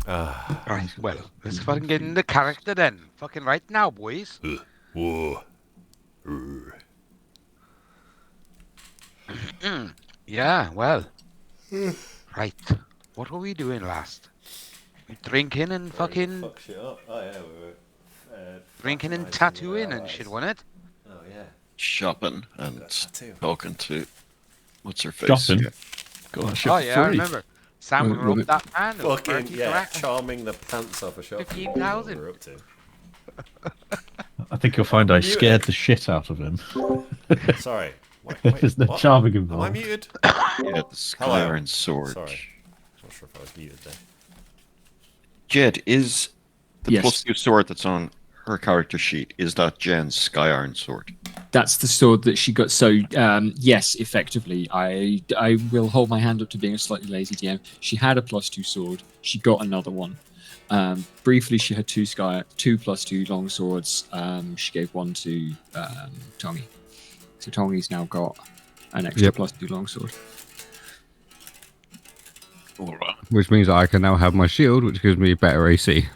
Right, well, let's fucking get into character then. Fucking right now, boys. Whoa. Yeah, well. Right. What were we doing last? We drinking and fucking... Fuck shit up. Oh, yeah, we were... Drinking and fraternising with our tattooing and shit, allies. wasn't it? Oh, yeah. Shopping Got and a tattoo. talking to... What's her face? Shopping? Yeah. Got that shit Oh, for yeah, I free. remember. Sam Wait, roped wait. that man. Fucking, yeah, correct. charming the pants off a shop. 15,000. We're up to. I think you'll find I scared the shit out of him. Sorry. Wait, There's no what? charming Am I involved. muted? Yeah, the Sky Hello. Iron Sword. Sorry. Not sure if I was muted there. Jed, is the Yes. +2 sword that's on her character sheet, is that Jen's Sky Iron Sword? That's the sword that she got. So yes, effectively, I will hold my hand up to being a slightly lazy DM. She had a +2 sword. She got another one. Briefly, she had two +2 long swords. She gave one to Tongi. So Tongi's now got an extra +2 long sword. Which means I can now have my shield, which gives me better AC.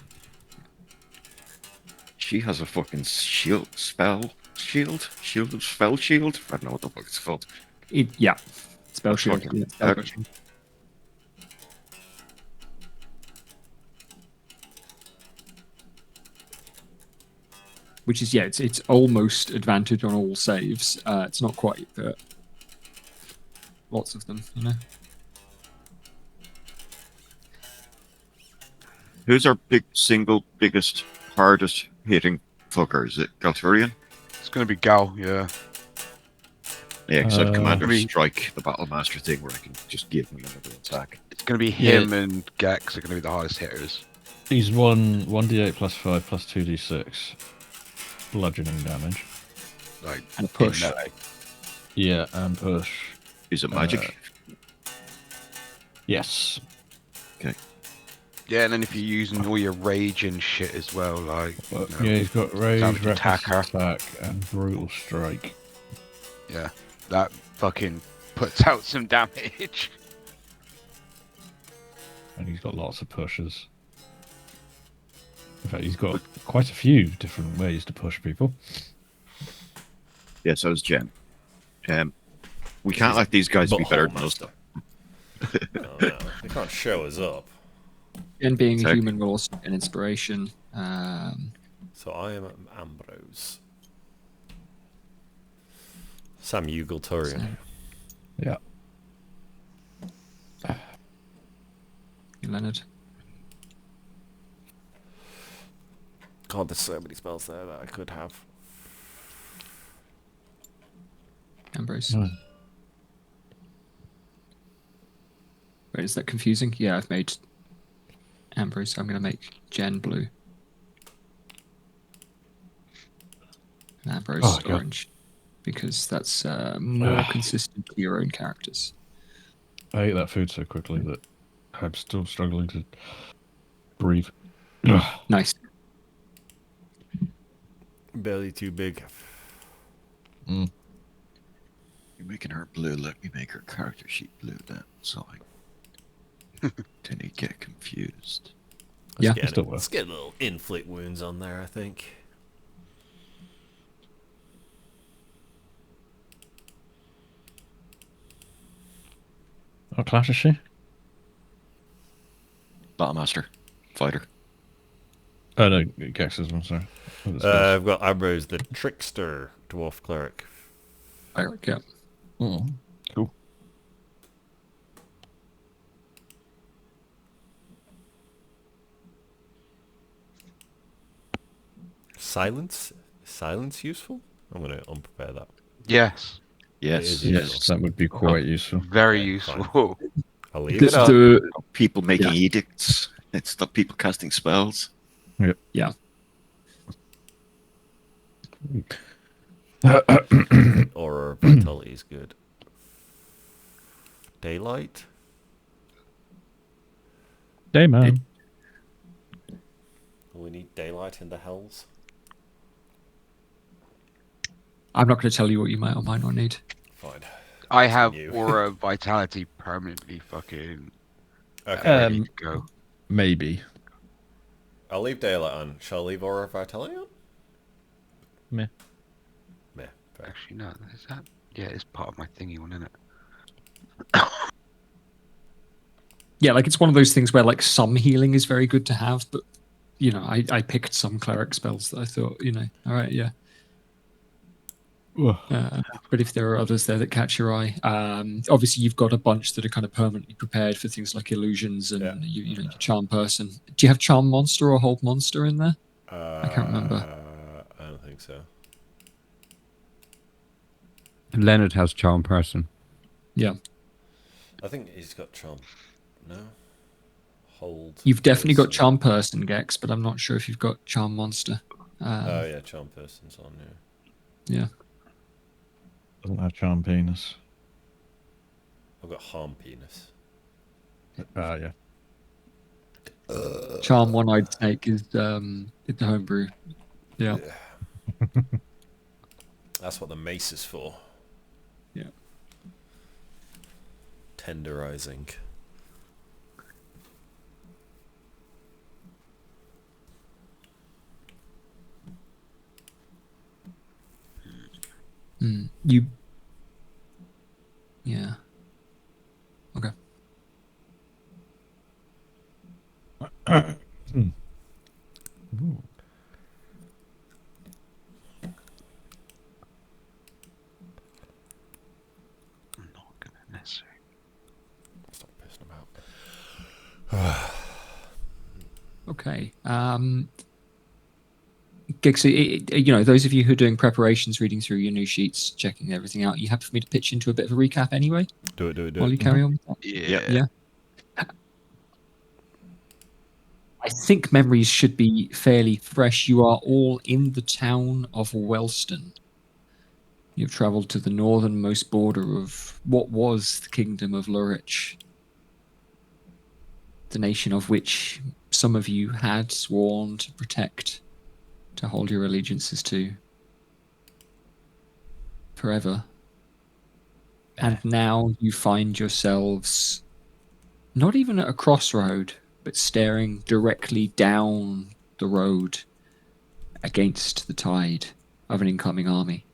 She has a fucking shield, spell shield? Spell shield? I don't know what the fuck it's called. Yeah, spell shield. fucking- Yeah, spell shield. Which is it's almost advantage on all saves. It's not quite, but lots of them, you know. Who's our biggest, hardest hitting fucker? Is it Galturian? It's going to be Gal, yeah. Yeah, because I've Commander I mean- Strike, the Battle Master thing, where I can just give him another attack. It's going to be him and Gex are going to be the hardest hitters. He's 1d8 +5 +2d6 bludgeoning damage. Like, And a push. in melee. Yeah, and push. Is it magic? Yes. Yeah, and then if you're using all your rage and shit as well, like... But, you know, yeah, he's got rage, Savage reckless attacker. attack, and brutal strike. Yeah, that fucking puts out some damage. And he's got lots of pushes. In fact, he's got quite a few different ways to push people. Yeah, so is Jen. We can't let these guys be better than us, though. Oh, no. They can't show us up. And being a Tech. human will also be an inspiration. So I am Ambrose. Sam Ugalturian. Yeah. Leonard. God, there's so many spells there that I could have. Ambrose. Mm. Wait, is that confusing? Yeah, I've made Ambrose, so I'm going to make Jen blue. And Ambrose Oh, God. orange. Because that's more consistent to your own characters. I ate that food so quickly that I'm still struggling to breathe. Nice. Barely too big. Mm. You're making her blue, let me make her character sheet blue then, so I didn't get confused. Yeah, still works. Let's get a little inflict wounds on there, I think. What class is she? Battlemaster. Fighter. Oh no, Gex's one, sorry. I've got Ambrose, the trickster dwarf cleric. Cleric, yeah. Cool. Silence useful? I'm gonna unprepare that. Yes, Yes. is Yes, that would be quite useful. very Okay, useful. I'll leave This it up. the People making Yeah. edicts. It's the people casting spells. yeah. Aura vitality is good. Daylight. Dayman. We need daylight in the hells. I'm not going to tell you what you might or might not need. Fine. I have You. aura vitality permanently fucking Okay. ready to go. Maybe. I'll leave daylight on. Shall I leave Aura of Vitality on? Meh. Meh. Fair. Actually, no. Is that? Yeah, it's part of my thingy one, isn't it? Yeah, like it's one of those things where like some healing is very good to have, but you know, I picked some cleric spells that I thought, you know, all right, yeah. Ugh. But if there are others there that catch your eye, obviously you've got a bunch that are kind of permanently prepared for things like illusions and Yeah. you know, your charm person. Do you have charm monster or hold monster in there? I can't remember. I don't think so. Leonard has charm person. Yeah, I think he's got charm. No. Hold. you've definitely got person. charm person, Gex, but I'm not sure if you've got charm monster. Oh yeah, charm person's on here. Yeah. Doesn't have charm penis. I've got harm penis. Yeah. Charm one-eyed snake is the homebrew. Yeah. That's what the mace is for. Yeah. Tenderizing. You. Yeah. Okay. Ooh. I'm not gonna necessarily. Stop pissing about. Okay. Gixie, you know, those of you who are doing preparations, reading through your new sheets, checking everything out, you happy for me to pitch into a bit of a recap anyway? Do it. While you carry on with that? Yeah. Yeah. I think memories should be fairly fresh. You are all in the town of Wellston. You've travelled to the northernmost border of what was the kingdom of Lurich, the nation of which some of you had sworn to protect, to hold your allegiances to forever. And now you find yourselves not even at a crossroad, but staring directly down the road against the tide of an incoming army.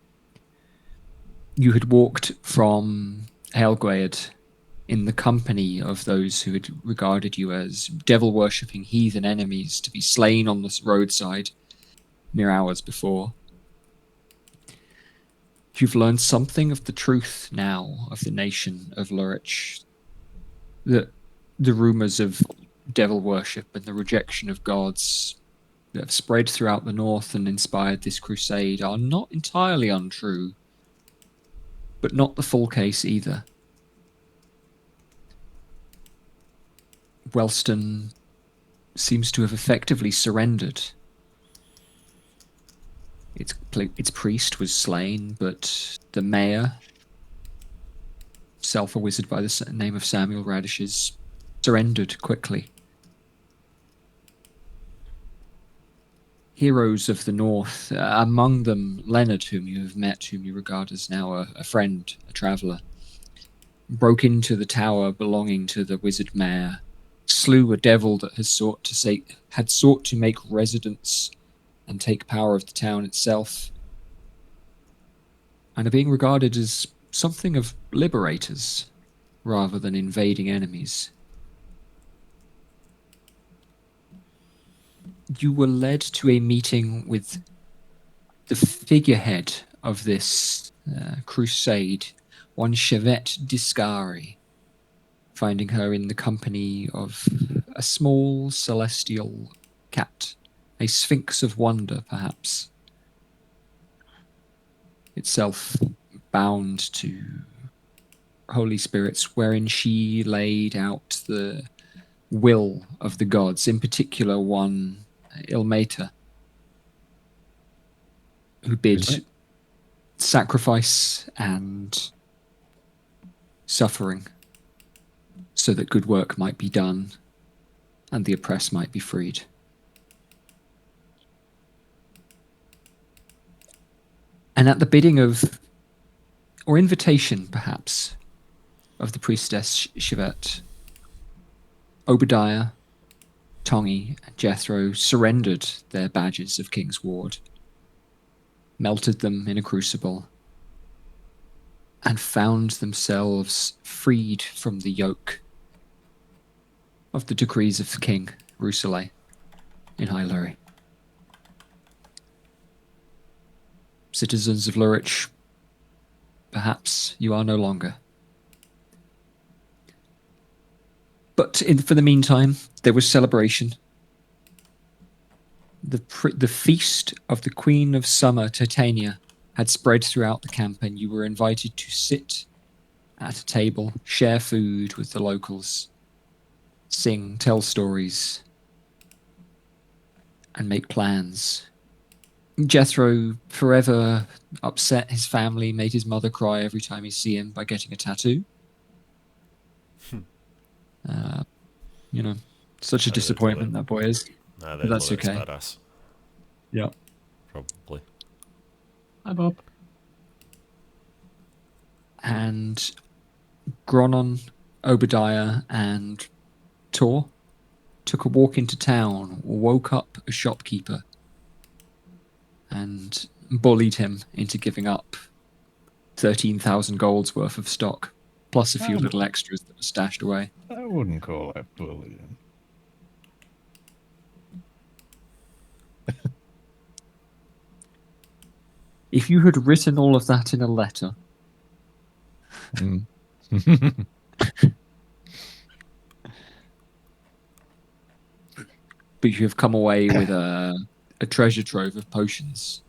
You had walked from Helgweird in the company of those who had regarded you as devil-worshipping heathen enemies to be slain on the roadside mere hours before. You've learned something of the truth now of the nation of Lurich. That the rumours of devil worship and the rejection of gods that have spread throughout the north and inspired this crusade are not entirely untrue, but not the full case either. Wellston seems to have effectively surrendered. Its priest was slain, but the mayor, self a wizard by the name of Samuel Radishes, surrendered quickly. Heroes of the north, among them Leonard, whom you have met, whom you regard as now a friend, a traveller, broke into the tower belonging to the wizard mayor, slew a devil that had sought to make residence and take power of the town itself, and are being regarded as something of liberators rather than invading enemies. You were led to a meeting with the figurehead of this crusade, one Chevette Discari, finding her in the company of a small celestial cat, a sphinx of wonder, perhaps, itself bound to holy spirits, wherein she laid out the will of the gods, in particular one Ilmater, who bid sacrifice and suffering so that good work might be done and the oppressed might be freed. And at the bidding of, or invitation perhaps, of the priestess Chivette, Obadiah, Tongi and Jethro surrendered their badges of King's Ward, melted them in a crucible, and found themselves freed from the yoke of the decrees of King Rusalay in Hyluri. Citizens of Lurich, perhaps you are no longer. But for the meantime, there was celebration. The feast of the Queen of Summer, Titania, had spread throughout the camp, and you were invited to sit at a table, share food with the locals, sing, tell stories, and make plans. Jethro forever upset his family, made his mother cry every time he see him by getting a tattoo. You know, such a disappointment that boy is. Nah, But that's okay. It's badass. Yeah. Probably. Hi, Bob. And Gronon, Obadiah, and Tor took a walk into town, woke up a shopkeeper, and bullied him into giving up 13,000 gold's worth of stock, plus a few little extras that were stashed away. I wouldn't call that bullying. If you had written all of that in a letter, but you have come away with a treasure trove of potions.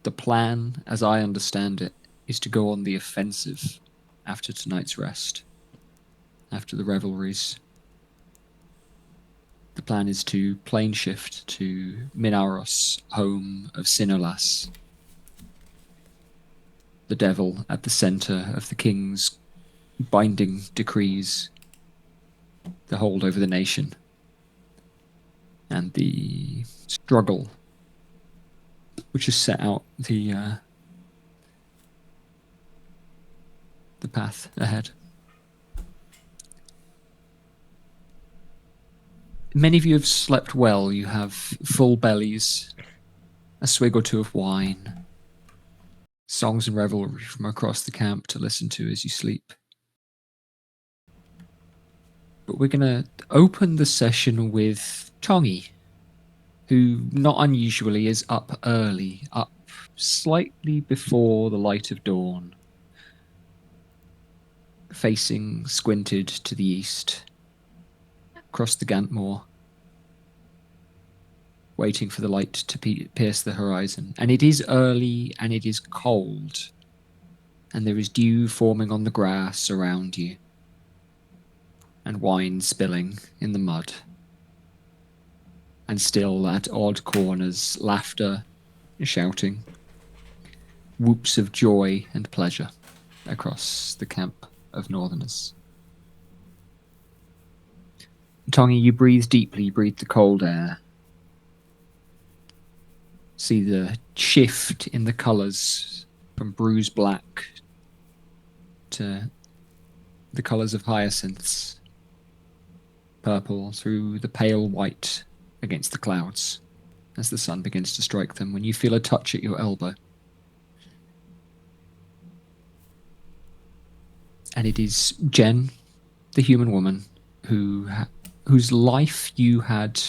The plan, as I understand it, is to go on the offensive after tonight's rest, after the revelries. The plan is to plane shift to Minaros, home of Sinolas, the devil at the center of the king's binding decrees, the hold over the nation, and the struggle which has set out the path ahead. Many of you have slept well. You have full bellies, a swig or two of wine, songs and revelry from across the camp to listen to as you sleep. But we're going to open the session with Tongi, who not unusually is up early, up slightly before the light of dawn, facing squinted to the east, across the Gantmoor, waiting for the light to pierce the horizon. And it is early and it is cold, and there is dew forming on the grass around you, and wine spilling in the mud. And still at odd corners, laughter, shouting, whoops of joy and pleasure across the camp of Northerners. Tongi, you breathe deeply, you breathe the cold air. See the shift in the colours from bruised black to the colours of hyacinths, purple through the pale white against the clouds as the sun begins to strike them, when you feel a touch at your elbow. And it is Jen, the human woman, whose life you had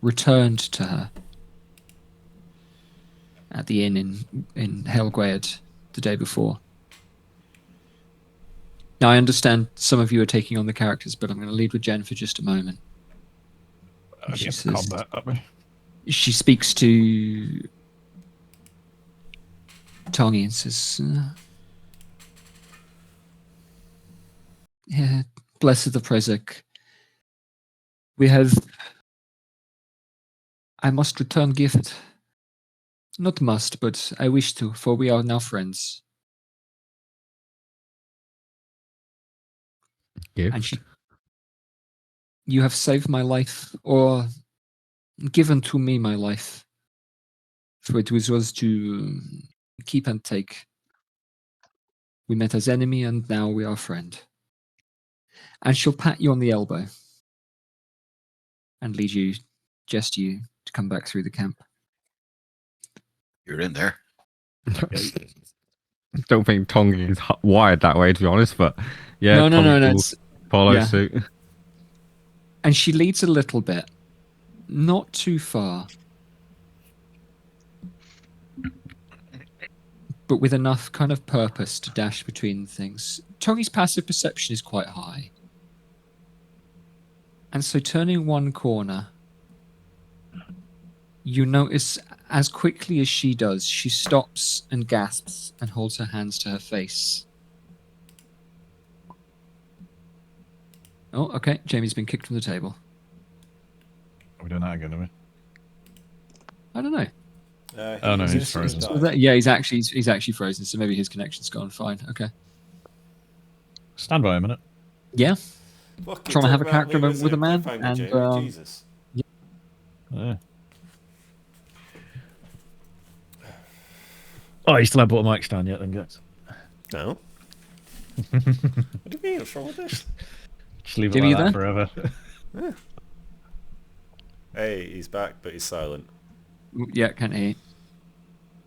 returned to her at the inn in Helgweird the day before. Now, I understand some of you are taking on the characters, but I'm going to lead with Jen for just a moment. She says, combat at me. she speaks to Tongi and says, yeah, blessed the Prezek. I must return gift. Not must, but I wish to, for we are now friends. Gift. And you have saved my life, or given to me my life. For it was to keep and take. We met as enemy, and now we are friend. And she'll pat you on the elbow. and gesture you to come back through the camp. You're in there. Don't think Tongi is wired that way, to be honest, but yeah, No. Tongi will It's, follow yeah. suit. and she leads a little bit, not too far, but with enough kind of purpose to dash between things. Tongi's passive perception is quite high. And so turning one corner, you notice as quickly as she does, she stops and gasps and holds her hands to her face. Oh, okay. Jamie's been kicked from the table. Are we doing that again, are we? I don't know. Oh, no, he's frozen. Yeah, he's actually frozen, so maybe his connection's gone fine. Okay. Stand by a minute. Yeah. Fucking Trying to have a talk about character me as with a man, cliffhanger, and, Jamie, Jesus. Yeah. Oh, you still haven't bought a mic stand yet, then, guys? No. What do you mean? What's wrong with this? Just leave it Jimmy, like you that there? forever. Hey, he's back, but he's silent. Yeah, can't hear you.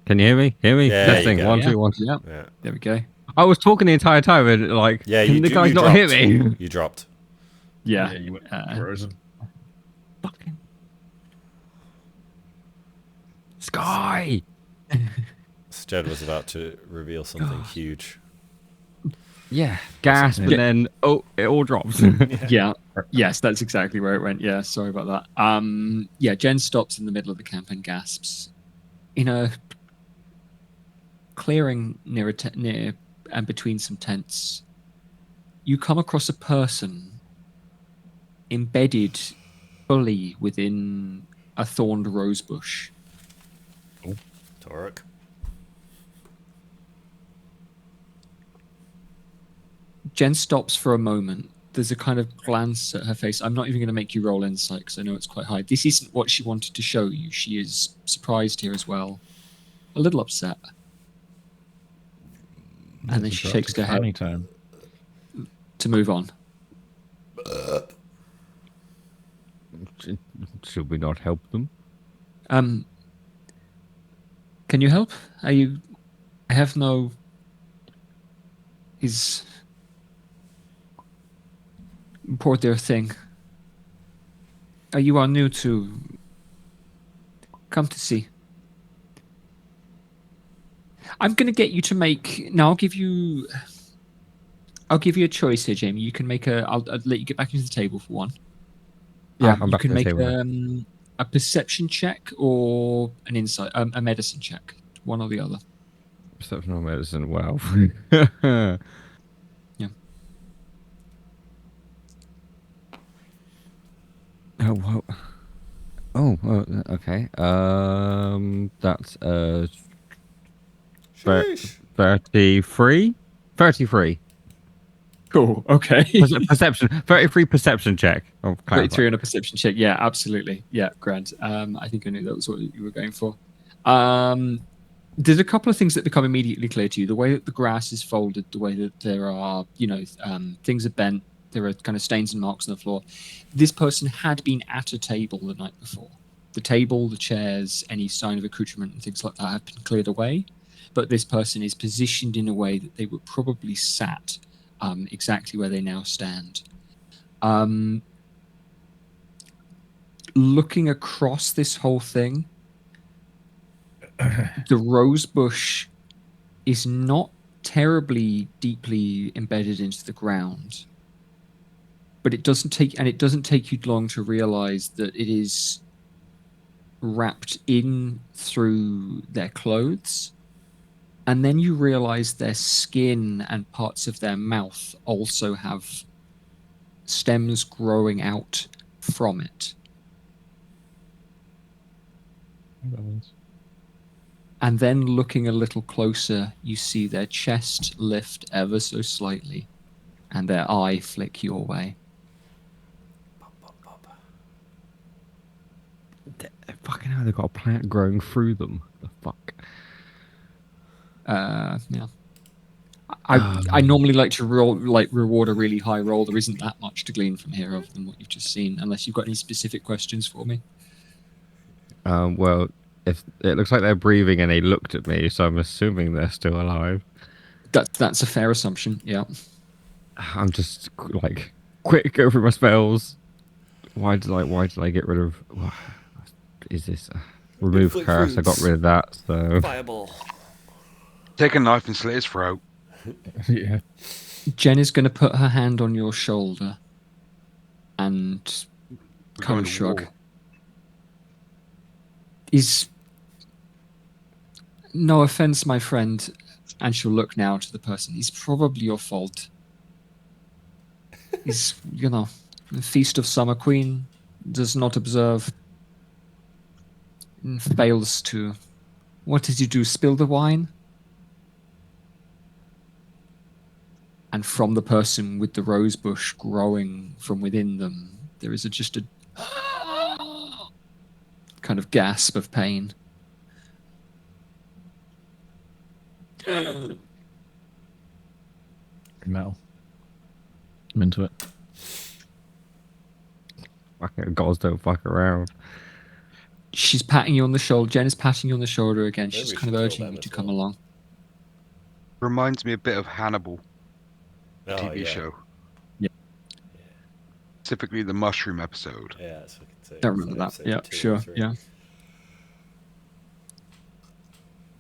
Can you hear me? Hear me? Yeah, Testing. you go. 1, Yeah. 2, 1. Yeah, Yeah. there we go. I was talking the entire time, and like, Yeah, can the guys not hear dropped. me? You dropped. Yeah. You went frozen. Fucking Sky. Jed was about to reveal something huge. Yeah, gasp, and Yeah. then it all drops. Yeah. Yes, that's exactly where it went. Yeah, sorry about that. Yeah, Jen stops in the middle of the camp and gasps. In a clearing near and between some tents, you come across a person embedded fully within a thorned rose bush. Torek. Jen stops for a moment. There's a kind of glance at her face. I'm not even going to make you roll insight because I know it's quite high. This isn't what she wanted to show you. She is surprised here as well. A little upset. And then she shakes her head Time. to move on. Should we not help them? Can you help? I have no... Is... Poor dear thing. You are new to... Come to see. I'm going to get you to make... Now, I'll give you a choice here, Jamie. You can make I'll let you get back into the table for one. Yeah, I'm you back can at the make table. a perception check or an insight, a medicine check. One or the other. Perception or medicine. Wow. Yeah. Oh, whoa. Oh, okay. That's Sheesh. 33. 33. Cool. Okay. Perception. 33 perception check. Oh, 33 on a perception check. Yeah, absolutely. Yeah, grand. I think I knew that was what you were going for. There's a couple of things that become immediately clear to you. The way that the grass is folded, the way that there are, things are bent, there are kind of stains and marks on the floor. This person had been at a table the night before. The table, the chairs, any sign of accoutrement and things like that have been cleared away. But this person is positioned in a way that they were probably sat exactly where they now stand. Looking across this whole thing, the rose bush is not terribly deeply embedded into the ground, but it doesn't take you long to realize that it is wrapped in through their clothes, and then you realize their skin and parts of their mouth also have stems growing out from it. And then looking a little closer, you see their chest lift ever so slightly, and their eye flick your way. Fucking hell, they've got a plant growing through them. The fuck? Yeah. I normally like to reward a really high roll. There isn't that much to glean from here other than what you've just seen, unless you've got any specific questions for me. Well, if it looks like they're breathing and they looked at me, so I'm assuming they're still alive. That's a fair assumption. Yeah. I'm just like, quick, go through my spells. Why did I get rid of? Is this remove Inflict curse? I got wounds. rid of that. So Fireball. Take a knife and slit his throat. Yeah. Jen is going to put her hand on your shoulder and We're kind going of to shrug. war. Is no offense, my friend, and she'll look now to the person. It's probably your fault. He's, the Feast of Summer Queen does not observe and fails to. What did you do? Spill the wine? And from the person with the rose bush growing from within them, there is just a kind of gasp of pain. Metal. I'm into it. fucking gods don't fuck around. She's patting you on the shoulder. Jen is patting you on the shoulder again. Maybe She's we kind of should kill urging them you to as come well. along. Reminds me a bit of Hannibal, the Oh, TV yeah. show. Yeah. Specifically the mushroom episode. Yeah, that's what I can say. I remember that. Yeah, sure. Yeah.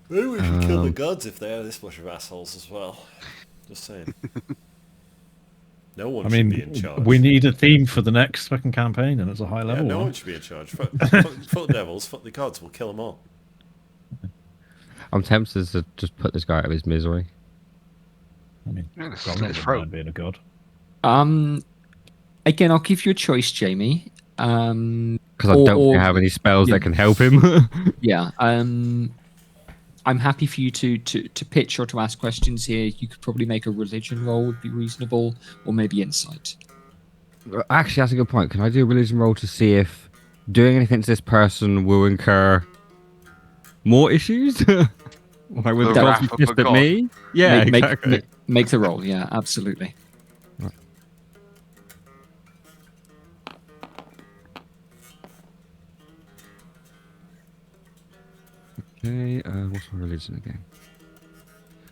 Maybe we should kill the gods if they are this much of assholes as well. Just saying. No one I should be mean, in charge. we need a theme for the next fucking campaign, and it's a high Yeah, level no one. one should be in charge. Fuck the devils, fuck the gods, we'll kill them all. I'm tempted to just put this guy out of his misery. I mean, Yeah, God, slit I'm his not throat. mind being a god. Again, I'll give you a choice, Jamie. Because I don't have any spells yeah. that can help him. Yeah. I'm happy for you to pitch or to ask questions here. You could probably make a religion roll would be reasonable, or maybe insight. Actually, that's a good point. Can I do a religion roll to see if doing anything to this person will incur more issues? Like with The the wrath gods of pissed a at god. me? Yeah, make, exactly. make the roll. Yeah, absolutely. Okay, what's my religion again?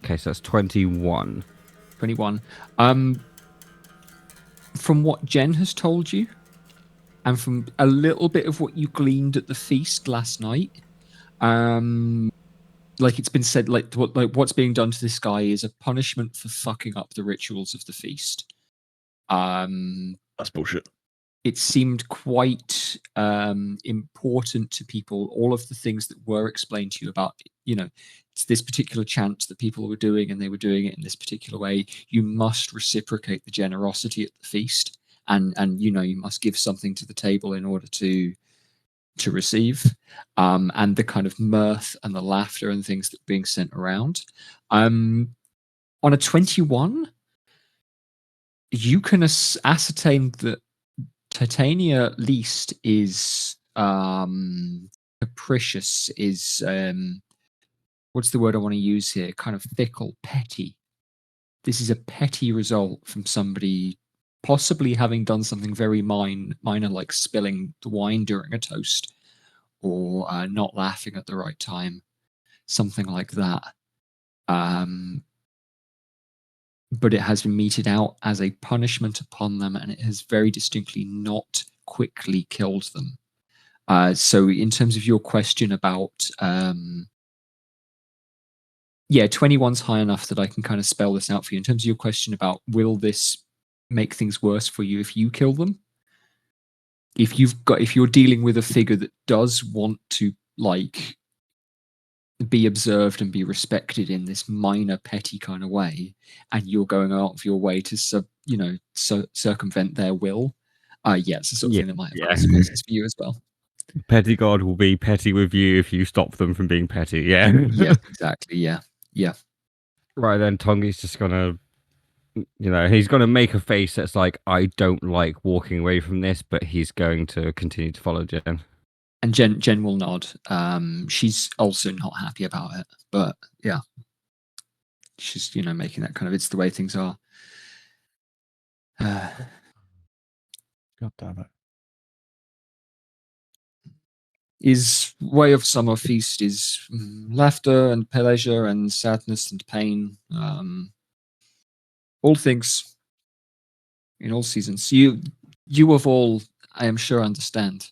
Okay, so that's 21. 21. From what Jen has told you, and from a little bit of what you gleaned at the feast last night, like it's been said, like what's being done to this guy is a punishment for fucking up the rituals of the feast. That's bullshit. It seemed quite important to people, all of the things that were explained to you about, it's this particular chant that people were doing, and they were doing it in this particular way. You must reciprocate the generosity at the feast, and you must give something to the table in order to receive, and the kind of mirth and the laughter and things that are being sent around. On a 21, you can ascertain that Titania least is capricious, is what's the word I want to use here? Kind of fickle, petty. This is a petty result from somebody possibly having done something very minor, like spilling the wine during a toast, or not laughing at the right time, something like that. But it has been meted out as a punishment upon them, and it has very distinctly not quickly killed them. So in terms of your question about 21's high enough that I can kind of spell this out for you. In terms of your question about will this make things worse for you if you kill them, if you're dealing with a figure that does want to be observed and be respected in this minor petty kind of way, and you're going out of your way to circumvent their will, it's the sort of thing that might have consequences for you as well. Petty God will be petty with you if you stop them from being petty. Yeah. Yes, exactly. Yeah. Right then, Tongi's just gonna, he's gonna make a face that's like, I don't like walking away from this, but he's going to continue to follow Jen. And Jen will nod. She's also not happy about it, but yeah. She's, making that kind of, it's the way things are. God damn it. His way of summer feast is laughter and pleasure and sadness and pain. All things in all seasons. You of all, I am sure, understand.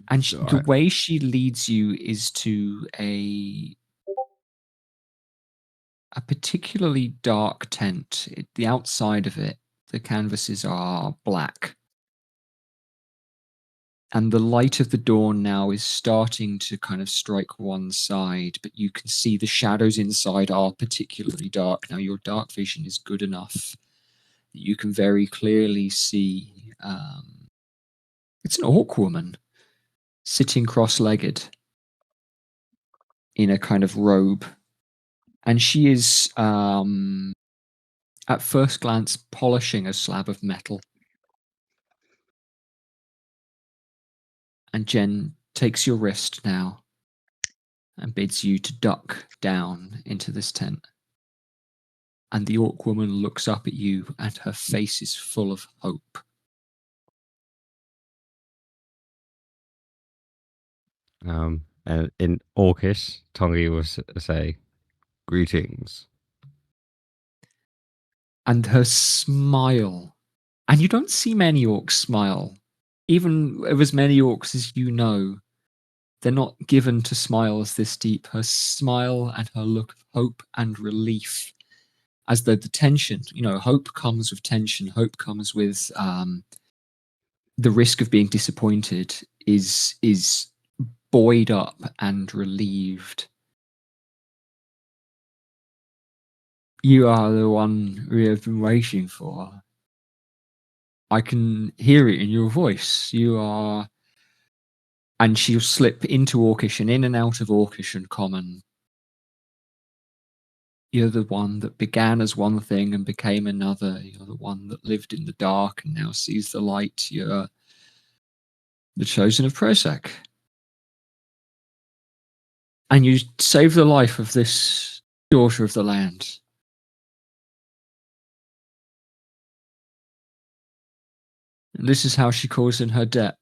And the way she leads you is to a particularly dark tent. The outside of it, the canvases are black. And the light of the dawn now is starting to kind of strike one side, but you can see the shadows inside are particularly dark. Now, your dark vision is good enough that you can very clearly see it's an orc woman sitting cross-legged in a kind of robe. And she is, at first glance, polishing a slab of metal. And Jen takes your wrist now and bids you to duck down into this tent. And the orc woman looks up at you, and her face is full of hope. And in Orcish, Tongi will say, "Greetings." And her smile, and you don't see many orcs smile. Even of as many orcs as you know, they're not given to smiles this deep. Her smile and her look of hope and relief, as though the tension, hope comes with tension. Hope comes with the risk of being disappointed is buoyed up and relieved. You are the one we have been waiting for. I can hear it in your voice. You are... And she'll slip into Orcish and in and out of Orcish and Common. You're the one that began as one thing and became another. You're the one that lived in the dark and now sees the light. You're the chosen of Prozac. And you saved the life of this daughter of the land. And this is how she calls in her debt,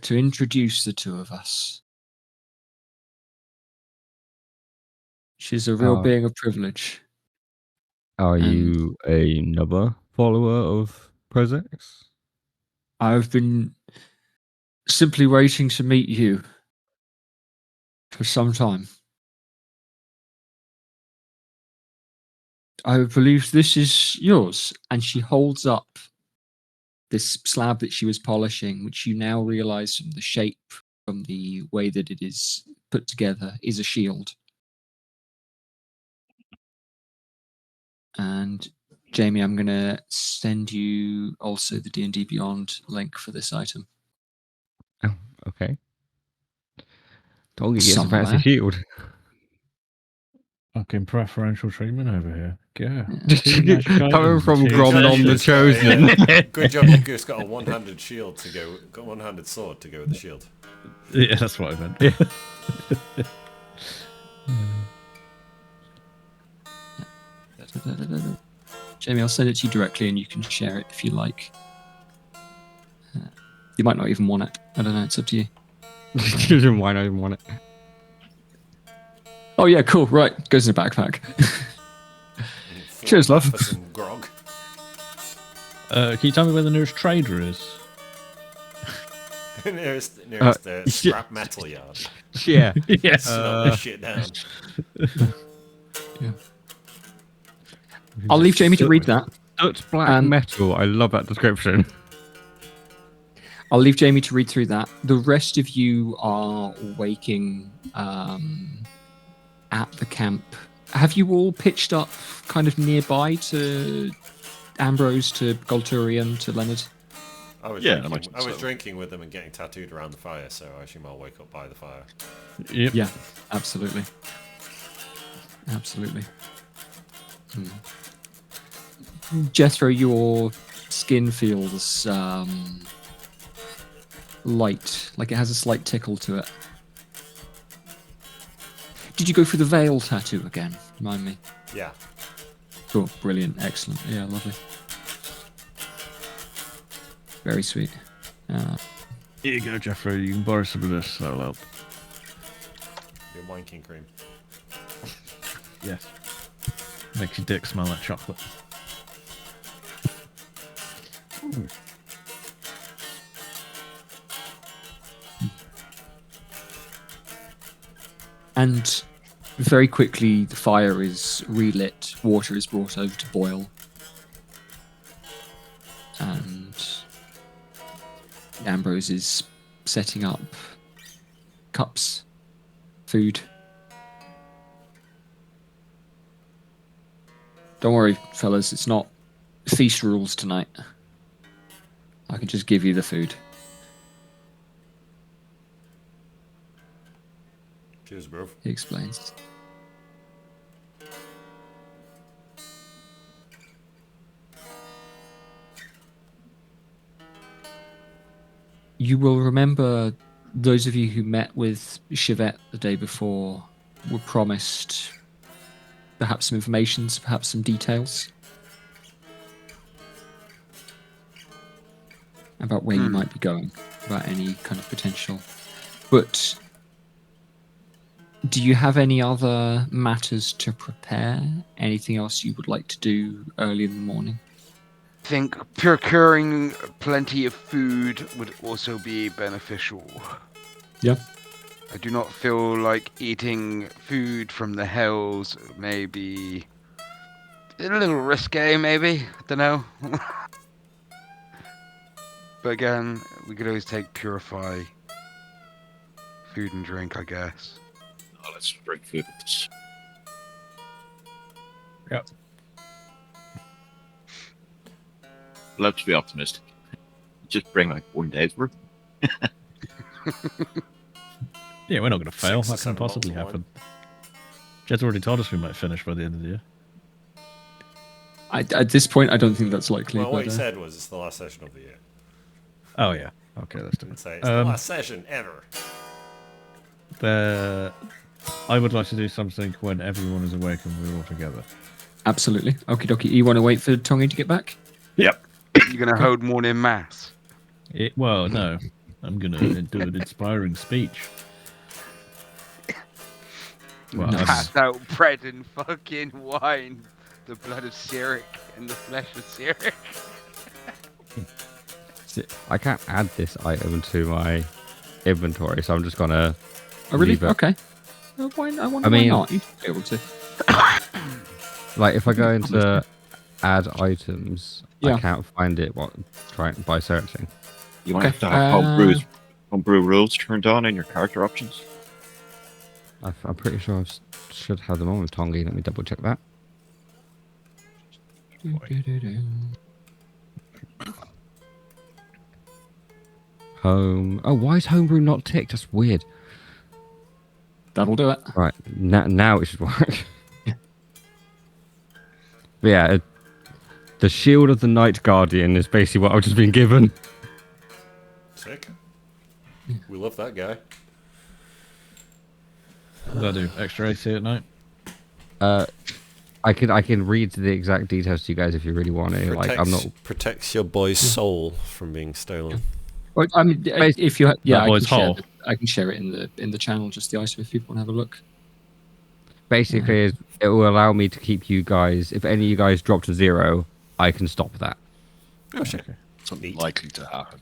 to introduce the two of us. She's a real being of privilege. Are you another follower of Prozac? I've been simply waiting to meet you for some time. I believe this is yours. And she holds up this slab that she was polishing, which you now realize from the shape, from the way that it is put together, is a shield. And Jamie, I'm going to send you also the D&D Beyond link for this item. Oh, okay. Tongi gets a fancy Somewhere. shield. Fucking preferential treatment over here. Yeah. See, magic Coming items, from cheers. Gromnon the Chosen. Good job you just got a one-handed shield to go, got a one-handed sword to go with the shield. Yeah, that's what I meant. Jamie, I'll send it to you directly and you can share it if you like. You might not even want it. I don't know, it's up to you. Why not even want it? Oh yeah, cool, right. Goes in a backpack. Cheers, love. For some grog. Can you tell me where the nearest trader is? nearest yeah. scrap metal yard. Yeah. Yes. Smell this shit down. Yeah. I'll leave Jamie to read that. Soot black metal. I love that description. I'll leave Jamie to read through that. The rest of you are waking at the camp. Have you all pitched up kind of nearby to Ambrose, to Golturian, to Leonard? I was drinking with them and getting tattooed around the fire, so I assume I'll wake up by the fire. Yep. Yeah, absolutely. Absolutely. Jethro, your skin feels light, like it has a slight tickle to it. did you go for the veil tattoo again? Remind me. Yeah. Cool, brilliant, excellent. Yeah, lovely. Very sweet. Here you go, Jeffrey. You can borrow some of this. That'll help. Your wanking cream. Yes. Makes your dick smell like chocolate. And very quickly, the fire is relit. Water is brought over to boil. And Ambrose is setting up cups, food. Don't worry, fellas, it's not feast rules tonight. I can just give you the food. Cheers, bro. He explains. You will remember those of you who met with Chivette the day before were promised perhaps some information, perhaps some details about where you might be going, about any kind of potential. But do you have any other matters to prepare? Anything else you would like to do early in the morning? I think procuring plenty of food would also be beneficial. Yeah. I do not feel like eating food from the hills may be a little risque, maybe. I don't know. But again, we could always take purify food and drink, I guess. Oh, let's drink food. Yep. Let's be optimistic. Just bring like 1 day's worth. Yeah, we're not going to fail. 6 or That 7 can possibly bottles of happen. Jed's already told us we might finish by the end of the year. At this point, I don't think that's likely. Well, what but, he said was it's the last session of the year. Oh, yeah. Okay, let's do Didn't it. say it's the last session ever. I would like to do something when everyone is awake and we're all together. Absolutely. Okie dokie. You want to wait for Tongi to get back? Yep. You're going to hold morning mass. Well, no. I'm going to do an inspiring speech. Well, Nice. Pass out bread and fucking wine. The blood of Cyric and the flesh of Cyric. I can't add this item to my inventory, so I'm just gonna. Oh, really? leave it. Okay. Why why mean- not? You should be able to. Like, if I go into add items, Yeah. I can't find it by searching. You might Okay. have to have homebrew rules turned on in your character options. I'm pretty sure I should have them on with Tongi. Let me double check that. Home. Oh, why is homebrew not ticked? That's weird. That'll do it. Right, now it should work. But yeah, the Shield of the Night Guardian is basically what I've just been given. Sick. We love that guy. What do I do? Extra AC at night? I can read the exact details to you guys if you really want to. Like, I'm not. Protects your boy's soul from being stolen. Well, I mean, if you, That boy's whole. I can share it in the channel, just the item if people want to have a look. Basically, it will allow me to keep you guys. If any of you guys drop to 0, I can stop that. Oh shit. Something likely to happen.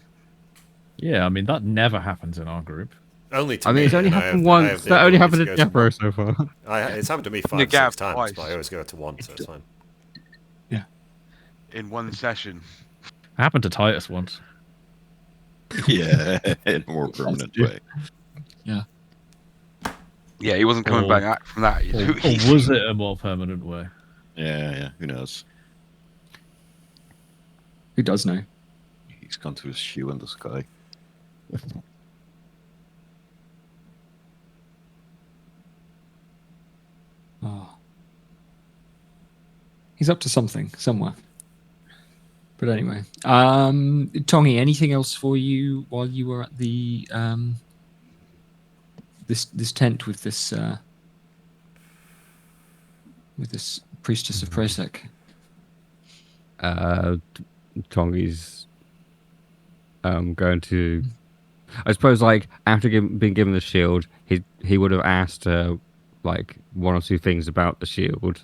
Yeah, I mean, that never happens in our group. Only to I mean, me, it's only and I happened have- I once. have the That only ability happened to at go to Jeffro one. so far. It's happened to me The 5, gap 6 times, twice. but I always go to 1, so it's fine. In one session. Happened to Titus once. Yeah, in a more permanent way. Yeah, he wasn't coming Or- back from that. Or was it a more permanent way? Yeah, who knows? Who does know? He's gone to his shoe in the sky. Oh. He's up to something somewhere. But anyway, Tongi, anything else for you while you were at the this tent with this with this priestess of Presec? Tongi's going to. I suppose, like, after being given the shield, he would have asked her, like, one or two things about the shield,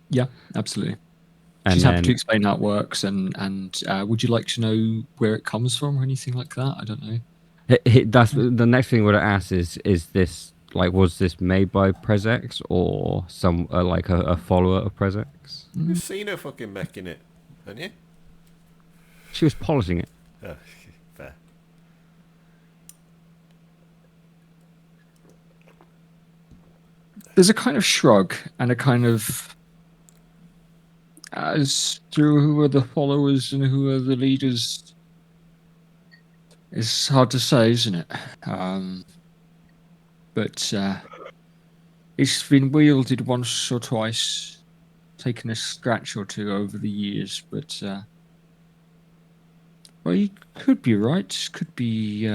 Yeah, absolutely. and She's happy then to explain how it works, and would you like to know where it comes from or anything like that? I don't know. that's the next thing would have asked is this, like, was this made by Prezex or some like a follower of Prezex? You've seen her fucking meching it, haven't you? She was polishing it. Oh, fair. There's a kind of shrug and a kind of as to who are the followers and who are the leaders. It's hard to say, isn't it? But it's been wielded once or twice, taken a scratch or two over the years. But well, you could be right. Could be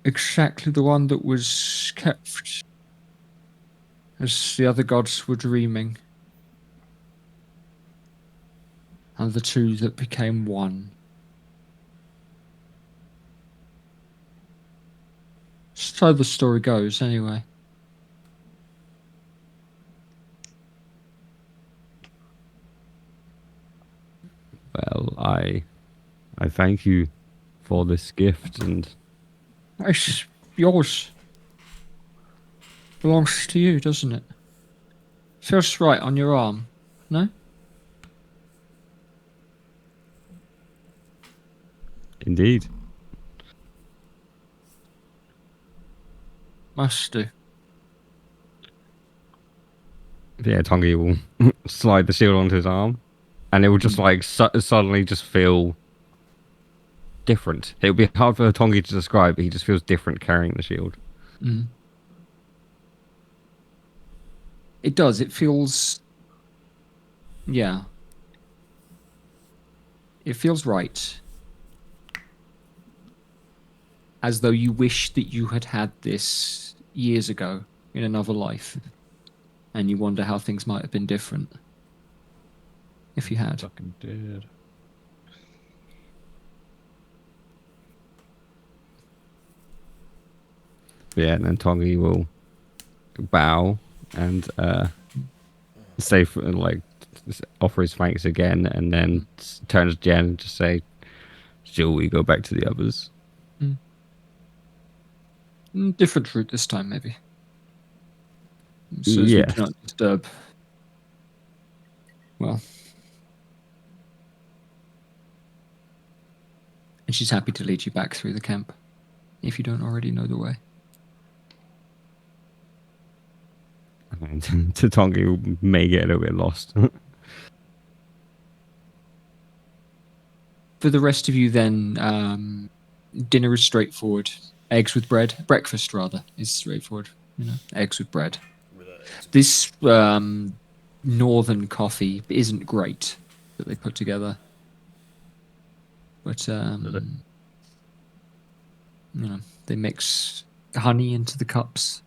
exactly the one that was kept as the other gods were dreaming, and the two that became one. So the story goes, anyway. Well, I thank you for this gift, and It's yours. Belongs to you, doesn't it? Feels right on your arm, no? indeed. Must do. Yeah, Tongi will slide the shield onto his arm, and it will just like suddenly just feel different. It would be hard for Tongi to describe, but he just feels different carrying the shield. Mm. It does. It feels. Yeah. It feels right. As though you wish that you had had this years ago in another life. And you wonder how things might have been different. If you had. Fucking did. Yeah, and then Tongi will bow and say like offer his thanks again, and then turn to Jen and just say, "Shall we go back to the others?" Different route this time, maybe. So as we Yes. do not disturb. Well. And she's happy to lead you back through the camp, if you don't already know the way. And Tongi may get a little bit lost. For the rest of you, then, dinner is straightforward. Eggs with bread. Breakfast, rather, is straightforward. Eggs with bread. This northern coffee isn't great that they put together. But, they mix honey into the cups.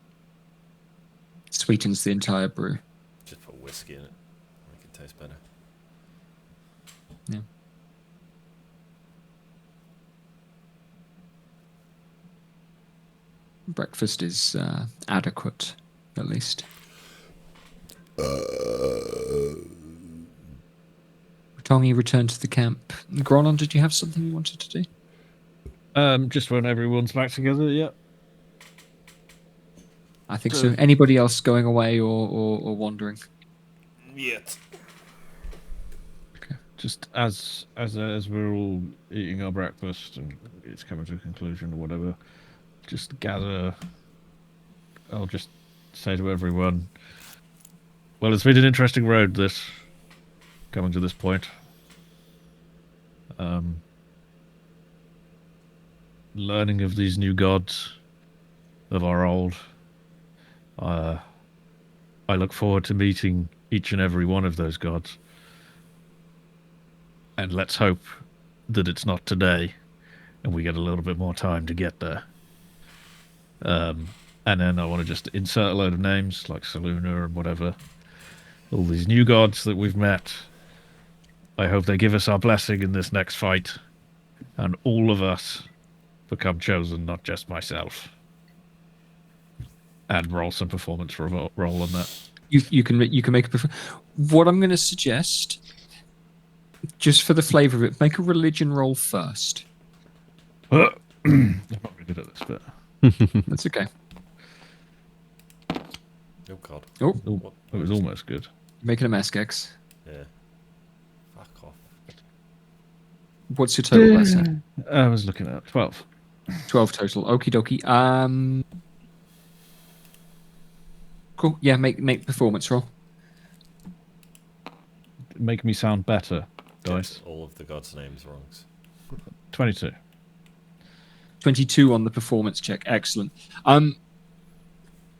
Sweetens the entire brew. Just put whiskey in it. Make it taste better. Yeah. Breakfast is adequate, at least. Tongi returned to the camp. Gronon, did you have something you wanted to do? Just when everyone's back together, yeah. I think so. Anybody else going away or wandering? Yet. Okay. Just as we're all eating our breakfast and it's coming to a conclusion or whatever, just gather. I'll just say to everyone, well, it's been an interesting road, this, coming to this point. Learning of these new gods, of our old. I look forward to meeting each and every one of those gods. And let's hope that it's not today, and we get a little bit more time to get there. And And then I want to just insert a load of names like Saluna and whatever. All these new gods that we've met. I hope they give us our blessing in this next fight. And all of us become chosen, not just myself. And roll some performance roll on that. You can make a what I'm going to suggest, just for the flavour of it, make a religion roll first. I'm not very good at this, but That's okay. Oh god. Oh, it was almost good. making a mess, Gex. Yeah. Fuck off. What's your total blessing? I was looking at 12. 12 total. Okie dokie. Cool. Yeah, make performance roll. Make me sound better, dice. Get all of the gods' names wrong. 22. 22 on the performance check. Excellent.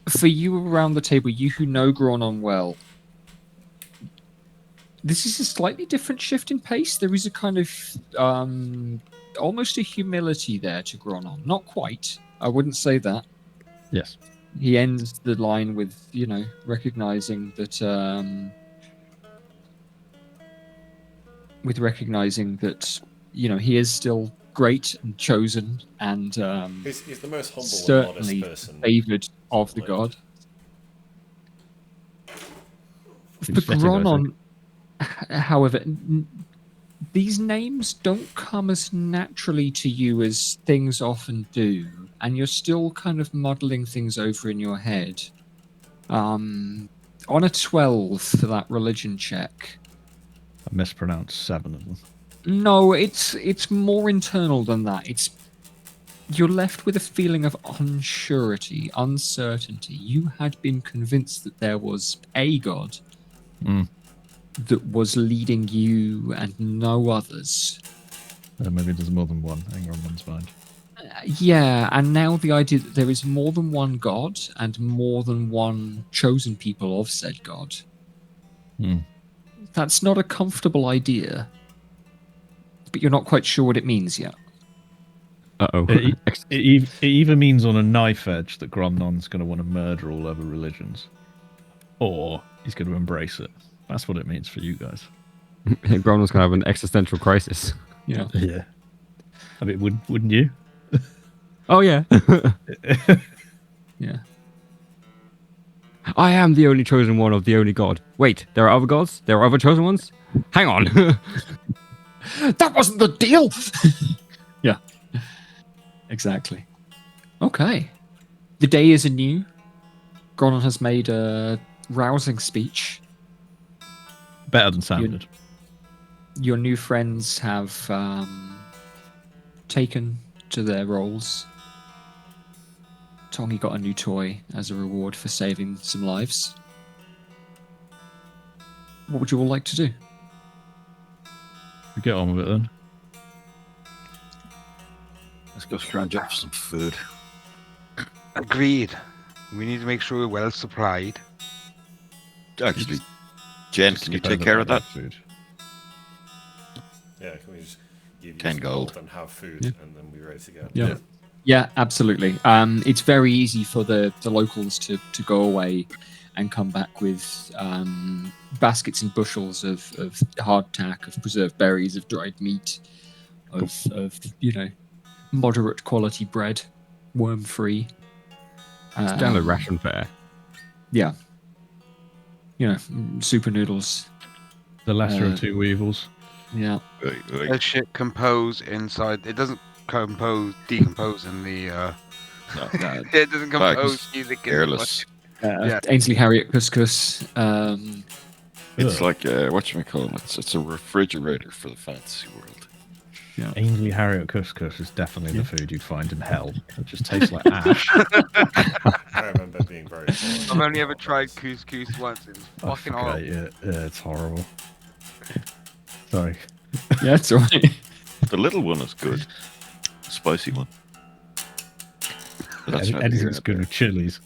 For you around the table, you who know Gronon well, this is a slightly different shift in pace. There is a kind of almost a humility there to Gronon. Not quite. I wouldn't say that. Yes. He ends the line with, recognizing that he is still great and chosen and He's the most humble and certainly modest person. favored of the god. He's But fitting, I Gronon, however, these names don't come as naturally to you as things often do, and you're still kind of muddling things over in your head. On a 12 for that religion check. I mispronounced 7 of them. No, it's more internal than that. You're left with a feeling of unsurety, uncertainty. You had been convinced that there was a god that was leading you and no others. Maybe there's more than one. Hang on, one's mind. Yeah, and now the idea that there is more than one god and more than one chosen people of said god. That's not a comfortable idea. But you're not quite sure what it means yet. Uh-oh. It either means on a knife edge that Gromnon's going to want to murder all other religions, or he's going to embrace it. That's what it means for you guys. Gromnon's going to have an existential crisis. Yeah. Yeah. I mean, wouldn't you? Oh, yeah. Yeah. I am the only chosen one of the only god. Wait, there are other gods? There are other chosen ones? Hang on. That wasn't the deal! Yeah. Exactly. Okay. The day is anew. Gronon has made a rousing speech. Better than sounded. Your new friends have taken to their roles. Tongi got a new toy as a reward for saving some lives. What would you all like to do? We get on with it then. Let's go scrounge up some food. Agreed. We need to make sure we're well supplied. Actually, Jen, can you Skip take over care of that? food. Yeah, can we just give you 10 some gold. and have food, and then we're ready to go? Yeah. Yeah, absolutely. It's very easy for the locals to go away and come back with baskets and bushels of hardtack, of preserved berries, of dried meat, of moderate quality bread, worm free. Standard ration fare. Yeah. Super noodles. The lesser of two evils. Yeah. That shit compose inside. It doesn't decompose in the. No. It doesn't compose Bugs, music. careless. Yeah. Ainsley Harriet couscous. It's like whatchamacallit. It's a refrigerator for the fantasy world. Ainsley Harriet couscous is definitely the food you'd find in hell. It just tastes like ash. I remember being very full. I've only ever tried couscous once. It was fucking horrible. Yeah, it's horrible. Sorry. Yeah, it's alright. The little one is good. The spicy one. But that's neither here Anything's nor good there. with chilies.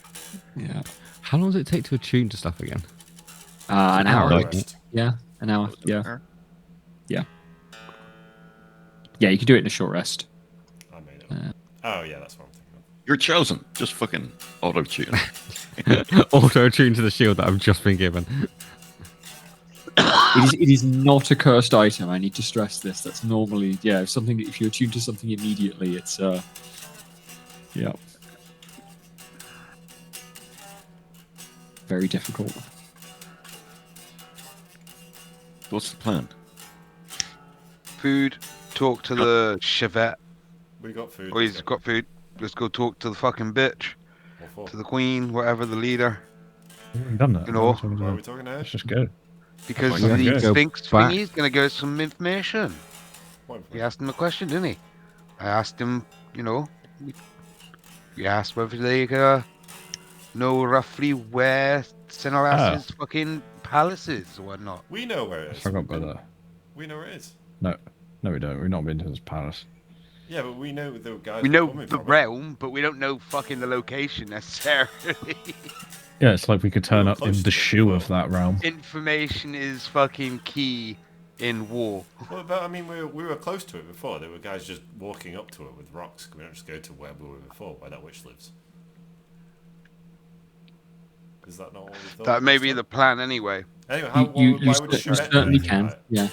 Yeah. How long does it take to attune to stuff again? An hour. Rest. Yeah, an hour. Yeah. Hour? Yeah, you can do it in a short rest. I made it. Oh yeah, that's what I'm thinking of. You're chosen. Just fucking auto-tune. Auto tune to the shield that I've just been given. It is not a cursed item. I need to stress this. That's normally something. If you're attuned to something immediately, it's yeah, very difficult. What's the plan? Food. Talk to the Chevette. We got food. Oh, he's got food. Let's go talk to the fucking bitch. What for? To the queen, whatever the leader. We've done that. You know. Why are we talking now? Let's just go. Because Yeah, the go Sphinx back. thingy's gonna give us some information. What We asked him a question, didn't he? I asked him, we asked whether they know roughly where Sinalass's fucking palace is or whatnot. We know where it I is. forgot about that. We know where it is. No, we don't. We've not been to this palace. Yeah, but we know the guys. We are know coming the from it. realm, but we don't know fucking the location necessarily. Yeah, it's like we could turn were up in close the to it, shoe well. of that realm. Information is fucking key in war. Well, but I mean, we were close to it before. There were guys just walking up to it with rocks. Can we not just go to where we were before, where that witch lives? Is that not what we thought? That may last be time? the plan anyway. Anyway, You why would Charette know certainly anything can. about it? Yeah.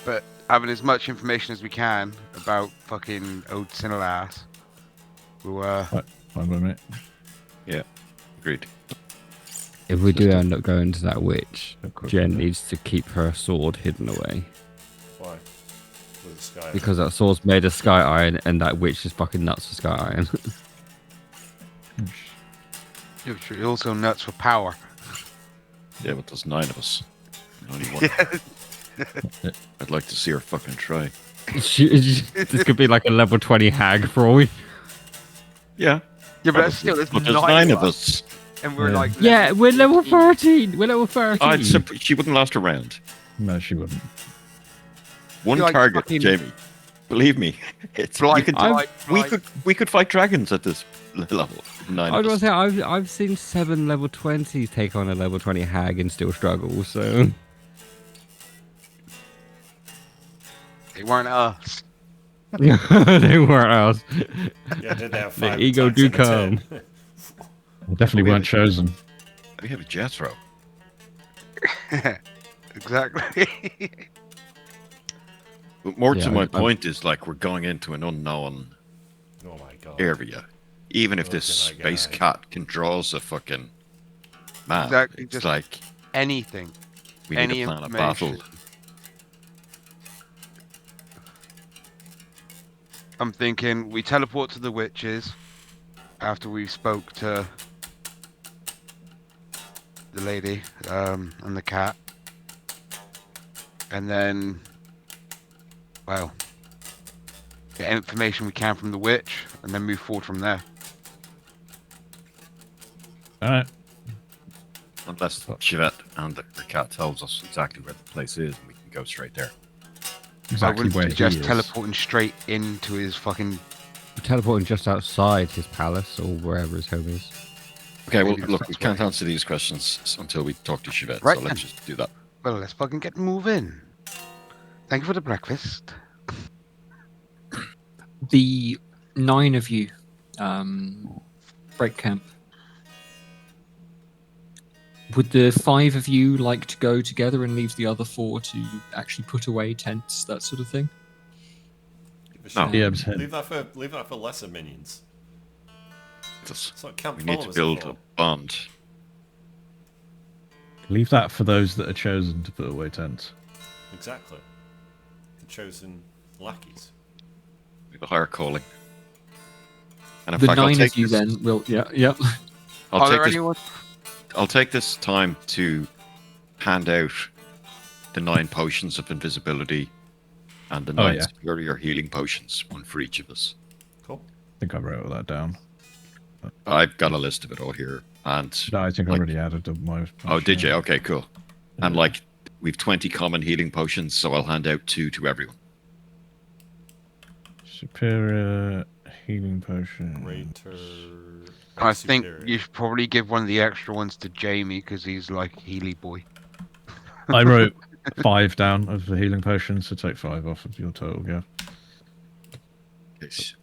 But having as much information as we can about fucking old Sinalass, we'll Fine by me. Agreed. If we do end up going to that witch, A quick Jen minute. needs to keep her sword hidden away. Why? With the sky. Because that sword's made of sky iron, and that witch is fucking nuts for sky iron. you're also nuts for power. Yeah, but there's 9 of us. Only one. I'd like to see her fucking try. This could be like a level 20 hag for all we. Yeah. Yeah, but still, there's But there's 9 9 of of us. and we're Yeah. like Yeah, we're level 13. We're level 13. Oh, she wouldn't last a round. No, she wouldn't. One You're like target, fucking- Jamie. Believe me. It's you Blight, can- blight, we blight. could fight dragons at this level. 9 I of was us. gonna say I've seen 7 level 20s take on a level 20 hag and still struggle. So They weren't us. they weren't us. Yeah, did they have The 5 ego attacks do in a turn? We definitely weren't chosen. We have a Jethro. Exactly. But more Yeah, to my I'm- point is like we're going into an unknown Oh my god. area. Even if Oh, this can I space get cat can draw us a fucking map, Exactly, it's just- like Anything. we need any to plan a battle. information. I'm thinking we teleport to the witches after we spoke to the lady and the cat. And then, well, get information we can from the witch and then move forward from there. Alright. Unless Chivette and the cat tells us exactly where the place is and we can go straight there. I Exactly wouldn't where he suggest is. teleporting straight into his fucking. Teleporting just outside his palace or wherever his home is. Okay, well, Maybe that's look, we why. can't answer these questions until we talk to Chivette, Right so let's then. just do that. Well, let's fucking get moving. Thank you for the breakfast. The 9 of you break camp. Would the 5 of you like to go together and leave the other 4 to actually put away tents, that sort of thing? No. Yeah, Leave that for lesser minions. It's like camp We need to followers build before. a bond. Leave that for those that are chosen to put away tents. Exactly. The chosen lackeys. We have a higher calling. And in The fact, 9 of you then will. Yeah. Are there anyone? I'll take this time to hand out the 9 potions of invisibility and the 9 yeah. superior healing potions, one for each of us. Cool. I think I wrote all that down. I've got a list of it all here. And No, I think I Like- already added up my. oh, did you? Okay, cool. And Yeah. like we've 20 common healing potions, so I'll hand out 2 to everyone. Superior healing potion. Greater. I think superior. you should probably give one of the extra ones to Jamie because he's like Healy boy. I wrote 5 down of the healing potions, so take 5 off of your total. Yeah. Yes.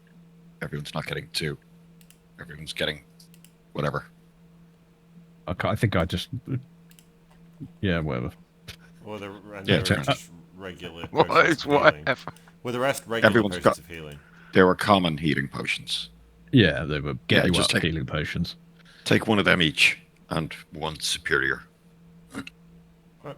Everyone's not getting 2. Everyone's getting whatever. I think I just. Yeah, whatever. Or the Yeah, rest just regular What potions is of healing. whatever? Were the rest regular Everyone's potions got- of healing? There were common healing potions. Yeah, they were get Yeah, you just up take- healing potions. Take one of them each, and one superior. Right.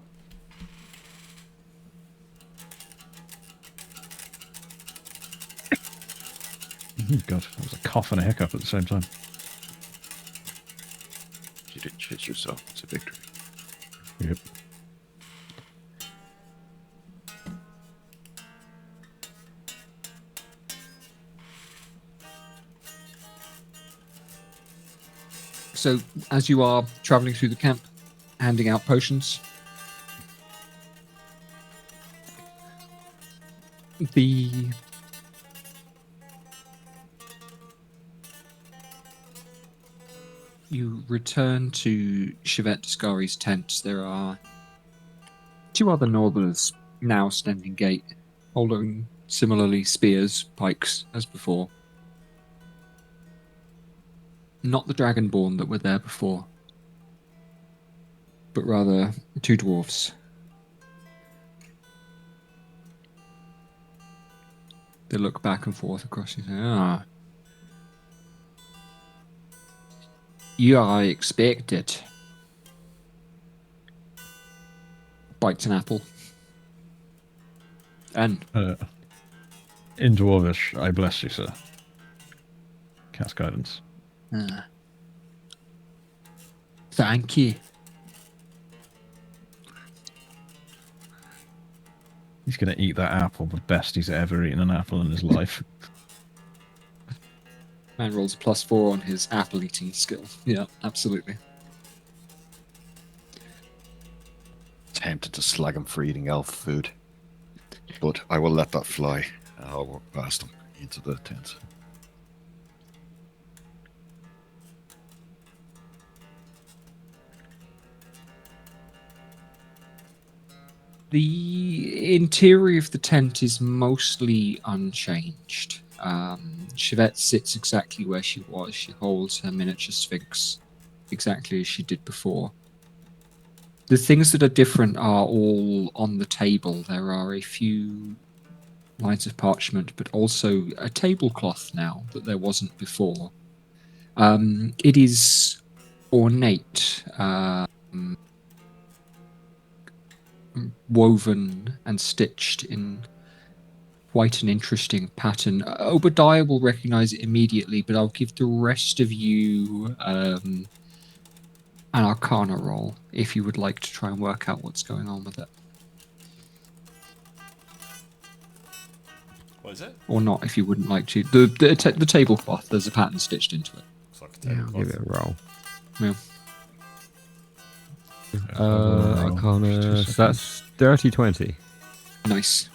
God, that was a cough and a hiccup at the same time. You didn't shit yourself. It's a victory. Yep. So, as you are traveling through the camp, handing out potions, you return to Chevette Descari's tent. There are 2 other northerners now standing gate, holding similarly spears, pikes, as before. Not the Dragonborn that were there before, but rather 2 dwarves. They look back and forth across you and say, "Ah. You are expected." Bites an apple. And In Dwarvish, I bless you, sir. Cast guidance. Thank you. He's going to eat that apple, the best he's ever eaten an apple in his life. Man rolls a +4 on his apple eating skill. Yeah, absolutely. Tempted to slag him for eating elf food. But I will let that fly. And I'll walk past him into the tent. The interior of the tent is mostly unchanged. Chevette sits exactly where she was. She holds her miniature sphinx exactly as she did before. The things that are different are all on the table. There are a few lines of parchment, but also a tablecloth now that there wasn't before. It is ornate, woven and stitched in quite an interesting pattern. Obadiah will recognize it immediately, but I'll give the rest of you an Arcana roll if you would like to try and work out what's going on with it. What is it? Or not, if you wouldn't like to. The tablecloth, there's a pattern stitched into it. Looks like a Yeah, I'll give tablecloth. it a roll. Yeah. Arcana. So that's 30-20. Nice.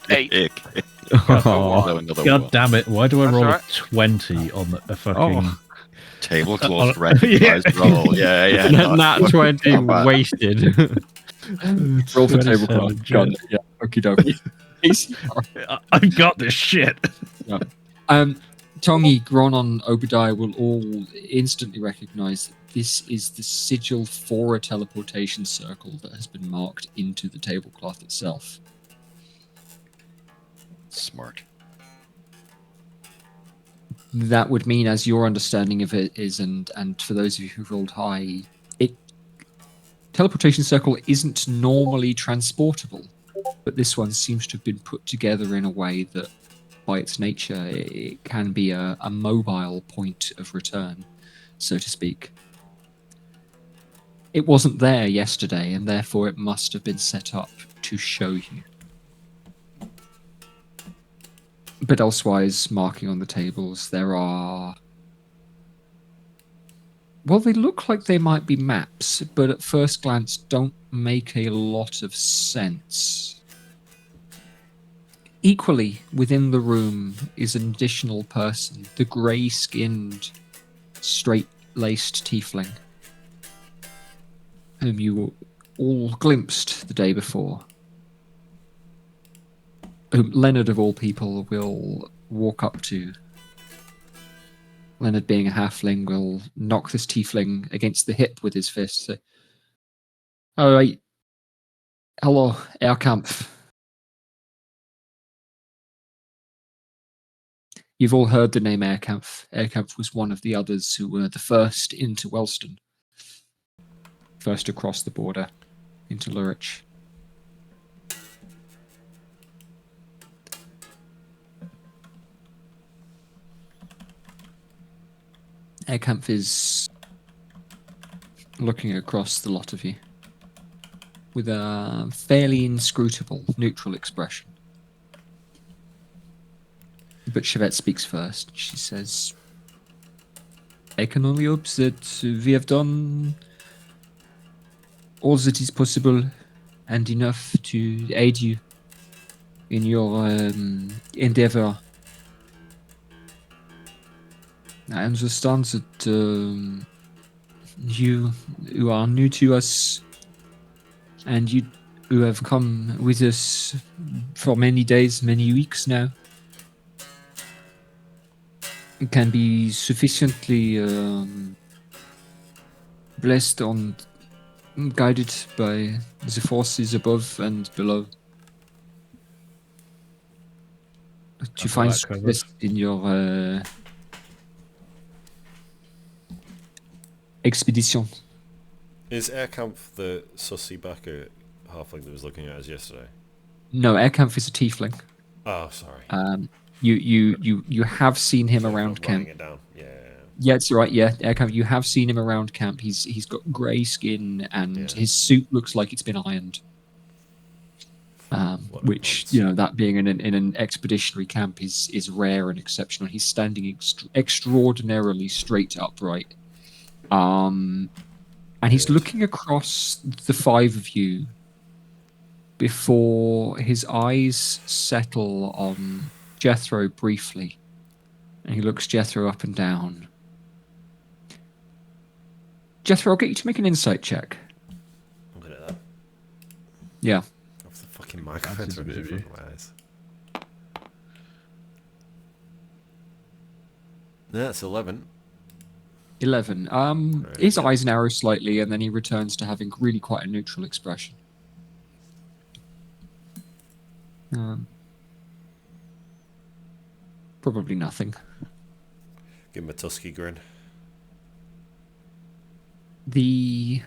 Eight. Ick. Oh, Another God one. damn it, why do I That's roll alright. a 20 on a fucking... Tablecloth recognized roll. Yeah. Nat 20 not bad. wasted. Roll for 27, tablecloth. Got it. Yeah. Okie dokie. I got this shit. Tongi, Gronon, Obadiah will all instantly recognize that this is the sigil for a teleportation circle that has been marked into the tablecloth itself. Smart. That would mean, as your understanding of it is, and for those of you who've rolled high, teleportation circle isn't normally transportable, but this one seems to have been put together in a way that, by its nature, it can be a mobile point of return, so to speak. It wasn't there yesterday, and therefore it must have been set up to show you. But elsewise, marking on the tables, there are... Well, they look like they might be maps, but at first glance don't make a lot of sense. Equally, within the room is an additional person, the grey-skinned, straight-laced tiefling, whom you all glimpsed the day before. whom Leonard of all people will walk up to. Leonard, being a halfling, will knock this tiefling against the hip with his fist. Say, "All right, hello, Airkampf. You've all heard the name Airkampf. Airkampf was one of the others who were the first into Wellston, first across the border into Lurich. Airkampf is looking across the lot of you with a fairly inscrutable, neutral expression. But Chevette speaks first. She says, I can only hope that we have done all that is possible and enough to aid you in your endeavor. I understand that you who are new to us and you who have come with us for many days, many weeks now, can be sufficiently blessed and guided by the forces above and below to find success in your expedition. Is Airkampf the sussy backer halfling that was looking at us yesterday? No, Airkampf is a tiefling. Oh, sorry. You have seen him So I'm around not camp. writing it down. Yeah. Yeah, it's right. Yeah, Airkampf. You have seen him around camp. He's got grey skin and Yeah. his suit looks like it's been ironed. Which, you know, that being in an expeditionary camp is rare and exceptional. He's standing extraordinarily straight upright. And he's Good. looking across the five of you before his eyes settle on Jethro briefly. And he looks Jethro up and down. Jethro, I'll get you to make an insight check. I'm good at that. Yeah. Off the fucking microphone to in front of my eyes. Yeah, it's 11. 11. His eyes narrow slightly, and then he returns to having really quite a neutral expression. Probably nothing. Give him a tusky grin. The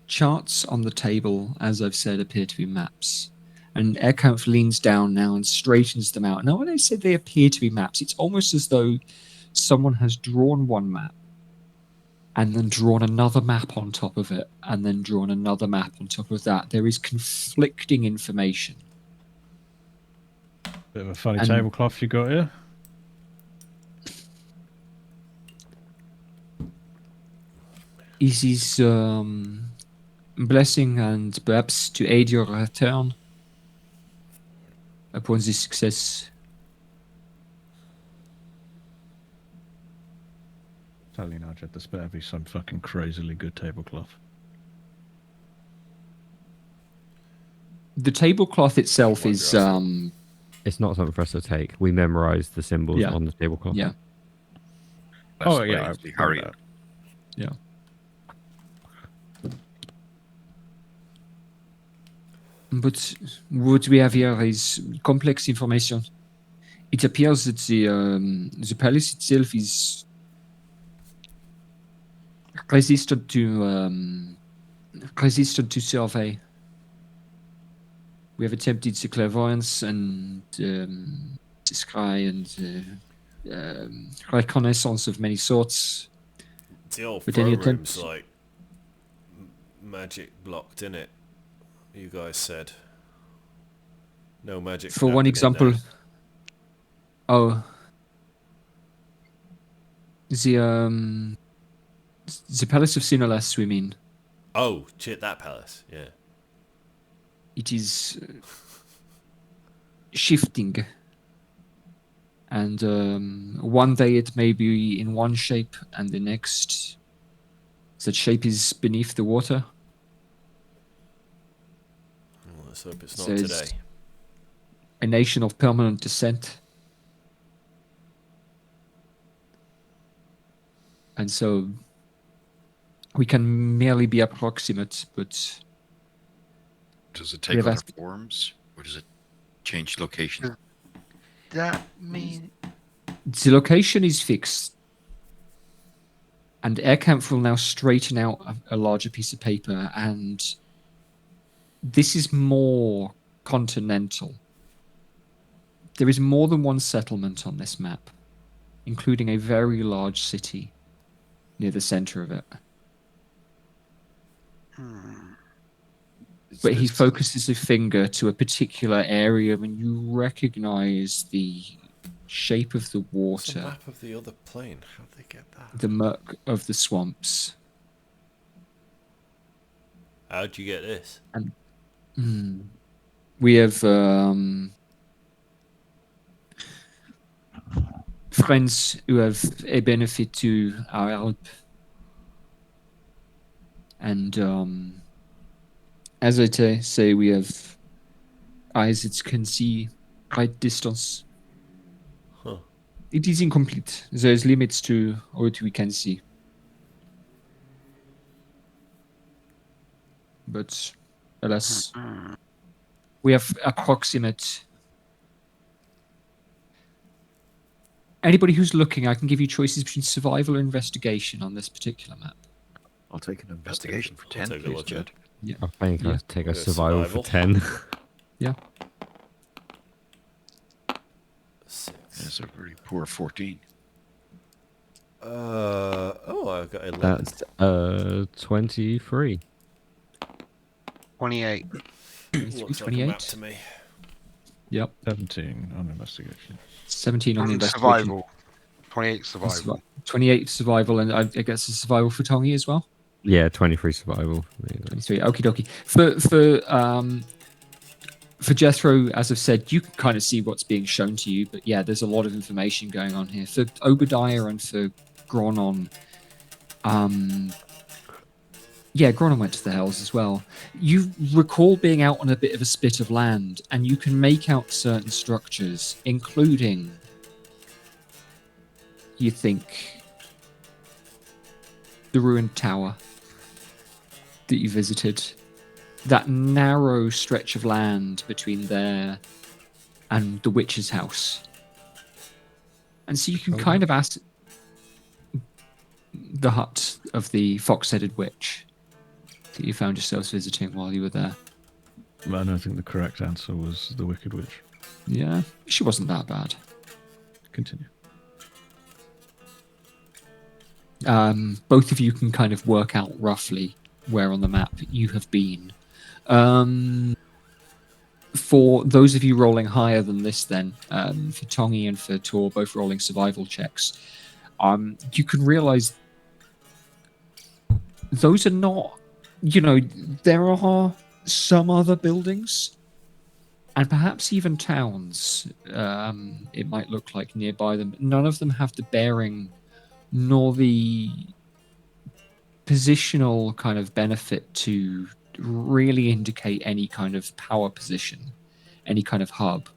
charts on the table, as I've said, appear to be maps. And Airkampf leans down now and straightens them out. Now, when I say they appear to be maps, it's almost as though someone has drawn one map and then drawn another map on top of it and then drawn another map on top of that. There is conflicting information. Bit of a funny tablecloth you got here. Is his blessing and perhaps to aid your return upon this success. Tell you now, Jed, this better be some fucking crazily good tablecloth. The tablecloth itself is It's not something for us to take. We memorize the symbols Yeah. on the tablecloth. yeah. Oh, yeah, Harry. Yeah. But what we have here is complex information. It appears that the palace itself is resistant to survey. We have attempted the clairvoyance and scry and reconnaissance of many sorts. The old But throne any room's attempts- like magic blocked, innit? You guys said. No magic. For can one happen in example, there. the Palace of Sinolas, we mean. Oh, shit, that palace. Yeah. It is shifting. And one day it may be in one shape, and the next, that shape is beneath the water. Let's hope it's not Says- today. A nation of permanent descent. And so we can merely be approximate, but Does it We take have other asked- forms, or does it change location? That mean the location is fixed. And Aircamp will now straighten out a larger piece of paper, and this is more continental. There is more than one settlement on this map, including a very large city near the center of it. Is But he this- focuses his finger to a particular area, and you recognize the shape of the It's a water, map of the other plane. How'd they get that? the murk of the swamps. How'd you get this? We have friends who have a benefit to our help. And as I say, we have eyes that can see right distance. Huh. It is incomplete. There's limits to what we can see. But alas, we have approximate. Anybody who's looking, I can give you choices between survival or investigation on this particular map. I'll take an investigation for I'll 10, take a please, look Jed. I think Yeah. I'd take a Okay, survival for survival. 10. Yeah. 6. That's a very poor 14. Oh, I've got 11. That's 23. 28. Looks like a map to me. Yep. 17 on investigation. 17 on the And investigation. survival. 28 survival. 28 survival, and I guess a survival for Tongi as well. Yeah, 23 survival. 23. Okie dokie. For Jethro, as I've said, you can kind of see what's being shown to you, but yeah, there's a lot of information going on here. For Obadiah and for Gronon, yeah, Gronon went to the Hells as well. You recall being out on a bit of a spit of land, and you can make out certain structures, including, you think, the ruined tower that you visited. That narrow stretch of land between there and the witch's house. And so you can kind of ask the hut of the fox-headed witch that you found yourselves visiting while you were there. But I don't think the correct answer was the Wicked Witch. Yeah, she wasn't that bad. Continue. Both of you can kind of work out roughly where on the map you have been. For those of you rolling higher than this, then, for Tongi and for Tor, both rolling survival checks, you can realize those are not, there are some other buildings and perhaps even towns, it might look like nearby them. None of them have the bearing nor the positional kind of benefit to really indicate any kind of power position, any kind of hub.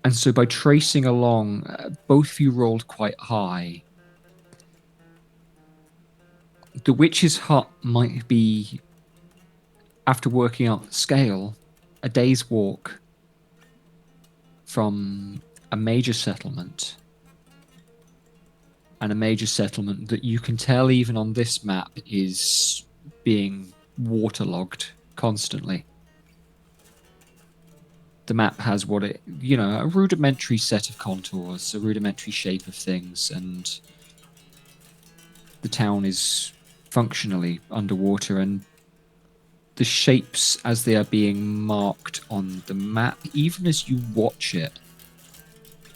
And so by tracing along, both of you rolled quite high. The witch's hut might be, after working out the scale, a day's walk from a major settlement. And a major settlement that you can tell even on this map is being waterlogged constantly. The map has a rudimentary set of contours, a rudimentary shape of things, and the town is functionally underwater, and the shapes as they are being marked on the map, even as you watch it,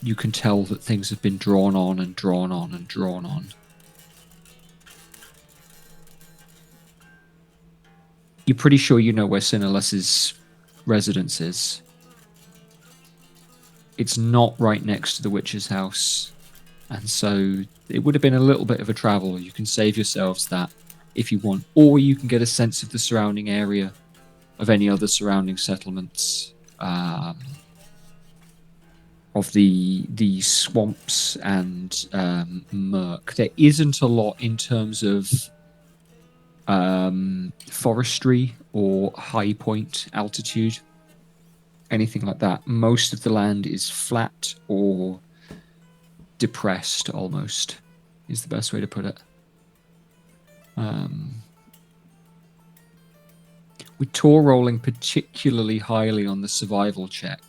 you can tell that things have been drawn on and drawn on and drawn on. You're pretty sure you know where Sinales's residence is. It's not right next to the witch's house, and so it would have been a little bit of a travel. You can save yourselves that if you want, or you can get a sense of the surrounding area of any other surrounding settlements, of the swamps and murk. There isn't a lot in terms of forestry or high point altitude, anything like that. Most of the land is flat or depressed, almost, is the best way to put it. With Tor rolling particularly highly on the survival check,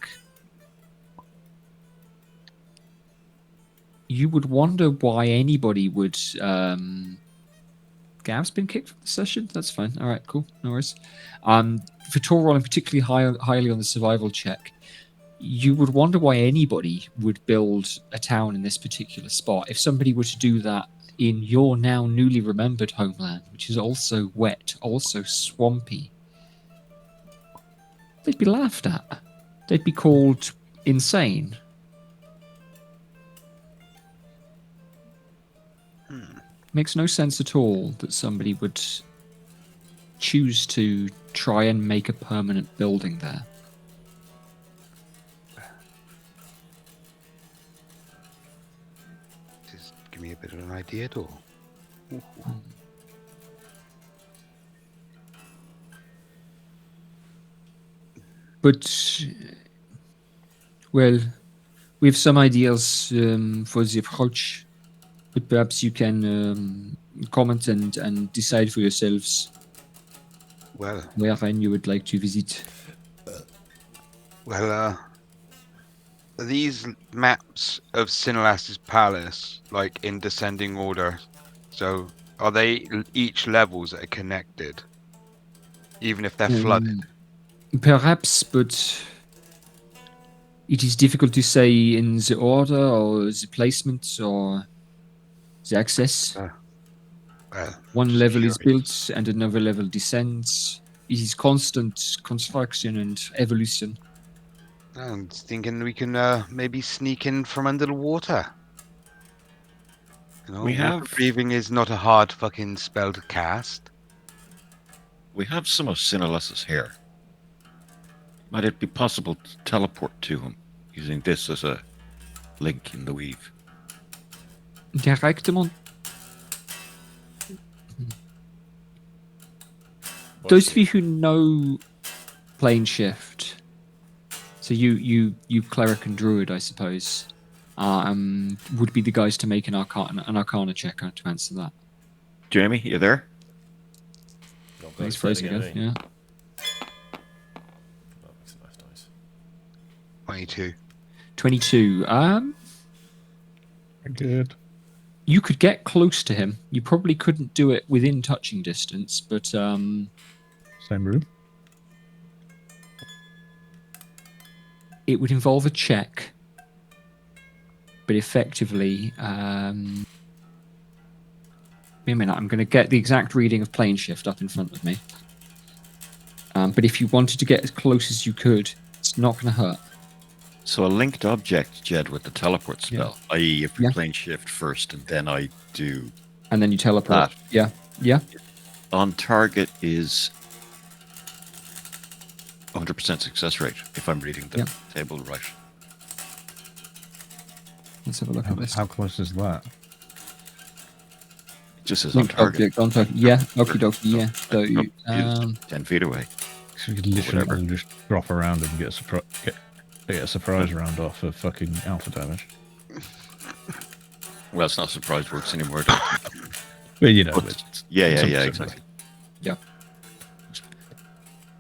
you would wonder why anybody would. Gav's been kicked from the session. That's fine. All right, cool. No worries. For Tor rolling particularly highly on the survival check, you would wonder why anybody would build a town in this particular spot. If somebody were to do that in your now newly remembered homeland, which is also wet, also swampy, they'd be laughed at. They'd be called insane. Makes no sense at all that somebody would choose to try and make a permanent building there. Just give me a bit of an idea, though. But, well, we have some ideas for the approach, but perhaps you can comment and decide for yourselves Well, wherein you would like to visit. are these maps of Sinelas's palace, like in descending order? So, are they each levels that are connected, even if they're flooded? Perhaps, but it is difficult to say in the order or the placement or the access. Well, One just level is curious. built and another level descends. It is constant construction and evolution. I'm thinking we can maybe sneak in from under the water. You know, We water have- breathing is not a hard fucking spell to cast. We have some of Sinelas's hair. Might it be possible to teleport to him using this as a link in the weave? Directement. What's Those of the- you who know plane shift, so you cleric and druid, I suppose, would be the guys to make an arcana check to answer that. Jamie, you there? Don't He's say it frozen again. eh? Yeah. That makes a nice noise. 22. 22. Good. You could get close to him. You probably couldn't do it within touching distance, but Same room. it would involve a check. But effectively, wait a minute, I'm going to get the exact reading of plane shift up in front of me. But if you wanted to get as close as you could, it's not going to hurt. So a linked object, Jed, with the teleport spell, i.e. if we Yeah. plane shift first and then I do And then you teleport. that. Yeah. Yeah. On target is 100% success rate, if I'm reading the Yeah. table right. Let's have a look at this. How close is that? It just says on Linked target. object on target. Yeah. Okie dokie. Yeah. So, It's 10 feet away. So you could literally Whatever. all just drop around and get a surprise round off of fucking alpha damage. Well, it's not surprise works anymore. though. But you know, But- it's yeah, something exactly. Yeah.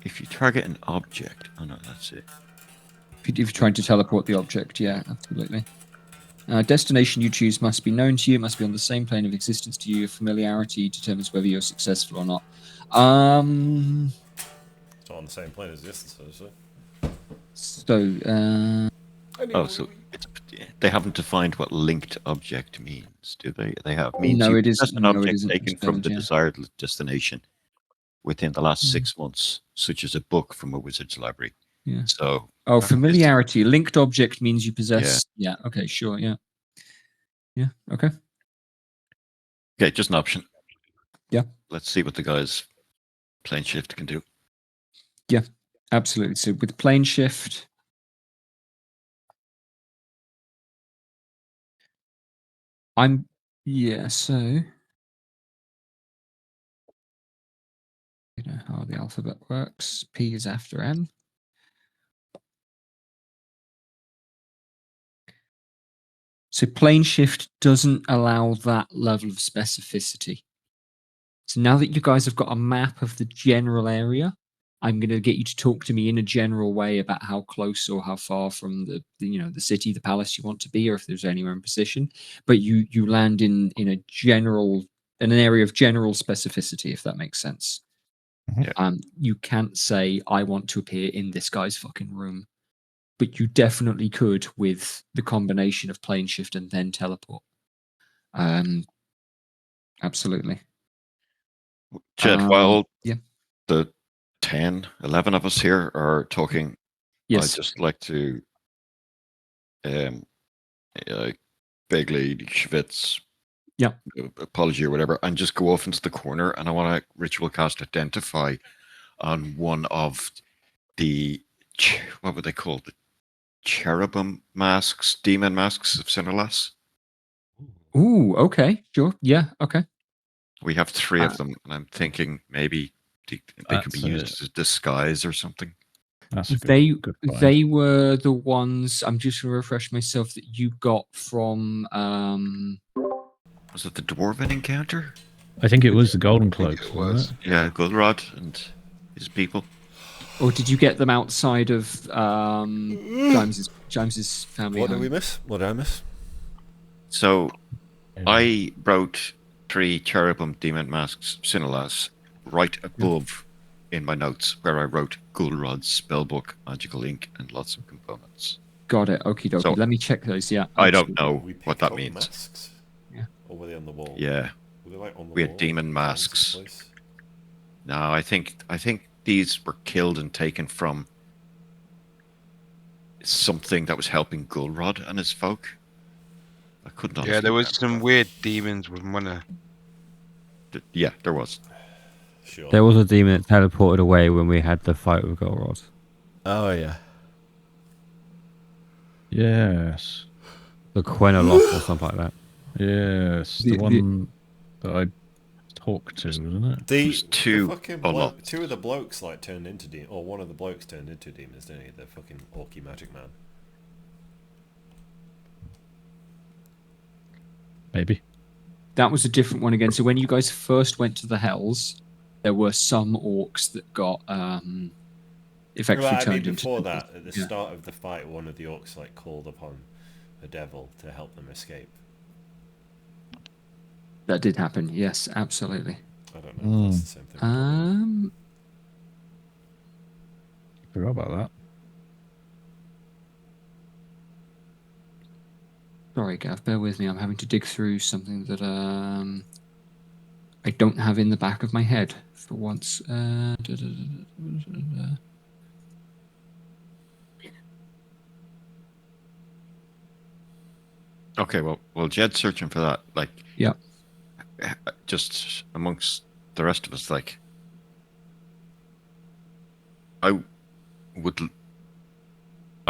If you target an object, oh no, that's it. if you're trying to teleport the object, yeah, absolutely. Destination you choose must be known to you, must be on the same plane of existence to you. Your familiarity determines whether you're successful or not. It's on the same plane as this, so. So, Oh, so it's, they haven't defined what linked object means, do they? They have means No, you it possess isn't. an No, it object isn't taken from explained, the yeah. desired destination within the last Mhm. 6 months, such as a book from a wizard's library. Yeah. So oh, familiarity. Linked object means you possess. Yeah. Yeah. Okay. Sure. Yeah. Yeah. Okay. okay, just an option. Yeah. Let's see what the guys plane shift can do. Yeah, absolutely. So with plane shift, I'm yeah. So you know how the alphabet works. P is after M. So plane shift doesn't allow that level of specificity. So now that you guys have got a map of the general area, I'm going to get you to talk to me in a general way about how close or how far from the city, the palace you want to be, or if there's anywhere in position. But you land in an area of general specificity, if that makes sense. Yeah. You can't say I want to appear in this guy's fucking room, but you definitely could with the combination of plane shift and then teleport. Absolutely. Jed, while Yeah. the 10, 11 of us here are talking, I'd Yes. just like to vaguely schwitz, Yeah. apology or whatever, and just go off into the corner, and I want to ritual cast identify on one of the what would they call the cherubim masks, demon masks of Sinerlas. Ooh, okay. Sure. Yeah, okay. We have 3 of them, and I'm thinking maybe they could be That's used as a disguise or something. That's a They good find. they were the ones, I'm just gonna refresh myself, that you got from Was it the dwarven encounter? I think it was the Golden I think Cloaks, it wasn't was. it? Yeah, Gulrod and his people. or did you get them outside of James's family What did home? we miss? What did I miss? So Yeah. I wrote 3 cherubim demon masks, Sinerlas, right above in my notes where I wrote Gulrod's spellbook, magical ink, and lots of components. Got it. Okie dokie. So, Let me check those. Yeah. I don't absolutely. know We picked what that up means. masks? Yeah. Or were they on the wall? Yeah. Were they like on the We wall? had demon in James's masks. place? No, I think these were killed and taken from something that was helping Gulrod and his folk. I couldn't honestly Yeah, there was remember some that. weird demons with money. Yeah, there was. Sure. There was a demon that teleported away when we had the fight with Golrod. Oh, yeah. Yes. The Quenoloth or something like that. Yes. The one that I talked to, wasn't it? There's The 2 fucking or not. 2 of the blokes like turned into demons, or one of the blokes turned into demons, didn't he? The fucking orky magic man. Maybe. That was a different one again. So when you guys first went to the Hells, there were some orcs that got effectively Well, I mean, turned into before demons. that, at the Yeah. start of the fight, one of the orcs like called upon the devil to help them escape. That did happen. Yes, absolutely. I don't know if that's the same thing. probably. Forgot about that. Sorry, Gav, bear with me. I'm having to dig through something that I don't have in the back of my head for once. Okay, well, Jed's searching for that. Like, Yeah. just amongst the rest of us, like, I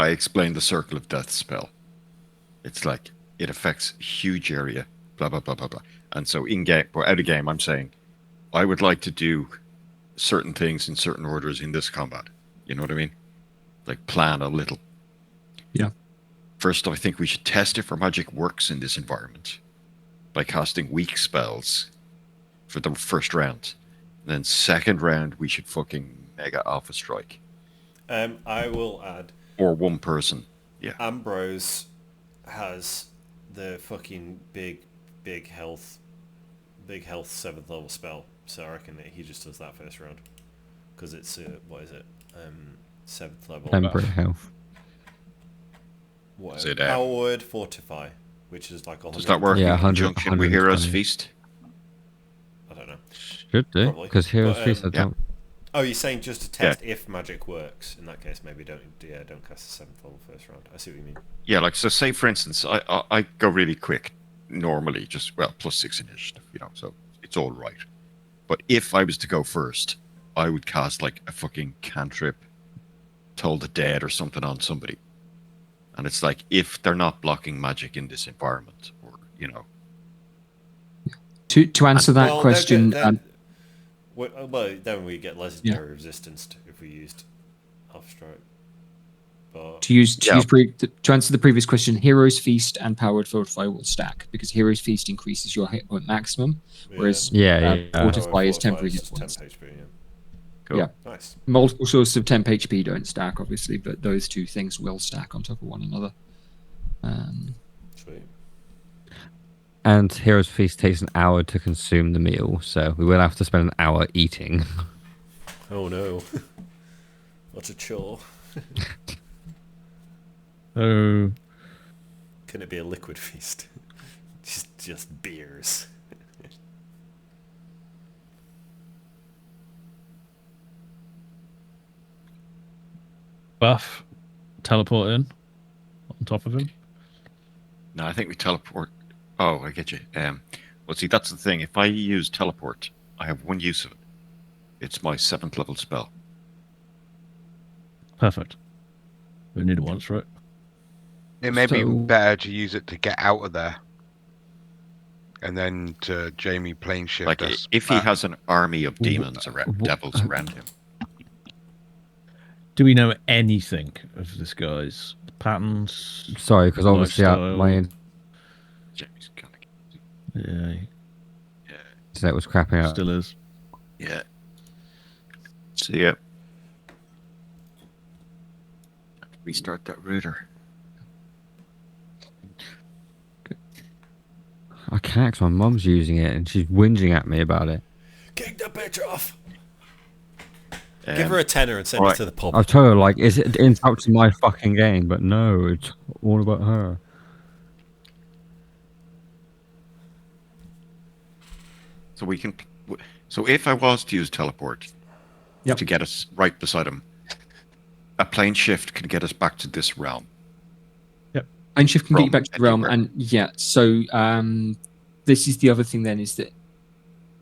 explained the Circle of Death spell. It's like it affects a huge area, blah blah blah blah blah. And so in game or out of game, I'm saying I would like to do certain things in certain orders in this combat. You know what I mean? Like plan a little. Yeah. First, I think we should test if our magic works in this environment by casting weak spells for the first round. And then second round, we should fucking mega alpha strike. I will add. Or one person. Yeah. Ambrose has the fucking big health 7th level spell, so I reckon that he just does that first round because it's what is it? 7th level. Temperate health. What Is it, power word fortify, which is like 100. Does that work Yeah, in 100, conjunction with Hero's 120. Feast? I don't know. Should do, Probably. because Heroes But, Feast I yeah. don't. Oh, you're saying just to test if magic works? In that case, maybe don't cast the 7th level first round. I see what you mean. Yeah, like so. Say for instance, I go really quick normally, just +6 initiative, so it's all right. But if I was to go first, I would cast like a fucking cantrip, Toll the Dead or something on somebody. And it's like, if they're not blocking magic in this environment, or, you know. To answer that Well, question, then we get legendary resistance if we used half strike. But to answer the previous question, Hero's Feast and Powered Fortify will stack because Hero's Feast increases your hit point maximum, whereas Fortify is temporary hit points. 10 HP, yeah. Cool. Yeah. Nice. Multiple sources of temp HP don't stack, obviously, but those two things will stack on top of one another. Sweet. And Hero's Feast takes an hour to consume the meal, so we will have to spend an hour eating. Oh no. What a chore. So, Can it be a liquid feast? just beers. buff, teleport in on top of him. No, I think we teleport. Oh, I get you. Well, see, that's the thing. If I use teleport, I have one use of it. It's my 7th level spell. Perfect. We need it once, right? It may be So- better to use it to get out of there, and then to Jamie plane shift Like, us if he back. has an army of demons around, devils around him. Do we know anything of this guy's patterns? Sorry, because obviously lifestyle? my Jamie's kind of. Yeah, internet was crapping out. still is. Yeah. So, yeah. Restart that router. I can't because my mum's using it and she's whinging at me about it. Kick the bitch off! Give her a tenner and send right. her to the pub. I've told her, like, is it interrupting my fucking game? But no, it's all about her. So we can. So if I was to use teleport Yep. to get us right beside him, a plane shift can get us back to this realm. And Shift can get you From back to the realm, anywhere. and so this is the other thing then is that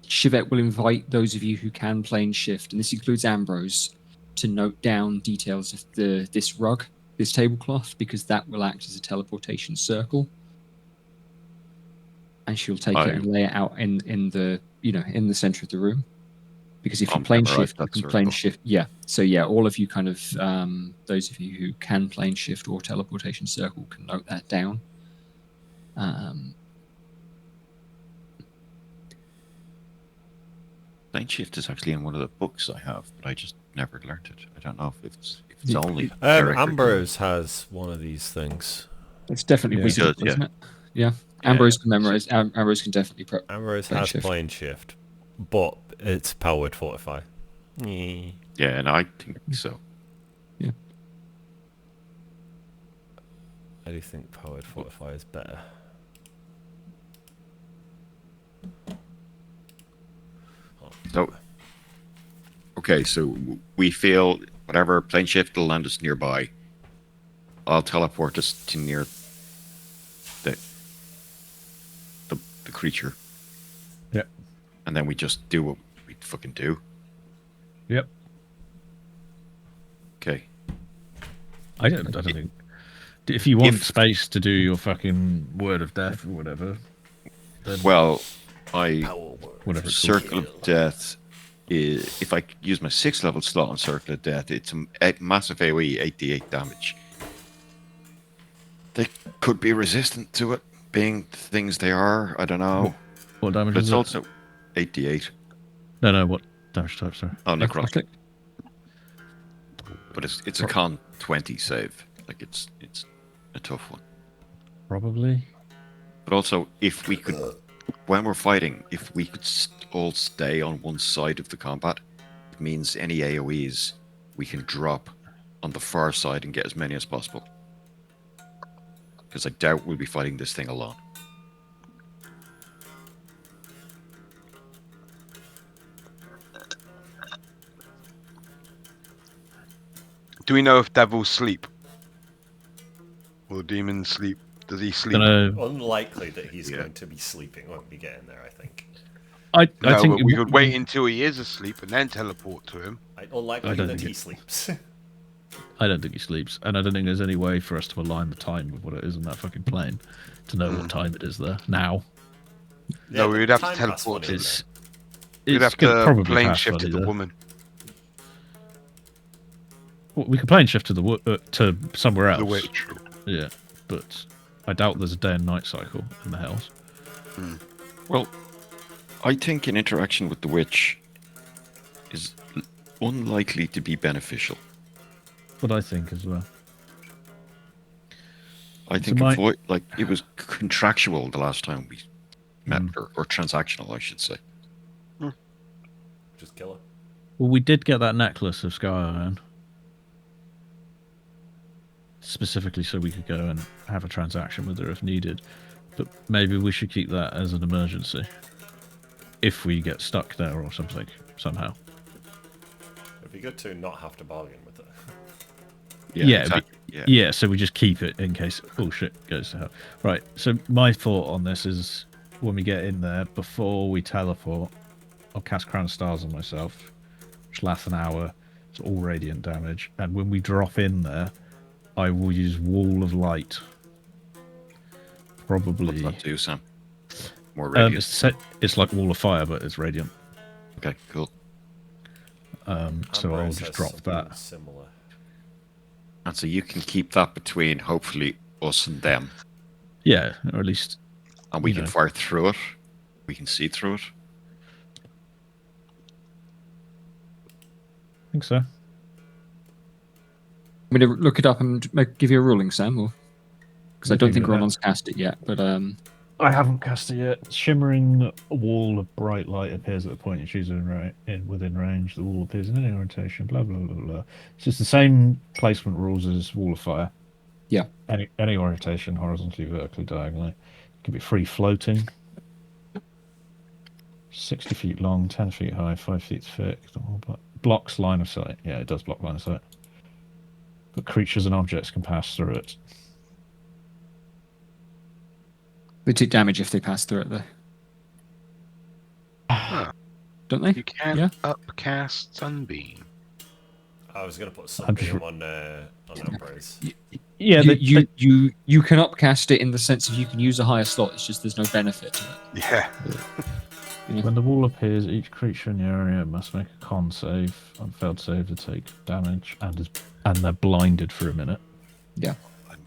Chivette will invite those of you who can plane shift, and this includes Ambrose, to note down details of this rug, this tablecloth, because that will act as a teleportation circle. And she'll take it and lay it out in the in the center of the room. Because if you I'll plane memorize shift, that you can plane circle. shift. Yeah. So yeah, all of you kind of those of you who can plane shift or teleportation circle can note that down. Plane shift is actually in one of the books I have, but I just never learned it. I don't know if it's Yeah. only. character Ambrose has one of these things. It's definitely Yeah. wisdom, He does, isn't it? Yeah. Yeah. Ambrose can memorize. Ambrose can definitely prep. Ambrose Plane has shift. plane shift, but it's powered fortify. Yeah. Yeah, and I think so. I do think powered fortify is better. So, okay, so we feel whatever plane shift will land us nearby. I'll teleport us to near the creature. Yep. And then we just do what we fucking do. Yep. Okay. I don't think. If you want If- space to do your fucking word of death or whatever, then Well, I Power word. whatever it's called. Circle of Death. If I use my 6th level slot on Circle of Death, it's a massive AoE, 88 damage. They could be resistant to it, being the things they are. I don't know. What damage But is it's it? also 88. No, what damage type, sorry. Oh, necrotic. Necrotic. But it's a con 20 save. Like it's a tough one. Probably. But also, if we could, when we're fighting, if we could all stay on one side of the combat, it means any AoEs we can drop on the far side and get as many as possible. Because I doubt we'll be fighting this thing alone. Do we know if devils sleep? Or demons sleep? Does he sleep? Don't know. Unlikely that he's Yeah. going to be sleeping when we get in there, I think. I No, think but we could wait until he is asleep and then teleport to him. Unlikely don't that think he it- sleeps. I don't think he sleeps, and I don't think there's any way for us to align the time with what it is on that fucking plane to know what time it is there now. No, the we would have to time pass teleport funny, to. isn't We'd It's have gonna to probably plane pass shift to funny the there. woman. Well, we could plane shift to to somewhere else. The witch. Yeah, but I doubt there's a day and night cycle in the house. Well, I think an interaction with the witch is unlikely to be beneficial. What I think as well. I think my- it was contractual the last time we met, Mm. or transactional, I should say. it? Just kill her. Well, we did get that necklace of Sky Iron. Specifically so we could go and have a transaction with her if needed. But maybe we should keep that as an emergency. If we get stuck there or something, somehow. It'd be good to not have to bargain with her. Yeah, exactly. Yeah, so we just keep it in case bullshit goes to hell. Right, so my thought on this is when we get in there, before we teleport, I'll cast Crown of Stars on myself, which lasts an hour. It's all radiant damage. And when we drop in there, I will use Wall of Light. Probably. What's that do, Sam? More radiant. It's like Wall of Fire, but it's radiant. Okay, cool. So I'll Ambrose just has drop something that. Similar. And so you can keep that between, hopefully, us and them. Yeah, or at least. And we You can know. fire through it. We can see through it. I think so. I'm going to look it up and give you a ruling, Sam, or because I don't think Maybe that. Ronan's cast it yet. But I haven't cast it yet. Shimmering wall of bright light appears at the point you choose within range. The wall appears in any orientation. Blah blah blah blah. It's just the same placement rules as Wall of Fire. Yeah. Any orientation, horizontally, vertically, diagonally. It can be free floating. 60 feet long, 10 feet high, 5 feet thick. Blocks line of sight. Yeah, it does block line of sight. But creatures and objects can pass through it. they take damage if they pass through it, though. Don't they? You can't Yeah. upcast Sunbeam. I was going to put I'm just- something on Ambrose. Yeah, you can upcast it in the sense of you can use a higher slot. It's just there's no benefit to it. Yeah. when the wall appears, each creature in the area must make a con save, on failed save to take damage, and they're blinded for a minute. A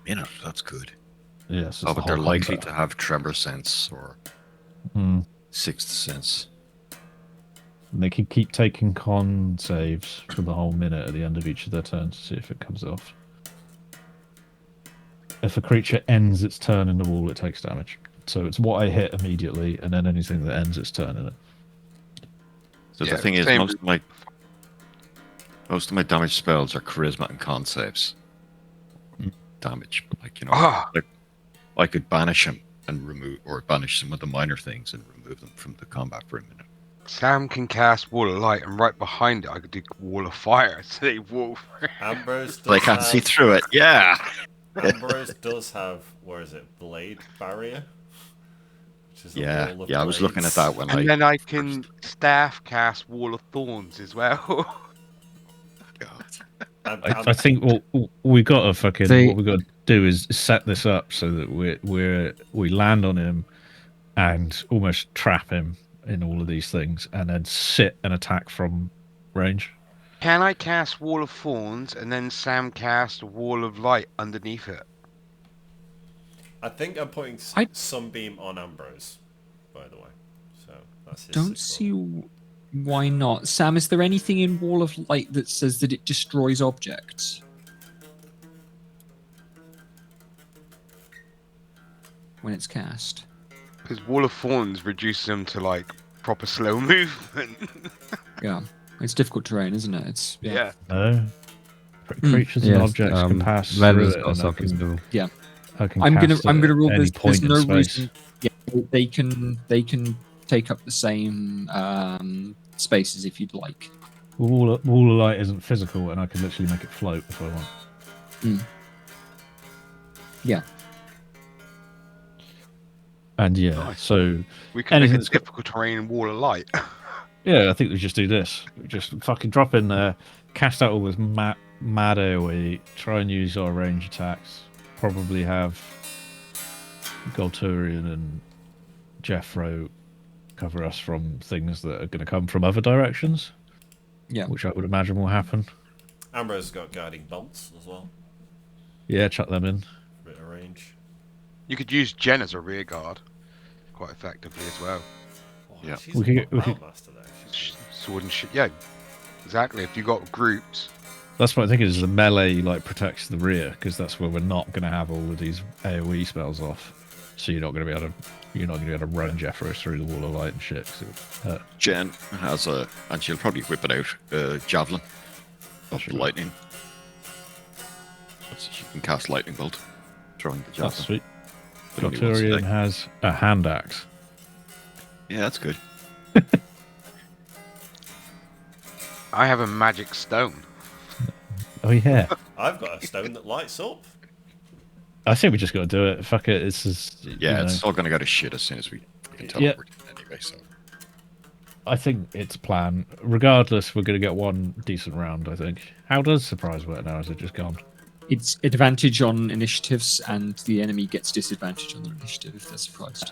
minute, that's good. Yes, Oh, but they're likely to have tremor sense or sixth sense. And they can keep taking con saves for the whole minute at the end of each of their turns to see if it comes off. If a creature ends its turn in the wall, it takes damage. So it's what I hit immediately, and then anything that ends its turn in it. So Yeah, the thing is, same- most of my damage spells are charisma and con saves. Damage, like like I could banish him and banish some of the minor things and remove them from the combat for a minute. Sam can cast Wall of Light, and right behind it, I could do Wall of Fire. So they walk. Ambrose does They can't have, see through it. Yeah. Ambrose does have, where is it, Blade Barrier? Which is a Yeah, wall of I was looking at blades. that when And then I can staff cast Wall of Thorns as well. And- I think we got to fucking They- what we got to do is set this up so that we land on him and almost trap him in all of these things, and then sit and attack from range. Can I cast Wall of Thorns and then Sam cast Wall of Light underneath it? I think I'm putting I- Sunbeam on Ambrose, by the way. So that's his Don't sixth see level. why not. Sam, is there anything in Wall of Light that says that it destroys objects? When it's cast. Because Wall of Thorns reduces them to like proper slow movement. Yeah. It's difficult terrain, isn't it? It's Yeah. No, creatures and Yes, objects can pass through Leather's it. got And I something can, still. Yeah. I can I'm cast gonna it rule at any this. point There's no in space. reason. Yeah, they can take up the same spaces if you'd like. Wall of Light isn't physical, and I can literally make it float if I want. Yeah. And yeah, Nice. so We can make anything a that's got, difficult terrain wall of light. yeah, I think we just do this. We just fucking drop in there, cast out all this mad AoE, try and use our range attacks. Probably have Golturian and Jeffro cover us from things that are going to come from other directions. Yeah. Which I would imagine will happen. Amber's got guiding bolts as well. Yeah, chuck them in. Bit of range. You could use Jen as a rear guard quite effectively as well. Oh, Yeah. she's We a could fucking get- we could- Wildmaster though. She's Sword and shit. Yeah, exactly. If you got groups, That's what I think is the melee like protects the rear because that's where we're not going to have all of these AOE spells off. So you're not going to be able to run Jeffro through the wall of light and shit. 'Cause it would hurt. Jen has a, and she'll probably whip it out, javelin of Sure. lightning. So she can cast lightning bolt, throwing the javelin. That's sweet. But only once a Golturian day. has a hand axe. Yeah, that's good. I have a magic stone. Oh yeah. I've got a stone that lights up. I think we just got to do it. Fuck it. It's just, Yeah, you it's know, all going to go to shit as soon as we can Yeah. teleport anyway. So I think it's a plan. Regardless, we're going to get one decent round. I think. How does surprise work now? Is it just gone? It's advantage on initiatives, and the enemy gets disadvantage on their initiative if they're surprised.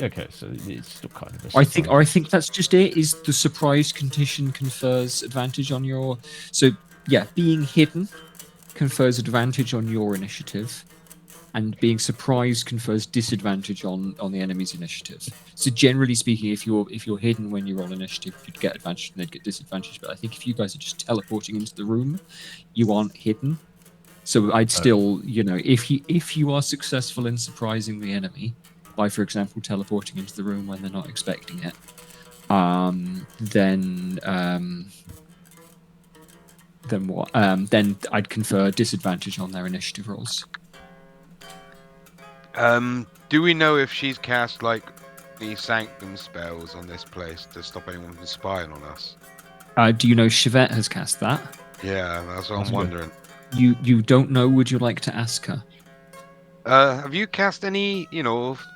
Okay, so it's still kind of. I think that's just it. Is the surprise condition confers advantage on your? So yeah, being hidden confers advantage on your initiative, and being surprised confers disadvantage on the enemy's initiative. So generally speaking, if you're hidden when you roll initiative, you'd get advantage and they'd get disadvantage. But I think if you guys are just teleporting into the room, you aren't hidden. So I'd still, if you are successful in surprising the enemy by, for example, teleporting into the room when they're not expecting it, then what? Then I'd confer disadvantage on their initiative rolls. Do we know if she's cast like the sanctum spells on this place to stop anyone from spying on us? Do you know Chevette has cast that? Yeah, that's what That's I'm good. wondering. You don't know? Would you like to ask her? Have you cast any,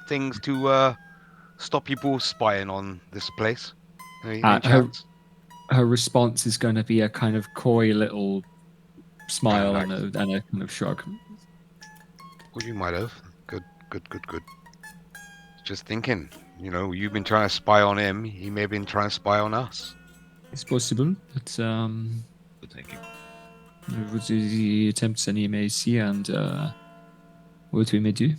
things to stop people spying on this place? Any Her, chance? her response is going to be a kind of coy little smile and a kind of shrug. Well, you might have. Good. Just thinking, you've been trying to spy on him. He may have been trying to spy on us. It's possible, but good thinking. what the attempts any may see and what we may do.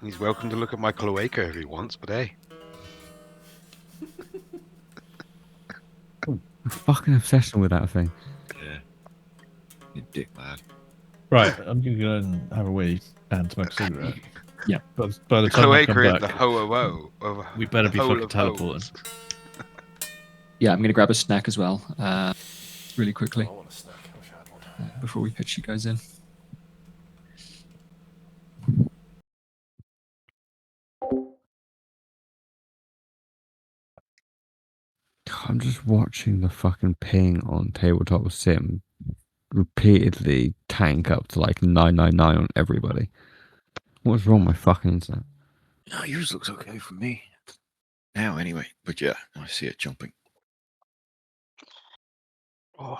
He's welcome to look at my cloaca if he wants, but hey. Fucking obsession with that thing. Yeah. You dick lad. Right, I'm going to go and have a wee and smoke a cigarette. Yeah. But by the The time I come cloaca is back, the ho-oh-oh of we better the be hole fucking of teleporting. holes. Yeah, I'm going to grab a snack as well, really quickly, I want a snack. I wish I had one. before we pitch you guys in. I'm just watching the fucking ping on Tabletop Sim repeatedly tank up to like 999 on everybody. What's wrong with my fucking internet? No, yours looks okay for me. Now, anyway. But yeah, I see it jumping. Oh,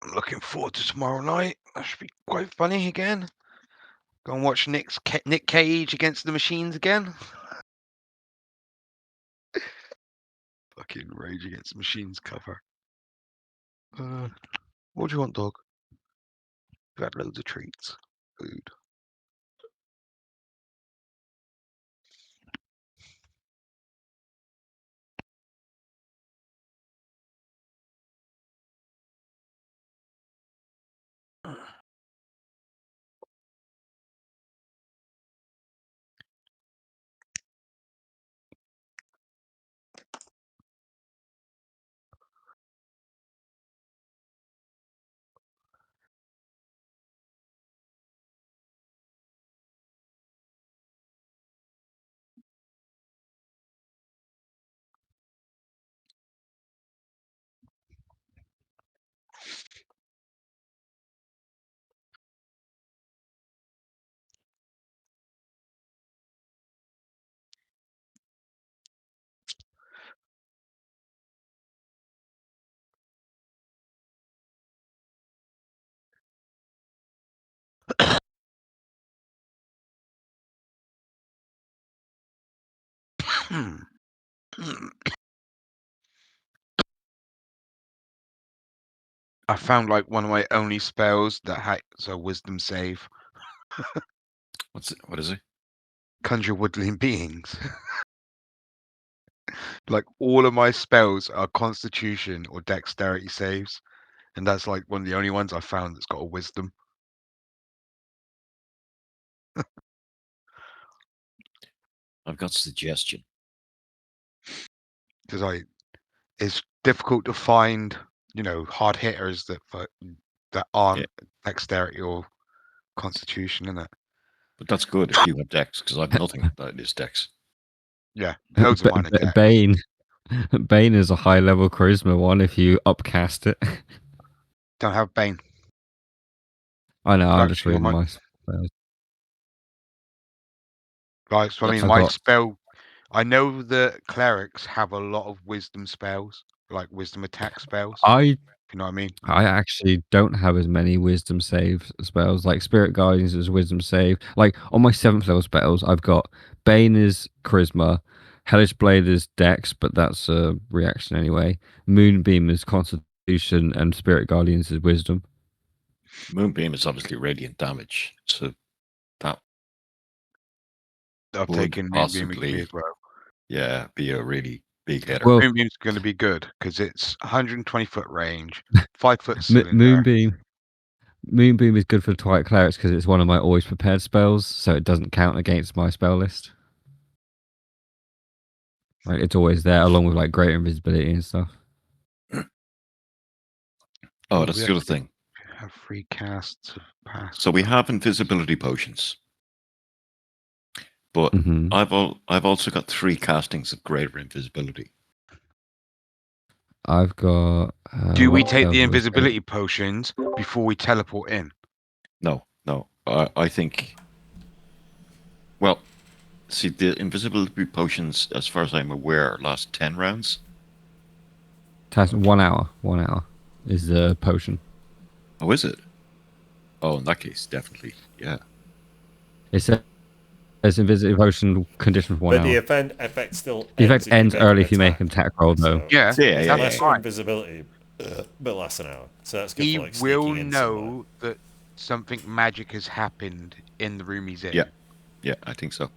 I'm looking forward to tomorrow night. That should be quite funny again. Go and watch Nick Cage against the Machines again. Fucking Rage Against the Machines cover. What do you want, dog? We've had loads of treats. Food. I found like one of my only spells that has a wisdom save. What is it? Conjure woodland beings. Like all of my spells are constitution or dexterity saves. And that's like one of the only ones I found that's got a wisdom. I've got a suggestion. Because it's difficult to find, hard hitters that Yeah, aren't dexterity or constitution, isn't it? but that's good if you have Dex, because I've nothing that is Dex. Yeah, loads of mine are dex. Bane. Bane is a high level charisma one if you upcast it. Don't have Bane. I know, I'm just Actually, reading my spells. right, so I That's mean, I my got spell. I know that clerics have a lot of wisdom spells, like wisdom attack spells. I If you know what I mean? I actually don't have as many wisdom save spells. Like Spirit Guardians is wisdom save. Like on my 7th level spells, I've got Bane is charisma, Hellish Blade is dex, but that's a reaction anyway. Moonbeam is constitution, and Spirit Guardians is wisdom. Moonbeam is obviously radiant damage, so that I've would taken Moonbeam with me possibly, as well. yeah, be a really big hitter. Well, Moonbeam's going to be good because it's 120-foot range, 5-foot M- cylinder. Moonbeam Moonbeam is good for Twilight Clerics because it's one of my always prepared spells, so it doesn't count against my spell list. Like it's always there, along with like greater invisibility and stuff. Oh, that's we the other thing. have free casts of pass. So we have invisibility potions, but Hmm. I've also got 3 castings of greater invisibility. I've got. Do we what take the level is it? invisibility potions before we teleport in? No. I think. Well, see, the invisibility potions, as far as I'm aware, last 10 rounds. 1 hour. 1 hour is the potion. Oh, is it? Oh, in that case, definitely, yeah. It says invisibility potion condition for 1 But the hour. effect still The ends effect if you ends make early an if you make an attack. attack roll, though. So Yeah, Yeah, that's less fine. invisibility, but lasts an hour. So that's good He for like will sneaking in somewhere. know that something magic has happened in the room he's in. Yeah. Yeah, I think so.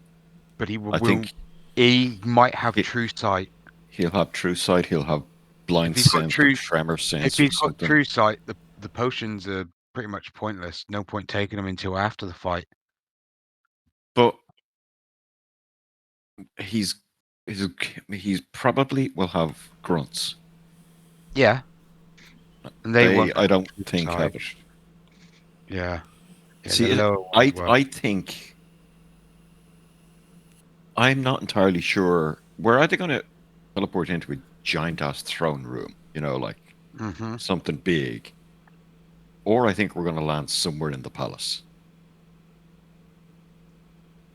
But he I think he might have He- true sight. he'll have true sight. He'll have blind If he's got sense true or tremor If sense or he's got something. true sight, the potions are pretty much pointless. No point taking them until after the fight. But he's probably will have grunts. Yeah. And they won't I have don't true think sight. have it. Yeah. See, the lower ones won't. I think I'm not entirely sure. Where are they going to teleport into a giant ass throne room? Like Mm-hmm. something big. Or I think we're going to land somewhere in the palace.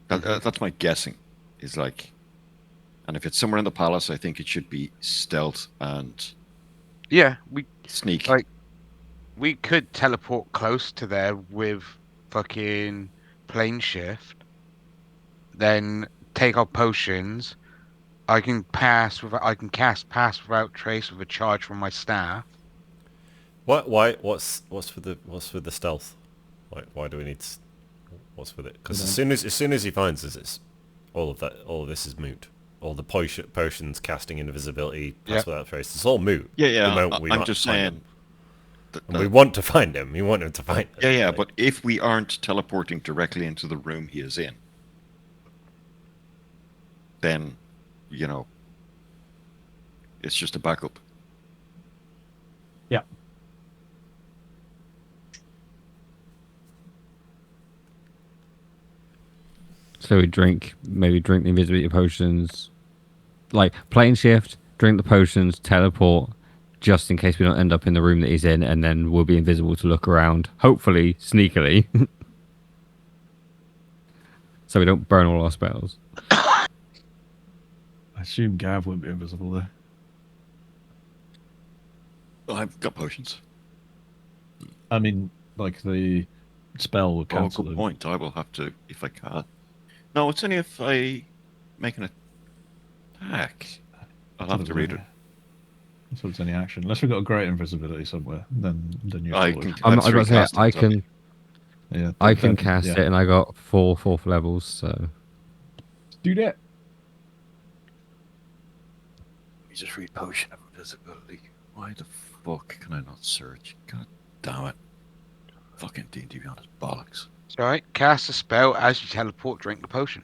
That's my guessing. Is like, and if it's somewhere in the palace, I think it should be stealth and Yeah, we sneak. like we could teleport close to there with fucking plane shift, then take our potions. I can cast pass without trace with a charge from my staff. What? Why? What's with the stealth? Why do we need? What's with it? Because as soon as he finds us, it's all of this is moot. All the potions casting invisibility, pass Yep. without trace. It's all moot. Yeah. The moment we I'm not just find saying. him. And we want to find him. We want him to find us. Yeah. Like, But if we aren't teleporting directly into the room he is in, then, it's just a backup. Yeah. So we maybe drink the invisibility potions, like plane shift, drink the potions, teleport, just in case we don't end up in the room that he's in, and then we'll be invisible to look around, hopefully sneakily, so we don't burn all our spells. I assume Gav won't be invisible there. I've got potions. I mean, like the spell will Oh, cancel good it. point. I will have to, if I can. No, it's only if I make an. Heck. I'll have to read it. So it's any action. Unless we've got a great invisibility somewhere, then you're I sorted. can I have was about three to say castings of it. Yeah, I can then, cast yeah. it, and I got 4 fourth levels. So Do that. Let me just read Potion of Invisibility. Why the fuck can I not search? God damn it. Fucking D&D Beyond is bollocks. It's alright. Cast a spell as you teleport. Drink the potion.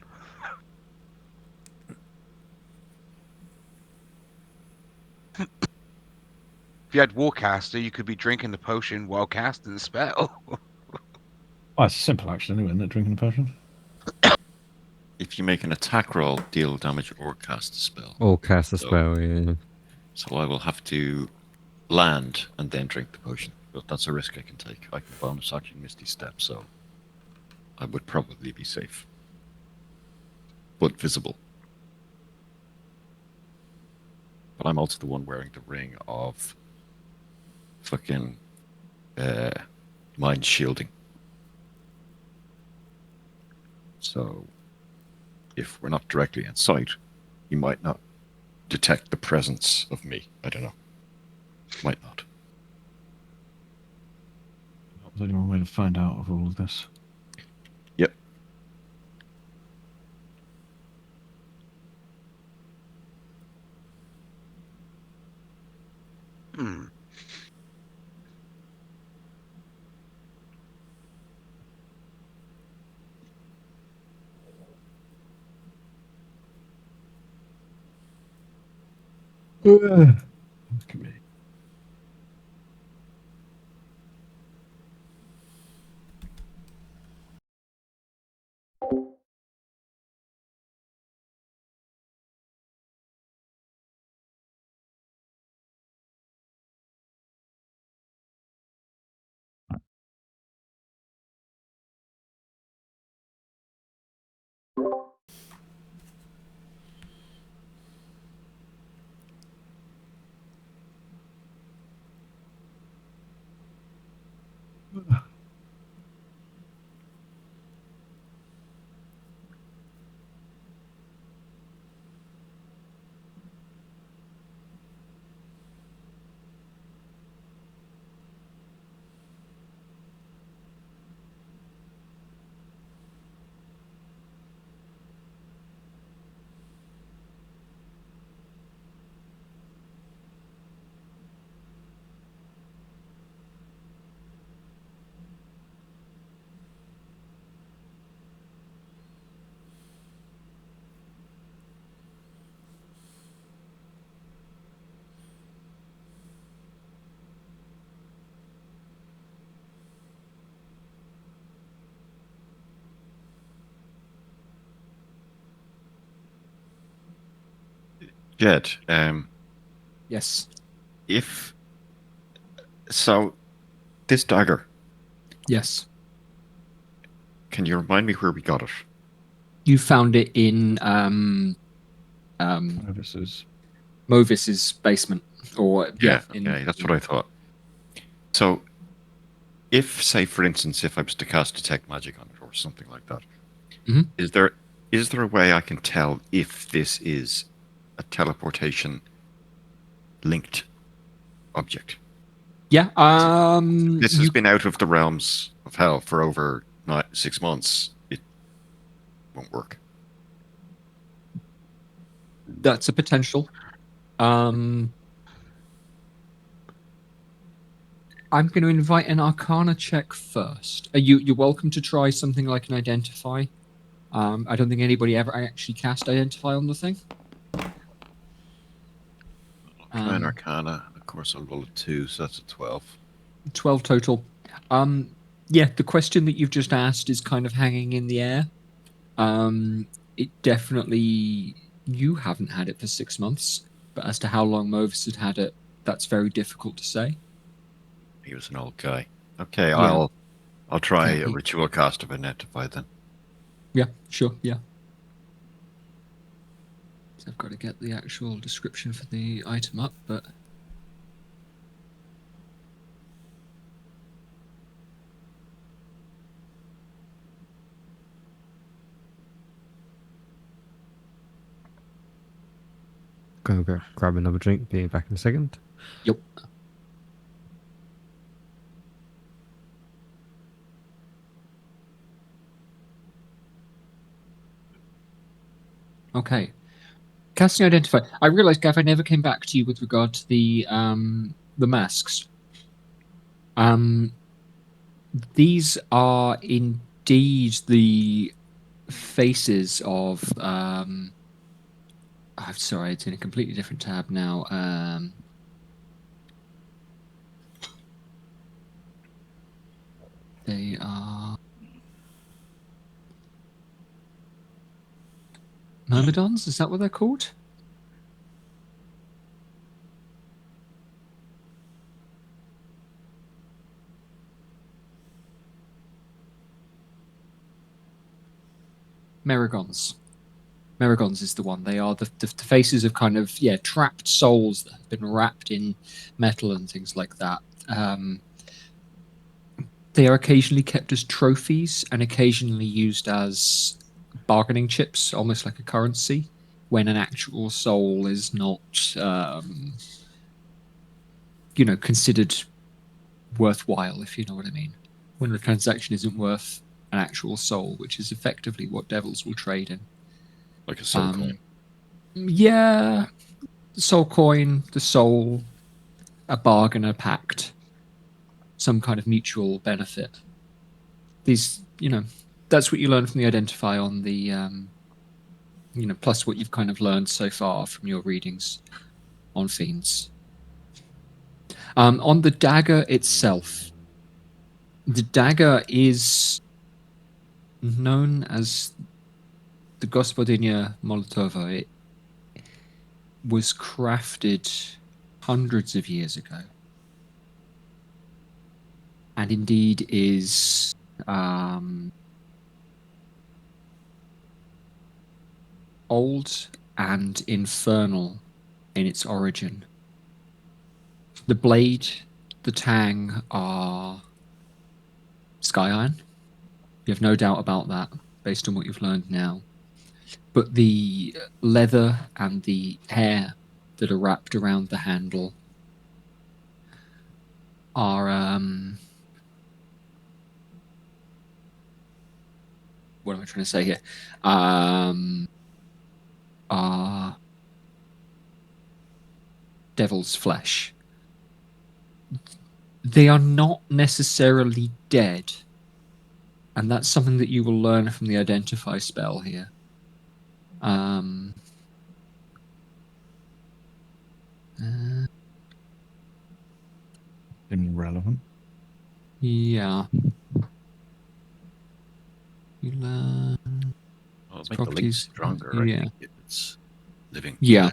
If you had Warcaster, you could be drinking the potion while casting the spell. Oh, it's a simple action anyway, isn't it? Drinking a potion. If you make an attack roll, deal damage or cast a spell. or cast a So- spell. Yeah. So I will have to land and then drink the potion. But that's a risk I can take. I can bonus action Misty Step, so I would probably be safe. But visible. But I'm also the one wearing the ring of fucking mind shielding. So if we're not directly in sight, he might not detect the presence of me. I don't know. Might not. There's only one way to find out of all of this. Yep. Hmm. Look at me. Jed, Yes. if so, this dagger. Yes. Can you remind me where we got it? You found it in Oh, this is Movis's basement, or Yeah, in okay, that's what I thought. So, if, say, for instance, if I was to cast Detect Magic on it or something like that, Mhm. is there a way I can tell if this is a teleportation linked object? Yeah. This has been out of the realms of hell for over 6 months. It won't work. That's a potential. I'm going to invite an Arcana check first. You're welcome to try something like an Identify. I don't think anybody ever actually cast Identify on the thing. I'll try an Arcana. Of course, I'll roll a 2, so that's a 12. 12 total. Yeah, the question that you've just asked is kind of hanging in the air. It definitely, you haven't had it for 6 months, but as to how long Movis had it, that's very difficult to say. He was an old guy. Okay, Yeah. I'll try Yeah, a ritual cast of Identify then. Yeah, sure, yeah. So I've got to get the actual description for the item up, but go grab another drink. Be back in a second. Yep. Okay. Casting identify. I realised, Gav, I never came back to you with regard to the masks. These are indeed the faces of. I'm sorry, it's in a completely different tab now. They are myrmidons. Is that what they're called? Merigons. Merigons is the one. They are the faces of kind of trapped souls that have been wrapped in metal and things like that. They are occasionally kept as trophies and occasionally used as bargaining chips, almost like a currency, when an actual soul is not, considered worthwhile, if you know what I mean. When the transaction isn't worth an actual soul, which is effectively what devils will trade in. Like a soul coin. Yeah. The soul coin, the soul, a bargain, a pact, some kind of mutual benefit. These, that's what you learn from the identify on the, plus what you've kind of learned so far from your readings on fiends. On the dagger itself, the dagger is known as the Gospodynia Molotova. It was crafted hundreds of years ago, and indeed is old and infernal in its origin. The blade, the tang are sky iron. You have no doubt about that, based on what you've learned now. But the leather and the hair that are wrapped around the handle are what am I trying to say here? Are devil's flesh. They are not necessarily dead, and that's something that you will learn from the identify spell here. Irrelevant. Yeah. You learn Well, make the link properties. stronger. Yeah. I think it's living. Yeah.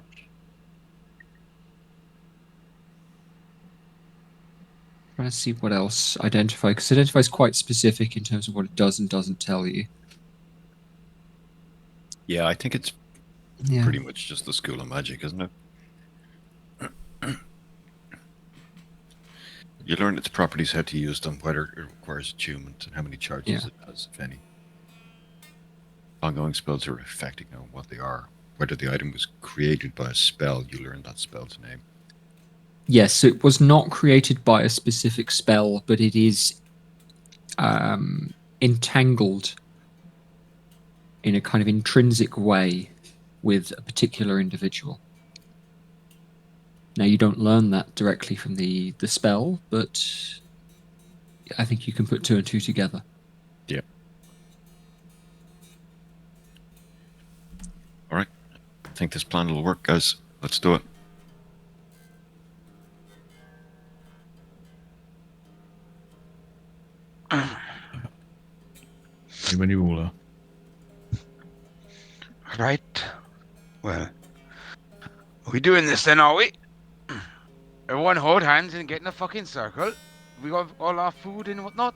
Trying to see what else identify, because identify is quite specific in terms of what it does and doesn't tell you. Yeah, I think it's Yeah. pretty much just the school of magic, isn't it? You learn its properties, how to use them, whether it requires attunement, and how many charges it has, if any. Ongoing spells are affecting on what they are. Whether the item was created by a spell, you learn that spell's name. Yes, it was not created by a specific spell, but it is entangled in a kind of intrinsic way with a particular individual. Now, you don't learn that directly from the spell, but I think you can put two and two together. Yeah. All right. I think this plan will work, guys. Let's do it. When you all are. Right. Well, are we doing this then, are we? Everyone hold hands and get in a fucking circle. We got all our food and whatnot.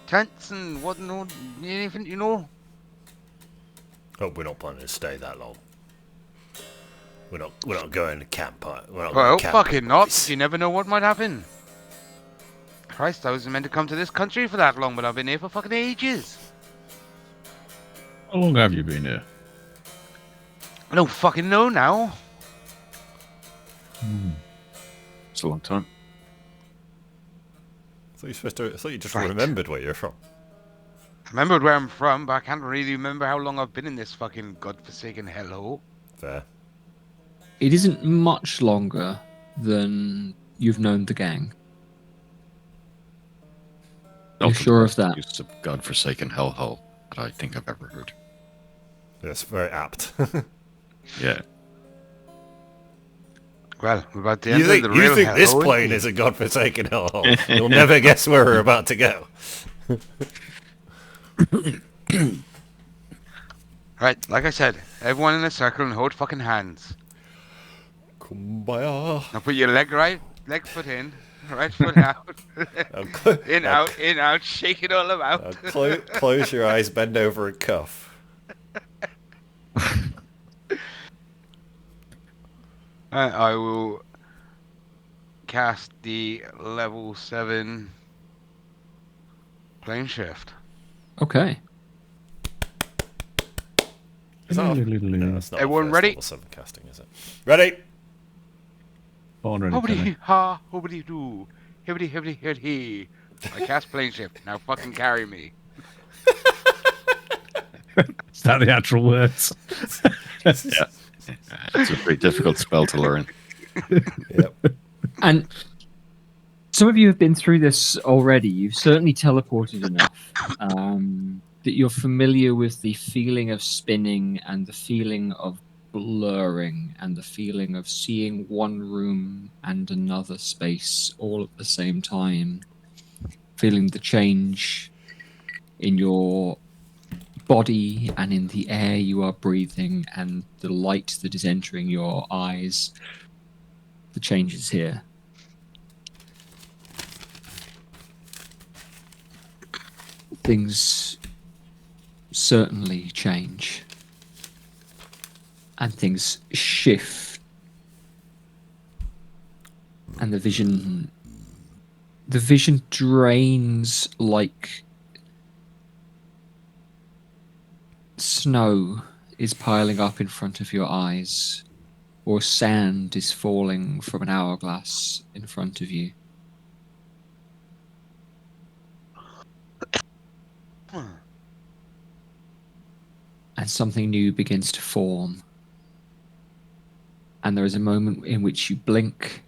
Tents and whatnot, anything, you know? Hope we're not planning to stay that long. We're not going to camp. We're not Well, going camping, fucking not. boys. You never know what might happen. Christ, I was meant to come to this country for that long, but I've been here for fucking ages. How long have you been here? I don't fucking know now. It's a long time. I thought you just Right. remembered where you're from. I remembered where I'm from, but I can't really remember how long I've been in this fucking godforsaken hellhole. Fair. It isn't much longer than you've known the gang. You're Not the sure best of that? use of godforsaken hellhole that I think I've ever heard. That's very apt. Yeah. Well, we're about to You enter think, the real this hellhole, plane indeed. is a godforsaken hellhole? You'll never guess where we're about to go. Right, like I said, everyone in a circle and hold fucking hands. Kumbaya. Now put your leg foot in, right foot out, Now, in, out, shake it all about. close your eyes, bend over, and cuff. I will cast the level 7 plane shift. Okay. Is that no, it's not Everyone first ready? level 7 casting, is it? Ready? Born ready, Hobbity Kenny. ha, hobbity doo, hibbity hibbity hit he. I cast plane shift. Now fucking carry me. Is that the actual words? Yeah. It's a very difficult spell to learn. Yep. And some of you have been through this already. You've certainly teleported enough that you're familiar with the feeling of spinning and the feeling of blurring and the feeling of seeing one room and another space all at the same time. Feeling the change in your body and in the air you are breathing and the light that is entering your eyes. The change is here. Things certainly change. And things shift. And the vision drains like snow is piling up in front of your eyes, or sand is falling from an hourglass in front of you. And something new begins to form. And there is a moment in which you blink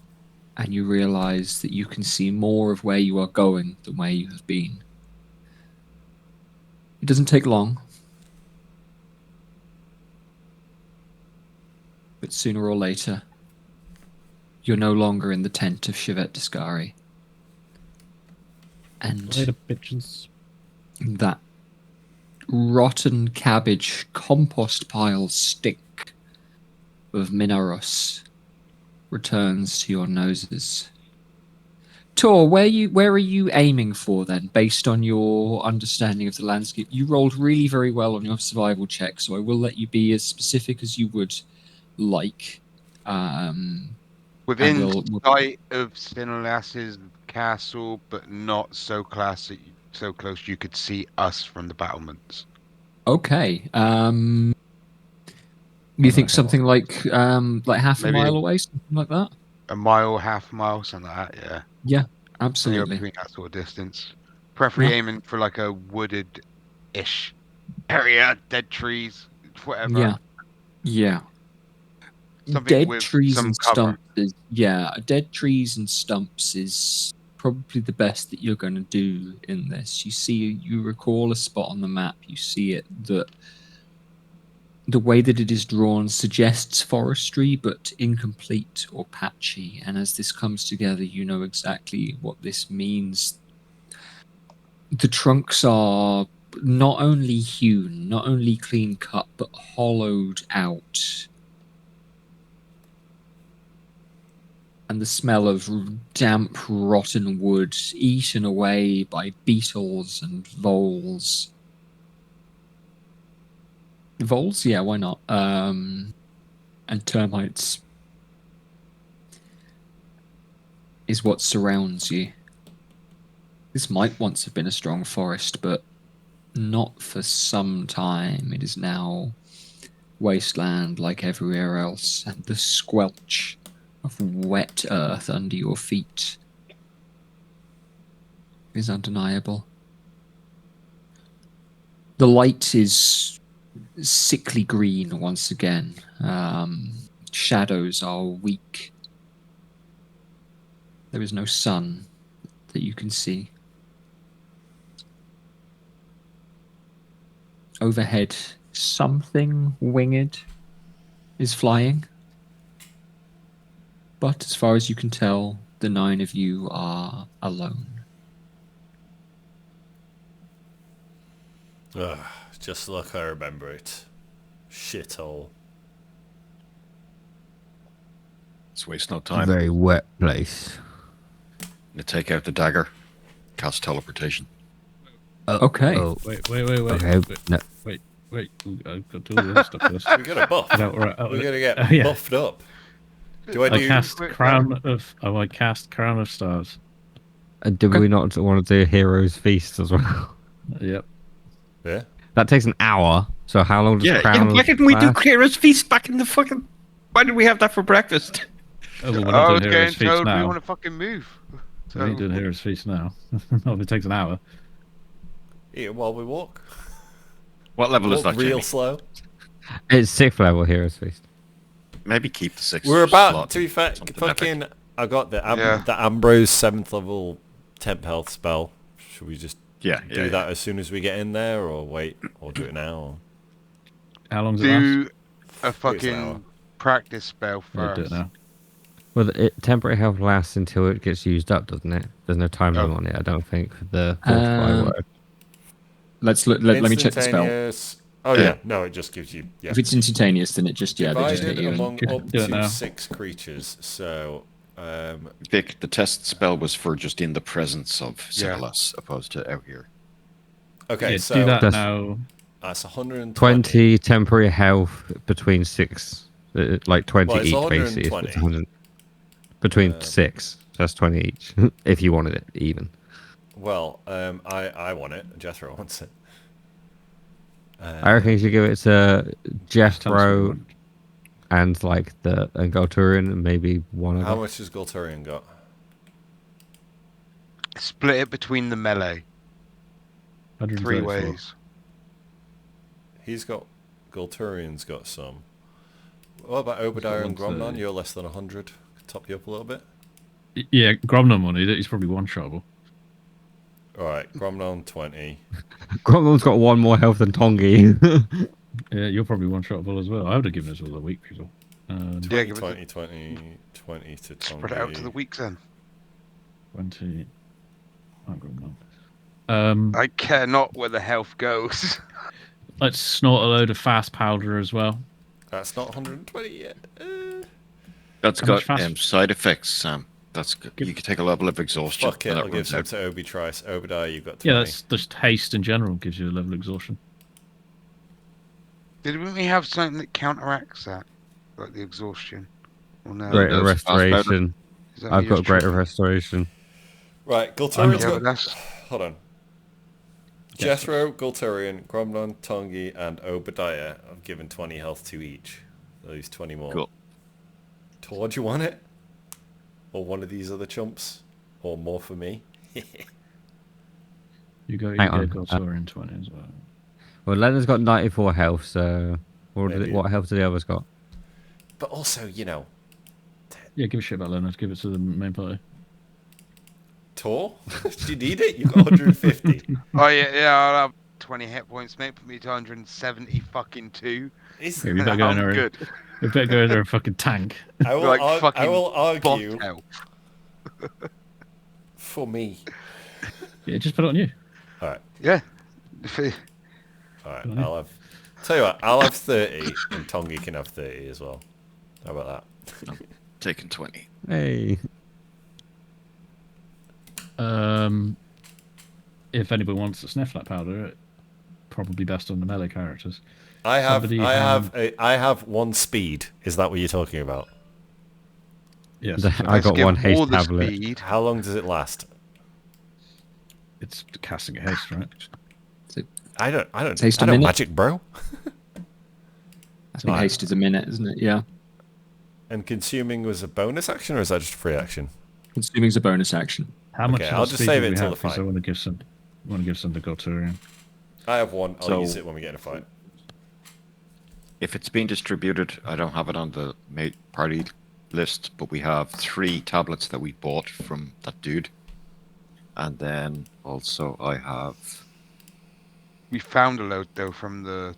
and you realize that you can see more of where you are going than where you have been. It doesn't take long. But sooner or later, you're no longer in the tent of Shivet Discari. And Later, bitches. that rotten cabbage compost pile stink of Minaros returns to your noses. Tor, where are you aiming for then, based on your understanding of the landscape? You rolled really very well on your survival check, so I will let you be as specific as you would like. Within sight of Sinalass's castle, but not so close you could see us from the battlements. Okay. You think something like half a Maybe mile away, something like that? A mile, half a mile, something like that, yeah. Yeah, Anywhere absolutely. between that sort of distance. Preferably Yeah. aiming for like a wooded-ish area, dead trees, whatever. Yeah. Yeah. Something Dead with trees some and cover. stumps dead trees and stumps is probably the best that you're going to do in this. You recall a spot on the map, you see it, that the way that it is drawn suggests forestry, but incomplete or patchy. And as this comes together, you know exactly what this means. The trunks are not only hewn, not only clean cut, but hollowed out. And the smell of damp, rotten wood eaten away by beetles and voles. Voles? Yeah, why not? And termites is what surrounds you. This might once have been a strong forest, but not for some time. It is now wasteland like everywhere else, and the squelch of wet earth under your feet is undeniable. The light is sickly green once again. Shadows are weak. There is no sun that you can see. Overhead, something winged is flying. But as far as you can tell, the 9 of you are alone. Ugh, just like I remember it. Shithole. Let's waste no A time. very wet place. Gonna take out the dagger. Cast teleportation. Oh, Okay. Oh, Wait. okay. No. Wait. I've got to do all the other stuff first. We got a buff. No, right, We're gonna get oh, yeah. buffed up. Do I I do? cast Crown of Stars. Did we not want to do Heroes Feast as well? Yep. Yeah. That takes an hour. So how long does Yeah, Crown why of didn't we do last? Kira's Feast back in the fucking... Why did we have that for breakfast? Oh, well, we're I not was doing getting Heroes Feast told we now. want to fucking move. We ain't doing Heroes Feast now. No, if it takes an hour. Eat it while we walk. What level is Walk that, real Jamie? slow. It's 6th level Heroes Feast. Maybe keep the 6th We're about slot. to be fair. Something Fucking, epic. I got the Yeah. the Ambrose 7th level temp health spell. Should we just Yeah, do that as soon as we get in there, or wait, or do it now? Or... How long does it last? Do a an hour. fucking practice spell Yeah, do first. it now. Well, temporary health lasts until it gets used up, doesn't it? There's no time limit Oh. on it, I don't think, for the fortify Um, word. Let me check the spell. Instantaneous- Oh yeah, no, it just gives you. Yeah. If it's instantaneous, then it just they just Divided hit you. among Do up it to now. 6 creatures. So, Vic, the test spell was for just in the presence of Yeah. Silas, opposed to out here. okay, Yeah, so do that That's- now. that's 120. 20 temporary health between 6, like 20 Well, it's each, basically. It's 120. 100 between 6. That's 20 each, if you wanted it even. Well, I want it. Jethro wants it. I reckon you should give it to Jethro Sounds and and Golturian and maybe one How other. much has Golturian got? Split it between the melee. 3 134. ways. He's got. Golturian's got some. What about Obadiah and Gromnon? 130. You're less than 100. Top you up a little bit. Yeah, Gromnon one. He's probably one-shotable. All right, Gromnon 20. Grommel's got 1 more health than Tongi. Yeah, you're probably one-shotable as well. I would have given us all the weak people. 20, Yeah, give it 20, 20, 20 to Tongi. Spread it out to the weeks then. 20. Oh, Gromnon. I care not where the health goes. Let's snort a load of fast powder as well. That's not 120 yet. That's How got much fast- side effects, Sam. That's good. You can take a level of exhaustion. Fuck it, when I'll that give runs some out. to Obi Trice. Obadiah, you've got 20. Yeah, that's just haste in general gives you a level of exhaustion. Didn't we have something that counteracts that? Like the exhaustion? Or no? Greater those fast powder. restoration. Is that I've me got just greater tripping? restoration. Right, Golturian's Yeah, got... but that's... Hold on. Yes. Jethro, Golturian, Gromnon, Tongi, and Obadiah have given 20 health to each. Those 20 more. Cool. Tor, do you want it? Or one of these other chumps? Or more for me? You Hang gave on, Golturian 20 as well. Well, Leonard's got 94 health, so Maybe. what health do the others got? But also, you know, Yeah, give a shit about Leonard. Give it to the main party. Tor? Do you need it? You've got 150. Oh yeah, I'll have 20 hit points, mate. Put me to 170 fucking 2. Is, Yeah, you better go in I'm there. good. You better go in there and fucking tank. I will, Like I fucking will Boss argue health. for me. Yeah, just put it on you. Alright, Yeah. alright. Mhm. I'll have... Tell you what, I'll have 30 and Tongi can have 30 as well. How about that? Taking 20. Hey. If anybody wants to sniff that powder, it probably best on the melee characters. I Somebody have 1 speed. Is that what you're talking about? Yes, I got Give 1 haste all the tablet. speed. How long does it last? it's casting a haste, right? I don't Taste a I don't minute? magic, bro. I think haste is a minute, isn't it? Yeah. And consuming was a bonus action, or is that just a free action? Consuming is a bonus action. How much Okay, of I'll that just speed save do it we till have? the 'Cause I fight. want to give some. I want to give some to Golturian. I have one. I'll So- use it when we get in a fight. If it's been distributed, I don't have it on the party list, but we have 3 tablets that we bought from that dude. And then also I have... We found a load though from the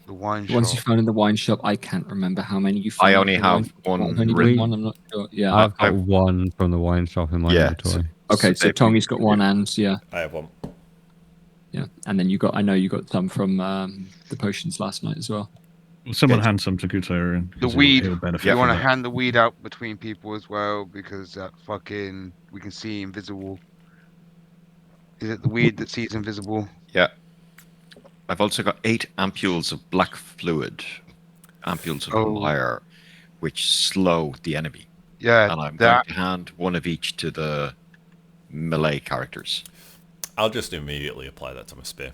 wine The ones shop. you found in the wine shop, I can't remember how many you found. I only from the wine have shop. one I've only got written. one, I'm not sure. Yeah. I've got I've- one from the wine shop in my Yeah, inventory. Okay, so they've been Tongi's got one, distributed. and I have one. yeah, and then I know you got some from the potions last night as well. Someone Yes. hand some to Golturian. The 'cause weed. He'll benefit You from want to that. hand the weed out between people as well because that fucking we can see invisible. Is it the weed that sees invisible? Yeah. I've also got 8 ampules of black fluid, ampules of Oh. mire, which slow the enemy. Yeah, And I'm that. going to hand one of each to the melee characters. I'll just immediately apply that to my spear.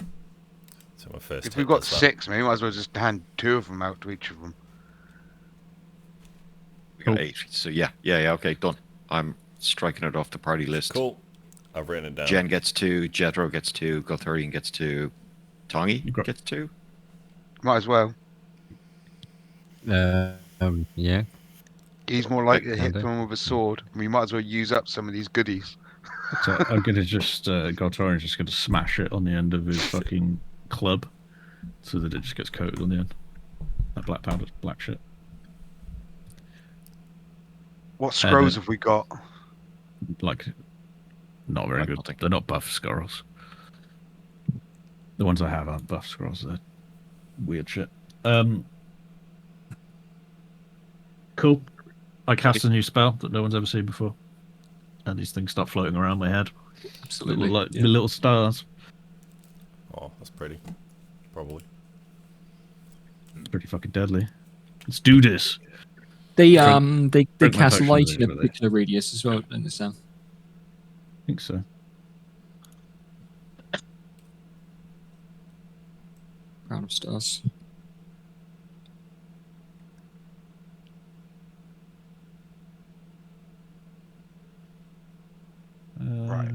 So my first If hit we've got does that. 6, maybe we might as well just hand 2 of them out to each of them. We got Cool. 8. So yeah, okay, done. I'm striking it off the party list. Cool. I've written it down. Jen gets 2, Jedro gets 2, Golturian gets 2, Tongi You got- gets 2. Might as well. Yeah. He's more likely to hit Can do. someone with a sword. We might as well use up some of these goodies. So I'm gonna just Golturian's just gonna smash it on the end of his fucking club, so that it just gets coated on the end. That black powder, black shit. What scrolls then- have we got? Like, not very Like good. nothing. They're not buff scrolls. The ones I have aren't buff scrolls. They're weird shit. Cool. I cast a new spell that no one's ever seen before, and these things start floating around my head. Absolutely. Little, like, yeah. little stars. Oh, that's pretty. Probably. It's pretty fucking deadly. Let's do this. They Drink- they drink my cast potion, light I in a think, do they? particular radius as well, don't they, Sam? I think so. Crown of Stars. Right.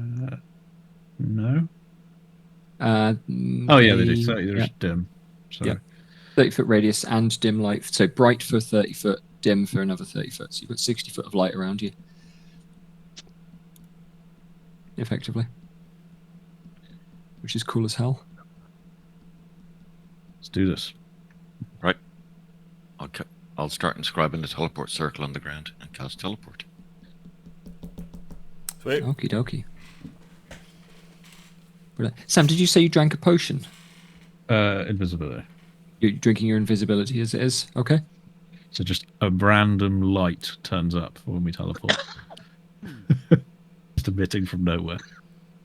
No. Mm, Oh yeah, they do. 30, there's yeah, dim. Sorry. Yeah. 30-foot radius and dim light. So bright for 30 foot, dim for another 30 foot. So you've got 60 foot of light around you. Effectively. Which is cool as hell. Let's do this. Right. I'll start inscribing the teleport circle on the ground and cast teleport. Sweet. Okie dokie. Sam, did you say you drank a potion? Invisibility. You're drinking your invisibility as it is? Okay. So just a random light turns up when we teleport. Just emitting from nowhere.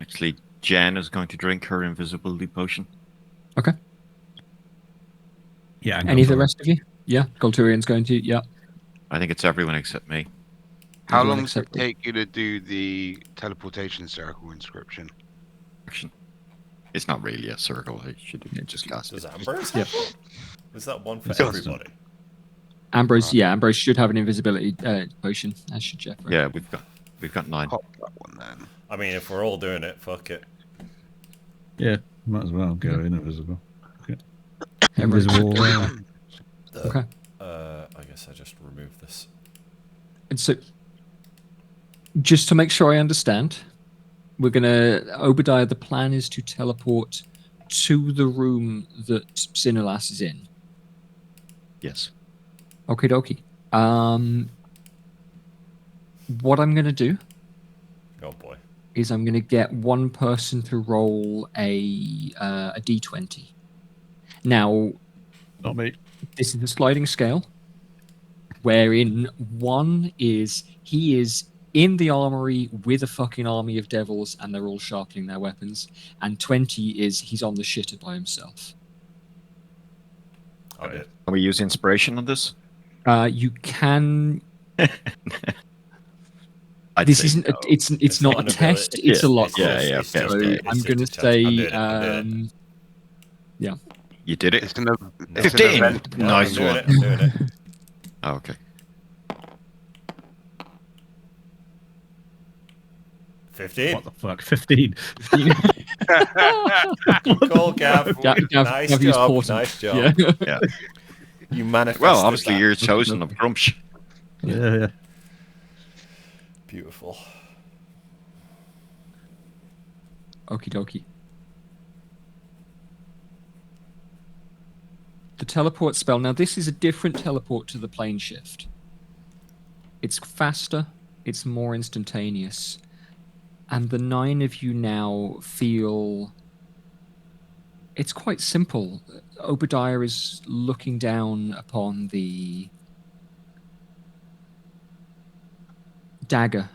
Actually, Jen is going to drink her invisibility potion. Okay. Yeah. and Any of the Golturian. rest of you? Yeah. Golturian's going to, yeah. I think it's everyone except me. How Everyone long does it except me. take you to do the teleportation circle inscription? Action. It's not really a circle. I should have just cast Does it. Ambrose? Yep. Was that one for It's everybody? Ambrose, yeah, Ambrose should have an invisibility potion, as should Jeffrey. Yeah, we've got 9. Pop that one then. I mean, if we're all doing it, fuck it. Yeah. Might as well go invisible. Invisible. Okay. I guess I just remove this. And so, just to make sure I understand, we're gonna Obadiah. The plan is to teleport to the room that Sinulas is in. Yes. Okie dokie. What I'm gonna do Oh boy. is I'm gonna get one person to roll a d20. Now, Not me. this is a sliding scale, wherein 1 is he is in the armory with a fucking army of devils and they're all sharpening their weapons, and 20 is he's on the shitter by himself. I did. Can we use inspiration on this? You can. I'd This say isn't. no. It's not a not an test. ability. It's a Yeah, lot. yeah, yeah, It's okay, just okay. a- I'm it's gonna just a test. I'm say. doing it, I'm doing it. You did it. It's an 15. event. No, Nice I'm doing one. it. I'm doing it. Oh, okay. 15. What the fuck? 15. Good call, Gav. Nice Gav used job. portent. Nice job. Yeah. Yeah. You manifested Well, obviously that. you're chosen of Grumsh. Yeah. Beautiful. Okie dokie. The teleport spell. Now, this is a different teleport to the plane shift. It's faster, it's more instantaneous. And the 9 of you now feel. It's quite simple. Obadiah is looking down upon the dagger,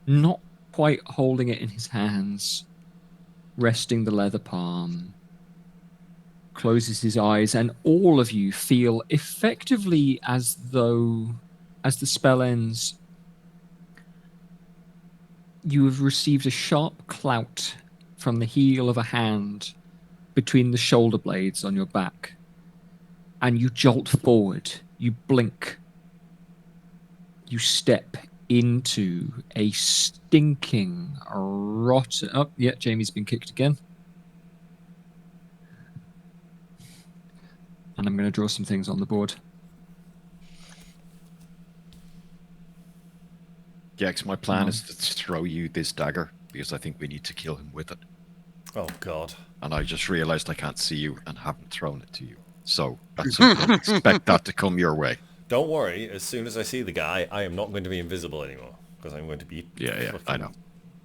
not quite holding it in his hands, resting the leather palm, closes his eyes, and all of you feel effectively as though, as the spell ends, you have received a sharp clout from the heel of a hand between the shoulder blades on your back. And you jolt forward, you blink, you step into a stinking, rotten. Oh, yeah, Jamie's been kicked again. And I'm going to draw some things on the board. Yeah, 'cause my plan is to throw you this dagger because I think we need to kill him with it. Oh, God. And I just realized I can't see you and haven't thrown it to you. So at some point, expect that to come your way. Don't worry. As soon as I see the guy, I am not going to be invisible anymore. Because I'm going to be Yeah, I fucking know.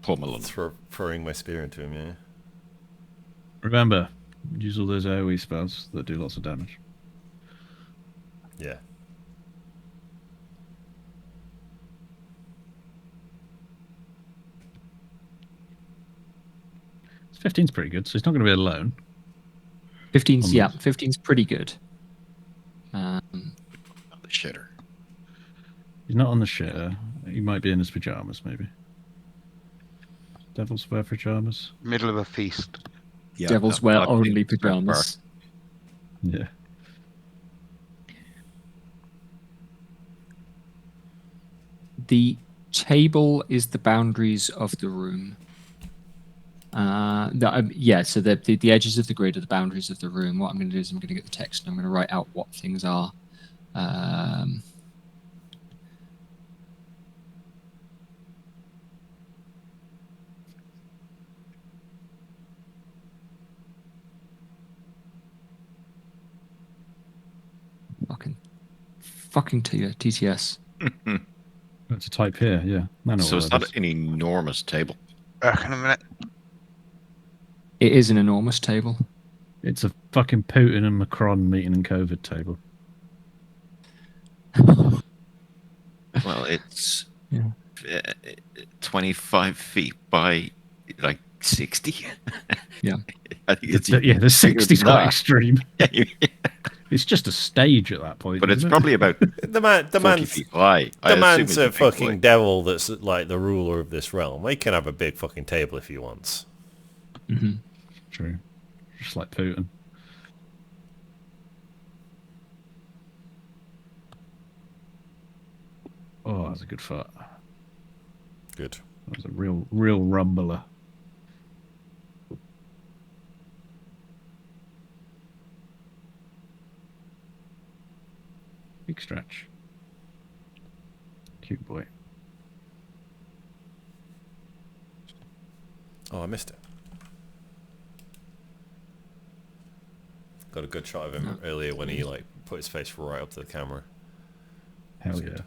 Pummeling. throwing my spear into him, yeah. Remember, use all those AoE spells that do lots of damage. Yeah. It's 15's pretty good, so he's not going to be alone. 15's, yeah, Almost. 15's pretty good. The shitter. He's not on the shitter. He might be in his pajamas, maybe. Devils wear pajamas. Middle of a feast. Yeah, Devils that- wear that only thing is very pajamas. Yeah. The table is the boundaries of the room. So the edges of the grid are the boundaries of the room. What I'm going to do is I'm going to get the text and I'm going to write out what things are. Fucking TTS. That's a type here, yeah. I know So what it's that not is. an enormous table. Hang on a minute. It is an enormous table. It's a fucking Putin and Macron meeting in COVID table. Well, it's Yeah. 25 feet by like 60. Yeah. I think it's The 60's quite extreme. extreme. It's just a stage at that point. But it's isn't it? probably about The 40 man's feet high. I the assume man's he's a big fucking boy. devil that's like the ruler of this realm. He can have a big fucking table if he wants. Mm-hmm. True. Just like Putin. Oh, that's a good fight. Good. That was a real rumbler. Big stretch. Cute boy. Oh, I missed it. Got a good shot of him earlier when he like put his face right up to the camera. Hell That's yeah. good.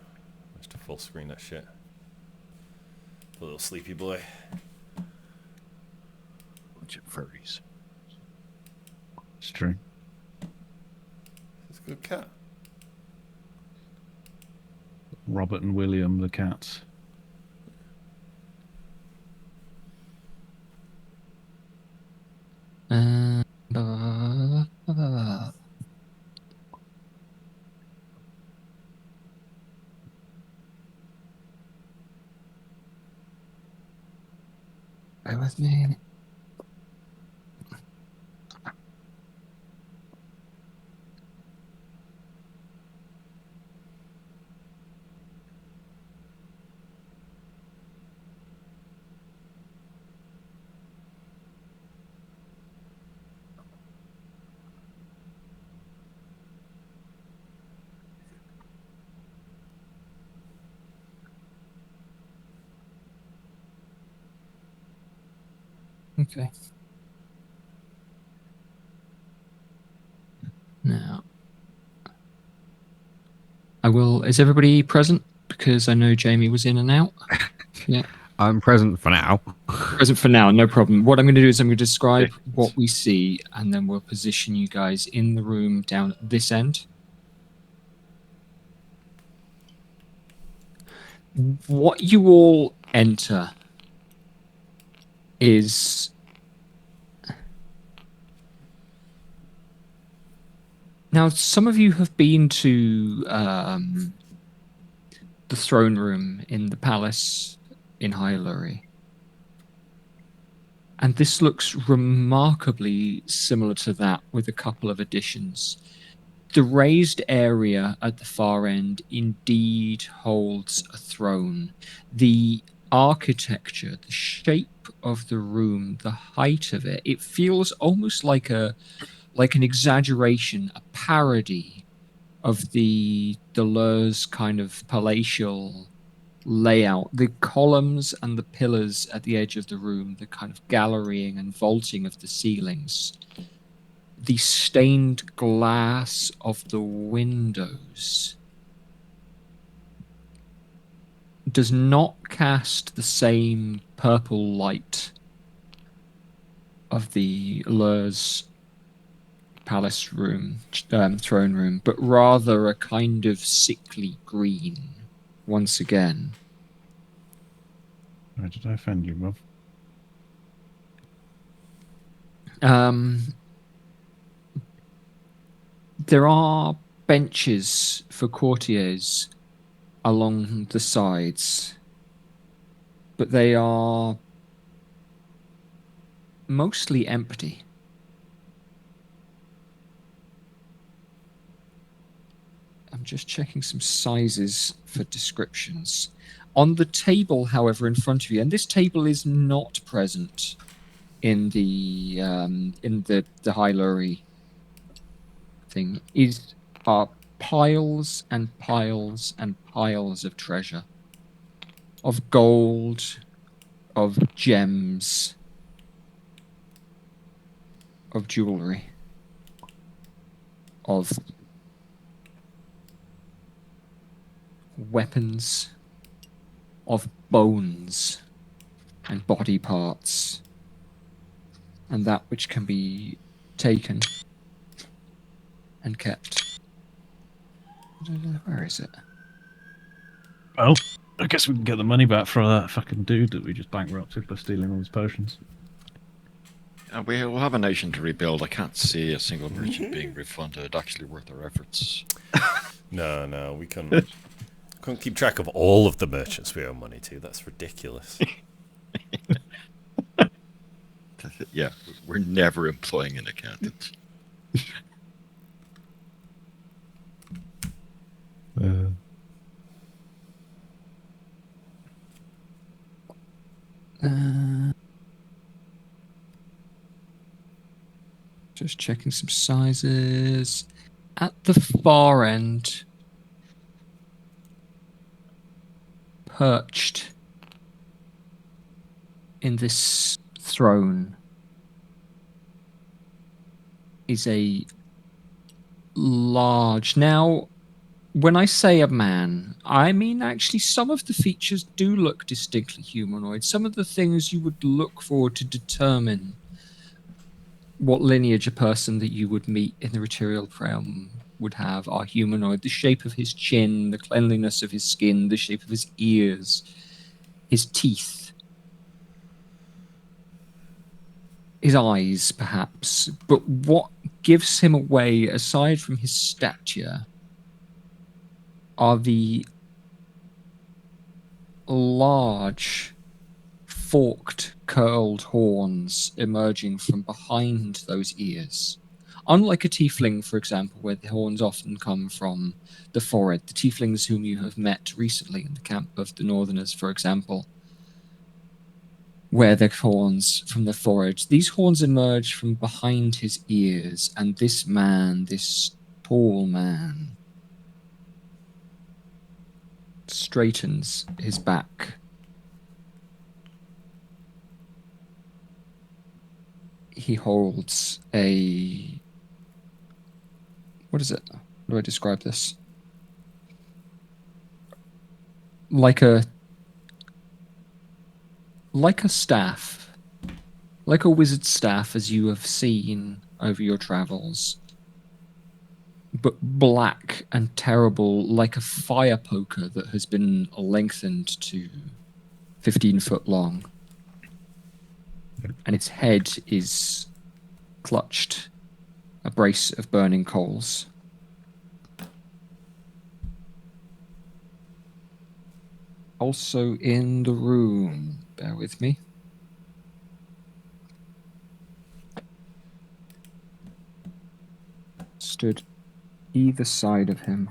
Just to full screen that shit. The little sleepy boy. Bunch of furries. It's true. It's a good cat. Robert and William the cats. Bear with me. Okay. Now, I will. Is everybody present? Because I know Jamie was in and out. Yeah. I'm present for now. Present for now, no problem. What I'm going to do is I'm going to describe what we see, and then we'll position you guys in the room down at this end. What you all enter is now. Some of you have been to the throne room in the palace in Hyluri. And this looks remarkably similar to that, with a couple of additions. The raised area at the far end indeed holds a throne. The architecture, the shape of the room, the height of it, it feels almost like an exaggeration, a parody of the Lur's kind of palatial layout. The columns and the pillars at the edge of the room, the kind of gallerying and vaulting of the ceilings, the stained glass of the windows does not cast the same purple light of the Lur's palace room, throne room, but rather a kind of sickly green once again. Why did I offend you, Rob? There are benches for courtiers along the sides, but they are mostly empty. I'm just checking some sizes for descriptions. On the table, however, in front of you, and this table is not present in the Hyluri thing, are piles and piles and piles of treasure, of gold, of gems, of jewelry, of weapons, of bones and body parts, and that which can be taken and kept. Where is it? Well, I guess we can get the money back for that fucking dude that we just bankrupted by stealing all his potions. We'll have a nation to rebuild. I can't see a single merchant being refunded actually worth their efforts. No, we couldn't keep track of all of the merchants we owe money to. That's ridiculous. Yeah, we're never employing an accountant. Just checking some sizes. At the far end, perched in this throne, is a large... Now, when I say a man, I mean actually some of the features do look distinctly humanoid. Some of the things you would look for to determine what lineage a person that you would meet in the material realm would have are humanoid. The shape of his chin, the cleanliness of his skin, the shape of his ears, his teeth, his eyes, perhaps. But what gives him away, aside from his stature, are the large, forked, curled horns emerging from behind those ears. Unlike a tiefling, for example, where the horns often come from the forehead, the tieflings whom you have met recently in the camp of the Northerners, for example, where the horns from the forehead, these horns emerge from behind his ears, and this man, this tall man, straightens his back he holds a... What is it? How do I describe this? Like a staff. Like a wizard's staff as you have seen over your travels. But black and terrible, like a fire poker that has been lengthened to 15 foot long. And its head is clutched, a brace of burning coals. Also in the room, bear with me. Stood either side of him.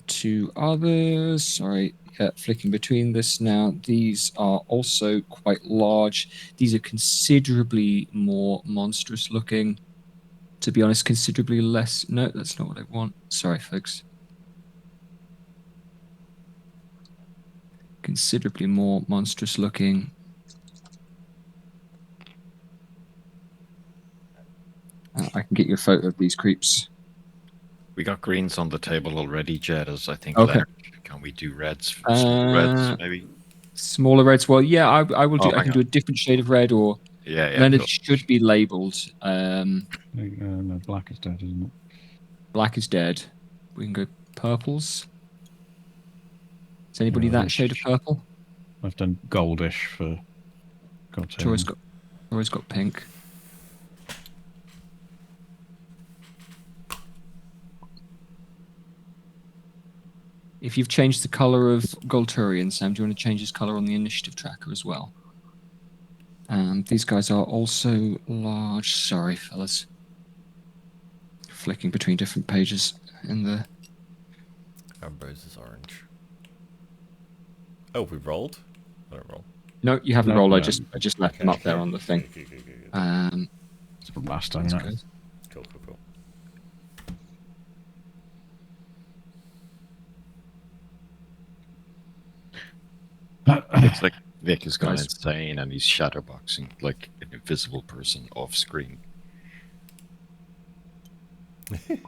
Two others. Sorry, flicking between this now. These are also quite large. These are considerably more monstrous looking. To be honest, considerably less. No, that's not what I want. Sorry, folks. Considerably more monstrous looking. I can get you a photo of these creeps. We got greens on the table already, Jed, as I think Okay. large. Can we do reds? Small reds, maybe? Smaller reds. Well, yeah, I will do. Oh, I hang can do a on. different shade of red, or Yeah, then cool. it should be labeled. No, black is dead, isn't it? Black is dead. We can go purples. Is anybody Yeah, that shade of purple? I've done goldish for Tori's Godsend. got pink. If you've changed the color of Golturian, Sam, do you want to change his color on the initiative tracker as well? These guys are also large. Sorry, fellas. Flicking between different pages in the... Ambrose is orange. Oh, we rolled? I don't roll. No, you haven't No, rolled. no. I just left them up there on the thing. Good. It's from last time, These that. guys. Cool. It's like Vic has gone Guys. insane and he's shadowboxing like an invisible person off screen.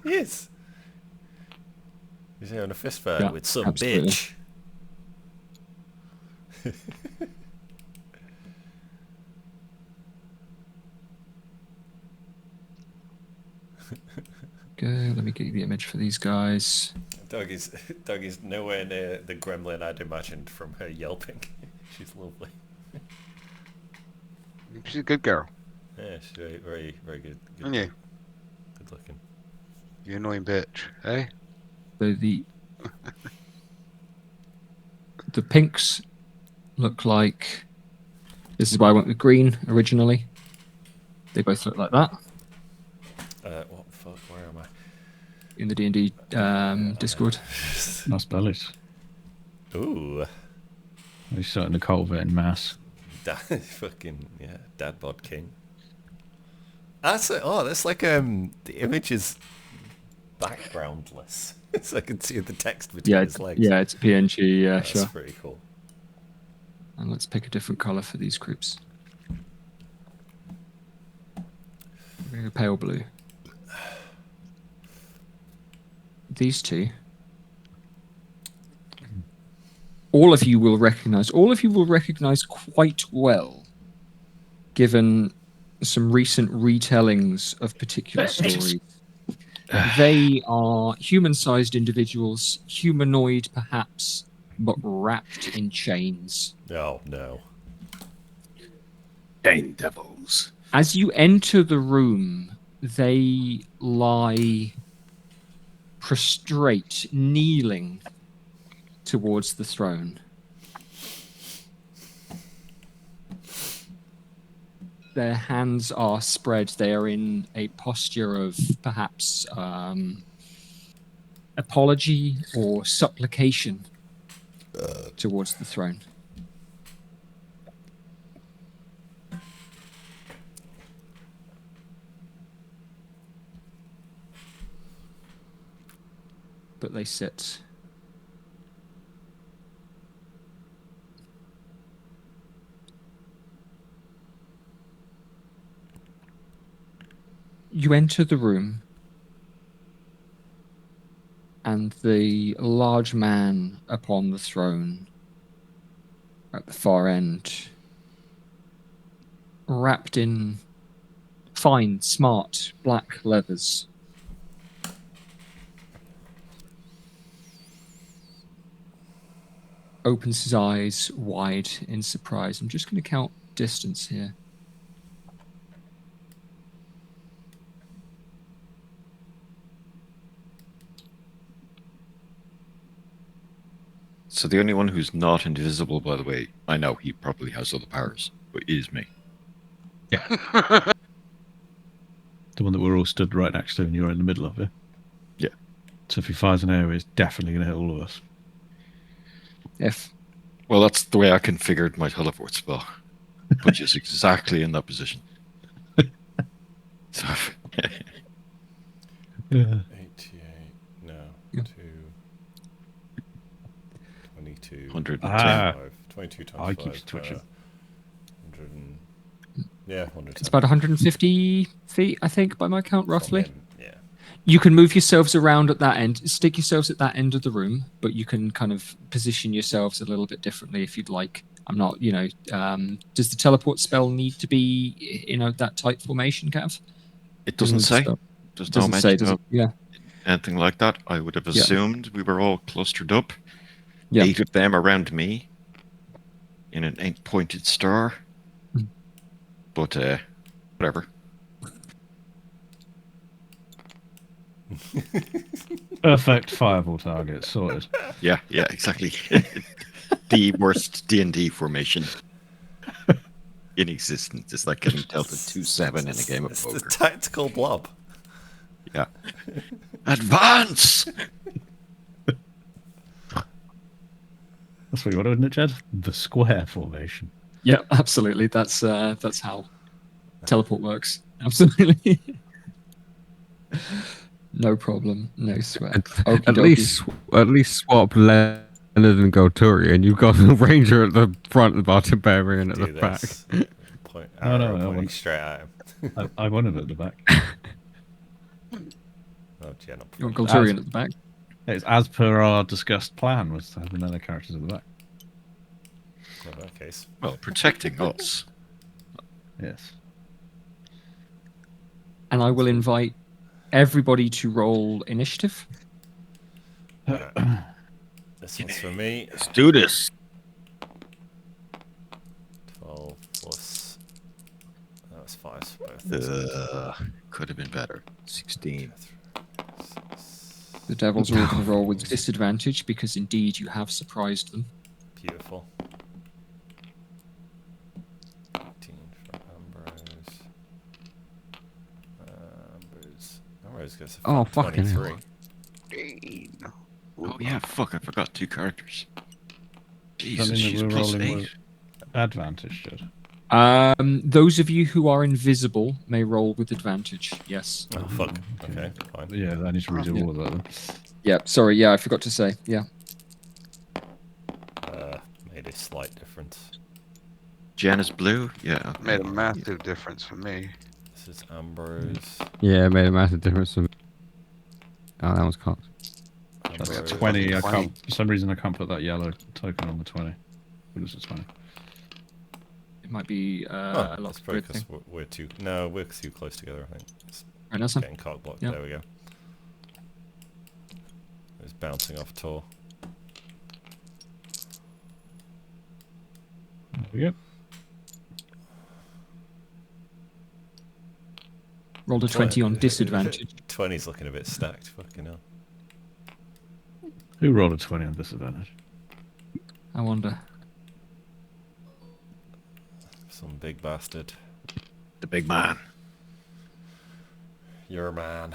Yes. He's here on a fist fight Yeah, with some absolutely. bitch. Good. Let me get you the image for these guys. Doug is nowhere near the gremlin I'd imagined from her yelping. She's lovely. She's a good girl. Yeah, she's very good. Aren't you? Good looking. You annoying bitch, eh? So the pinks look like... This is why I went with green originally. They both look like that What the fuck? Where am I? in the D&D Discord. Nice bellies. Ooh. He's starting to cultivate in mass. Fucking, yeah, dad bod king. That's like the image is backgroundless. So I can see the text between his legs. Yeah, it's a PNG, yeah, That's sure. pretty cool. And let's pick a different color for these groups. We're going pale blue. These two. All of you will recognize quite well, given some recent retellings of particular stories. They are human-sized individuals, humanoid perhaps, but wrapped in chains. Oh, no. Dane devils. As you enter the room, they lie prostrate, kneeling towards the throne. Their hands are spread. They are in a posture of perhaps apology or supplication towards the throne. But they sit. You enter the room, and the large man upon the throne at the far end, wrapped in fine, smart black leathers, opens his eyes wide in surprise. I'm just going to count distance here. So the only one who's not invisible, by the way, I know he probably has other powers, but is me. The one that we're all stood right next to and you're in the middle of it. Yeah. So if he fires an arrow, it's definitely going to hit all of us. If Well, that's the way I configured my teleport spell. Put you exactly in that position. So, 88, no, Yeah. 22. 110. 22 times I 5. keeps twitching. 100 and, yeah, 110. it's about 150 feet, I think, by my count, From roughly. him, yeah. You can move yourselves around at that end, stick yourselves at that end of the room, but you can kind of position yourselves a little bit differently if you'd like. I'm not, does the teleport spell need to be, that tight formation, Cav? It doesn't say. It There's no doesn't say, mention does of it? Yeah. anything like that. I would have Yeah. assumed we were all clustered up. Yeah. 8 of them around me in an 8-pointed star. Mm. But whatever. Perfect fireball target, sorted. Yeah, exactly. The worst D&D formation in existence. It's like getting dealt a 2-7 in a game of It's the poker. tactical blob. Yeah. Advance! That's what you want, isn't it, Jed? The square formation. Yeah, absolutely. That's how teleport works. Absolutely. No problem. No sweat. Okie At least swap Leonard and Golturi, and you've got a ranger at the front and barbarian at the Do back. this. Point, No, arrow I pointing want- straight at him. I want him at the back. Oh, yeah, not You want point. Golturian at the back? It's as per our discussed plan, was to have the melee characters at the back. In that case. Well, protecting us. Yes. And I will invite everybody to roll initiative. This one's for me. Let's do this. 12 plus. That was 5 for both. Could have been better. 16. The devils are all going to roll with disadvantage because indeed you have surprised them. Beautiful. 18 for Ambrose. Ambrose gets a Oh, fat fucking hell. 23. Oh yeah, fuck! I forgot 2 characters. Does that Jesus, mean that she's we're plus rolling 8. with advantage, Jed? Those of you who are invisible may roll with advantage. Yes. Oh, fuck. Okay, fine. Yeah, I need to redo all of that then. Yeah. Sorry. Yeah, I forgot to say. Yeah. Made a slight difference. Jen is blue. Yeah. Made a massive difference for me. This is Ambrose. Yeah, it made a massive difference for me. Oh, that was cocked. That's Ambrose. 20. I 20. can't, for some reason, I can't put that yellow token on the 20. But it's a 20. It might be Oh, a lot that's of probably grid because thing. we're too. No, we're too close together. I think. It's Right, that's fine. getting cock blocked. Yeah. There we go. It's bouncing off Tor. There we go. Rolled a 20 on disadvantage. 20's looking a bit stacked. Fucking hell. Who rolled a 20 on disadvantage? I wonder. Some big bastard. The big man. You're a man.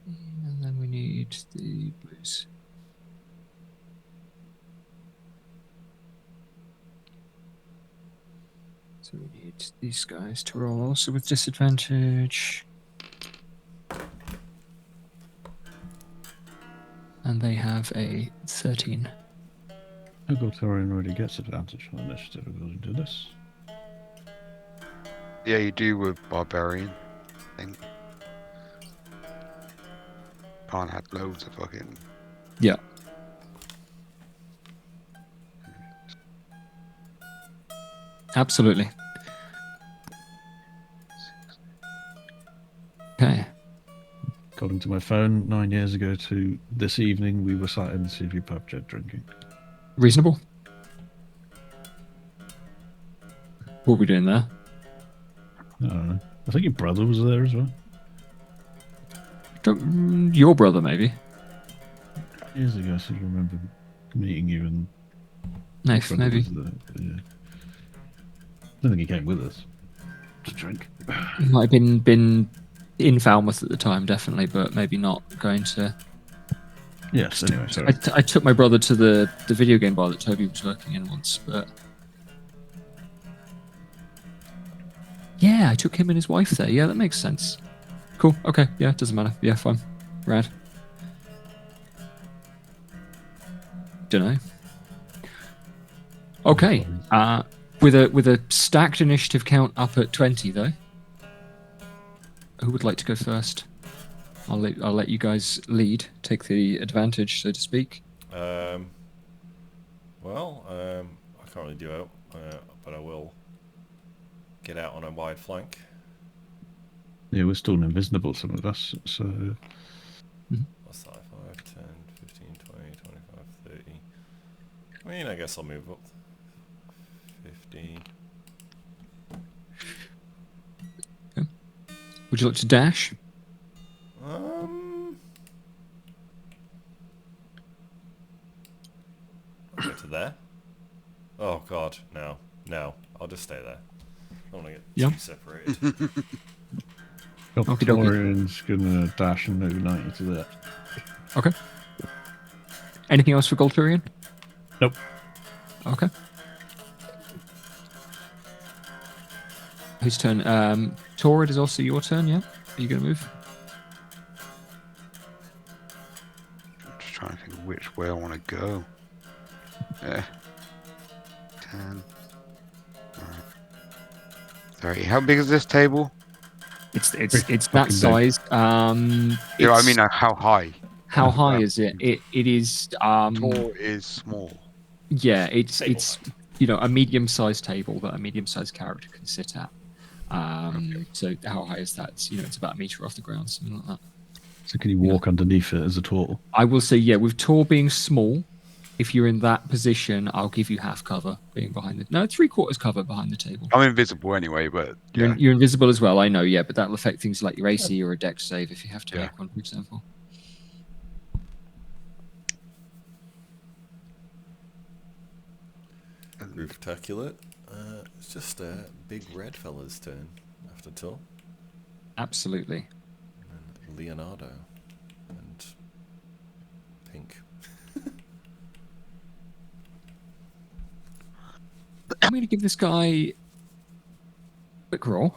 And then we need the blues. So we need these guys to roll also with disadvantage. And they have a 13. Goltorian already gets advantage on initiative according to this. Yeah, you do with Barbarian, I think. Pan had loads of fucking. Yeah. Absolutely. Okay. According to my phone, 9 years ago to this evening, we were sat in the CV pub Jed drinking. Reasonable. What are we doing there? I don't know. I think your brother was there as well. Your brother, maybe. Years ago, I seem to remember meeting you and. Nice, your brother maybe. was there, but yeah. I don't think he came with us to drink. He might have been in Falmouth at the time, definitely, but maybe not going to. Yes, anyway, sorry. I took my brother to the video game bar that Toby was working in once, but. Yeah, I took him and his wife there. Yeah, that makes sense. Cool. Okay. Yeah, doesn't matter. Yeah, fine. Rad. Dunno. Okay. With a stacked initiative count up at 20 though. Who would like to go first? I'll let you guys lead. Take the advantage, so to speak. I can't really do out, but I will get out on a wide flank. Yeah, we're still invisible, some of us, so. What's that? 5, 10, 15, 20, 25, 30. I mean, I guess I'll move up. 15. Would you like to dash? I'll get to there. Oh god, no. I'll just stay there. I don't want to get too separated. Goltorian's gonna dash and move 90 to that. Okay. Anything else for Golturian? Nope. Okay. Whose turn? Torrid is also your turn, yeah? Are you going to move? I'm just trying to think which way I want to go. 10. 30. How big is this table? It's that size. Yeah, I mean, how high? How high is it? It is. Tall is small. Yeah, it's a medium-sized table that a medium-sized character can sit at. So how high is that? It's about a meter off the ground, something like that. So can you walk underneath it as a Tor? I will say, yeah, with Tor being small, if you're in that position, I'll give you half cover being behind the... No, 3/4 cover behind the table. I'm invisible anyway, but... Yeah. You're invisible as well, I know, yeah, but that'll affect things like your AC or a dex save if you have to make one, for example. Rooftaculate. It's just a big red fella's turn after Tor. Absolutely. And Leonardo. And Pink. I'm going to give this guy a quick roll.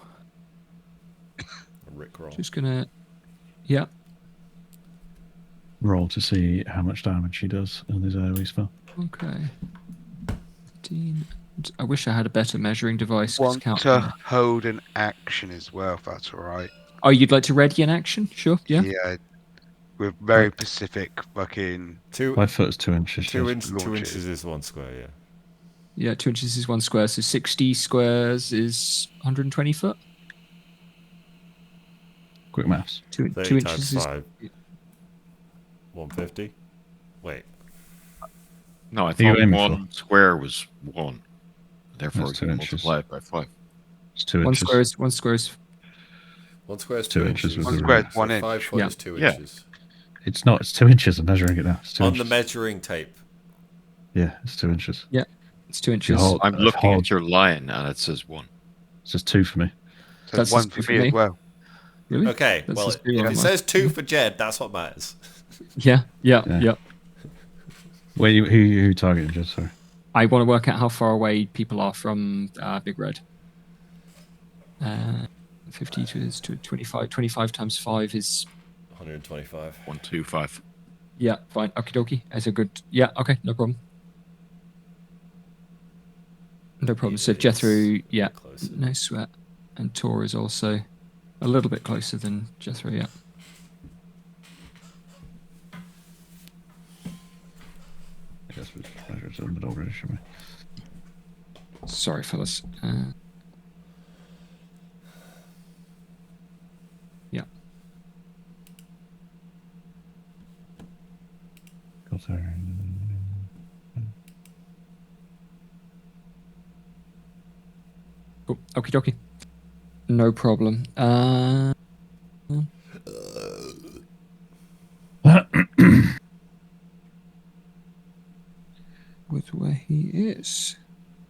A Rick roll. Just going to... Yeah. Roll to see how much damage he does on his AoE spell. Okay. 15. I wish I had a better measuring device. Want to hold an action as well, if that's all right. Oh, you'd like to ready an action? Sure, yeah. Yeah. With very specific fucking... 5 foot is 2 inches. 2 inches is 1 square, yeah. Yeah, 2 inches is 1 square, so 60 squares is 120 foot. Quick maths. 2 30 inches times is... 5. 150? Wait. No, I What are you thought aiming 1 square was 1. Therefore, That's you 2 can inches. multiply it by 5. It's 2 1 inches. square is 1 square is 1 square is 2 2 inches inches. with 1 square is 1 So inch. 5 foot Yeah. is 2 Yeah. inches. It's not. It's 2 inches. I'm measuring it now. It's 2 On inches. the measuring tape. Yeah, it's 2 inches. it's 2 inches. hold- I'm looking Hard. at your line and it says 1. It's just 2 for me. So That's one just for for me me. as well. Really? Okay, That's well, just if pretty it much. says 2 for Jed, that's what matters. Yeah. Yeah. Who are you targeting, just sorry. I want to work out how far away people are from Big Red. 50 to 25. 25 times 5 is 125. 125. yeah, fine. Okie dokie. That's a good. Yeah, okay, no problem. No problem. So It's Jethro, a bit yeah, closer. no sweat. And Tor is also a little bit closer than Jethro, yeah. I guess we should measure it a bit older, should we? Sorry, fellas. Yeah. Got there. Cool. Okie dokie. No problem. With where he is.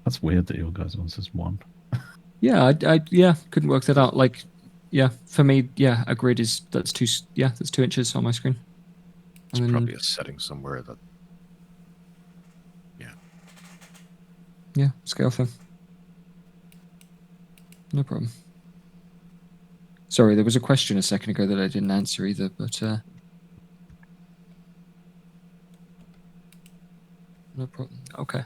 That's weird that your guys one says 1. Yeah, I yeah, couldn't work that out. Like, yeah, for me, yeah, a grid is that's 2 inches on my screen. It's And then, probably a setting somewhere that. yeah, scale thing. No problem. Sorry, there was a question a second ago that I didn't answer either, but no problem. Okay.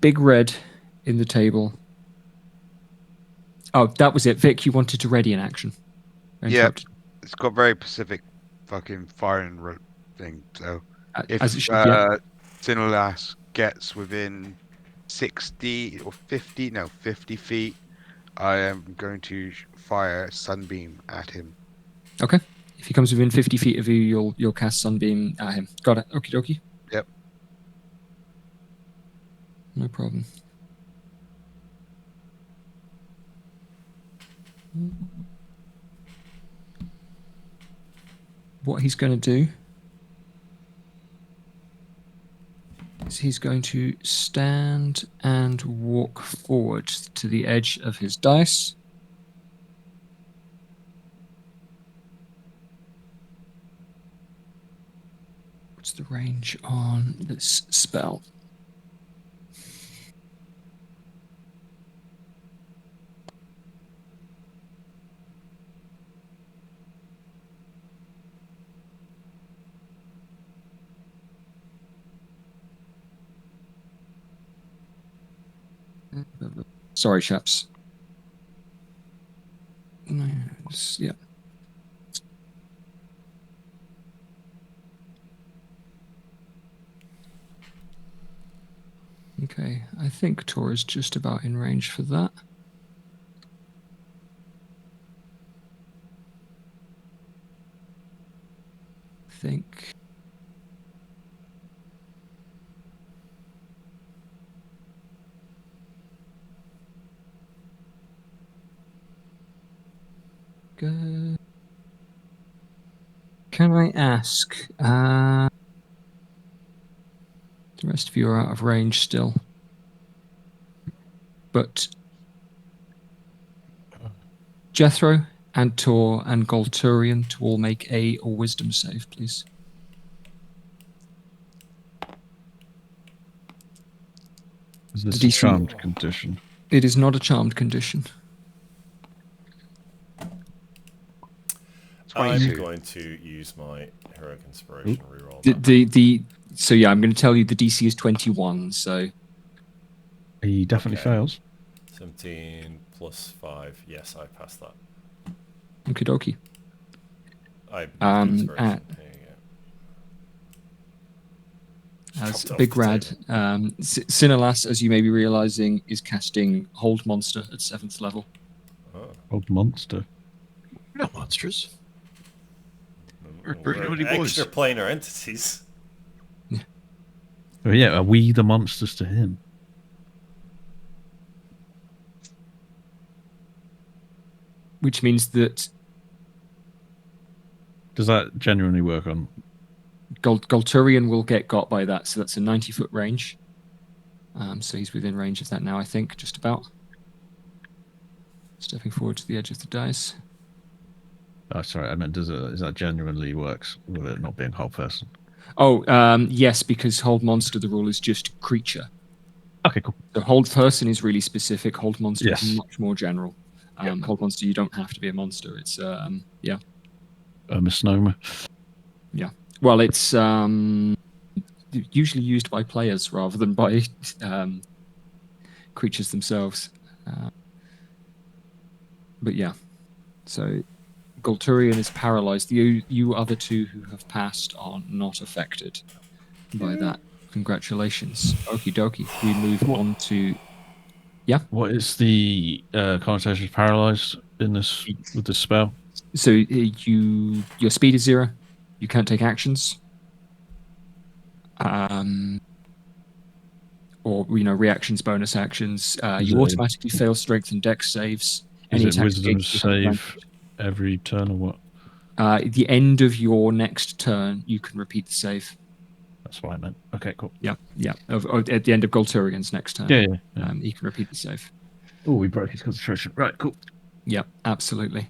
Big red in the table. Oh, that was it. Vic, you wanted to ready an action. I Yeah. interrupted. It's got very specific fucking firing thing. So if As it should, yeah. Sinulas gets within 60 or 50, no, 50 feet, I am going to fire Sunbeam at him. Okay. If he comes within 50 feet of you, you'll cast Sunbeam at him. Got it. Okie dokie. Yep. No problem. What he's going to do is he's going to stand and walk forward to the edge of his dice. What's the range on this spell? Sorry, chaps. Yeah. Okay, I think Tor is just about in range for that. I think. Good. Can I ask? The rest of you are out of range still. But Jethro and Tor and Golturian to all make a wisdom save, please. Is this The a DC charmed condition? It is not a charmed condition. I'm 22. going to use my heroic inspiration reroll. So yeah, I'm going to tell you the DC is 21. So He definitely Okay. fails. 17 plus 5. Yes, I passed that. okie dokie. I Um, inspiration. There you go. As Dropped off Big the Rad, table. Sinulas, as you may be realizing, is casting Hold Monster at 7th level. Oh. Old monster. We're not monsters. We're We're pretty good boys. extra planar entities. Oh yeah, are we the monsters to him? Which means that Does that genuinely work on? Golturian will get got by that, so that's a 90-foot range. So he's within range of that now, I think, just about. Stepping forward to the edge of the dice. Oh, sorry, I meant does that genuinely works with it not being whole person? Oh, yes, because Hold Monster, the rule is just creature. Okay, cool. So hold person is really specific. Hold monster Yes. is much more general. Hold monster, you don't have to be a monster. It's yeah. A misnomer. Well, it's usually used by players rather than by creatures themselves. But yeah, so Golturian is paralyzed. You other two who have passed are not affected by that. Congratulations. Okie dokie. We move on to What is the connotation of paralyzed in this with this spell? so your speed is 0. You can't take actions. Or reactions, bonus actions. Is You it- automatically fail strength and dex saves. Is Any it attacks wisdom against you have save advantage. every turn or what? At the end of your next turn, you can repeat the save. That's what I meant. Okay, cool. Yeah. At the end of Golturian's next turn, Yeah. he can repeat the save. Oh, we broke his concentration. Right, cool. Yeah, absolutely.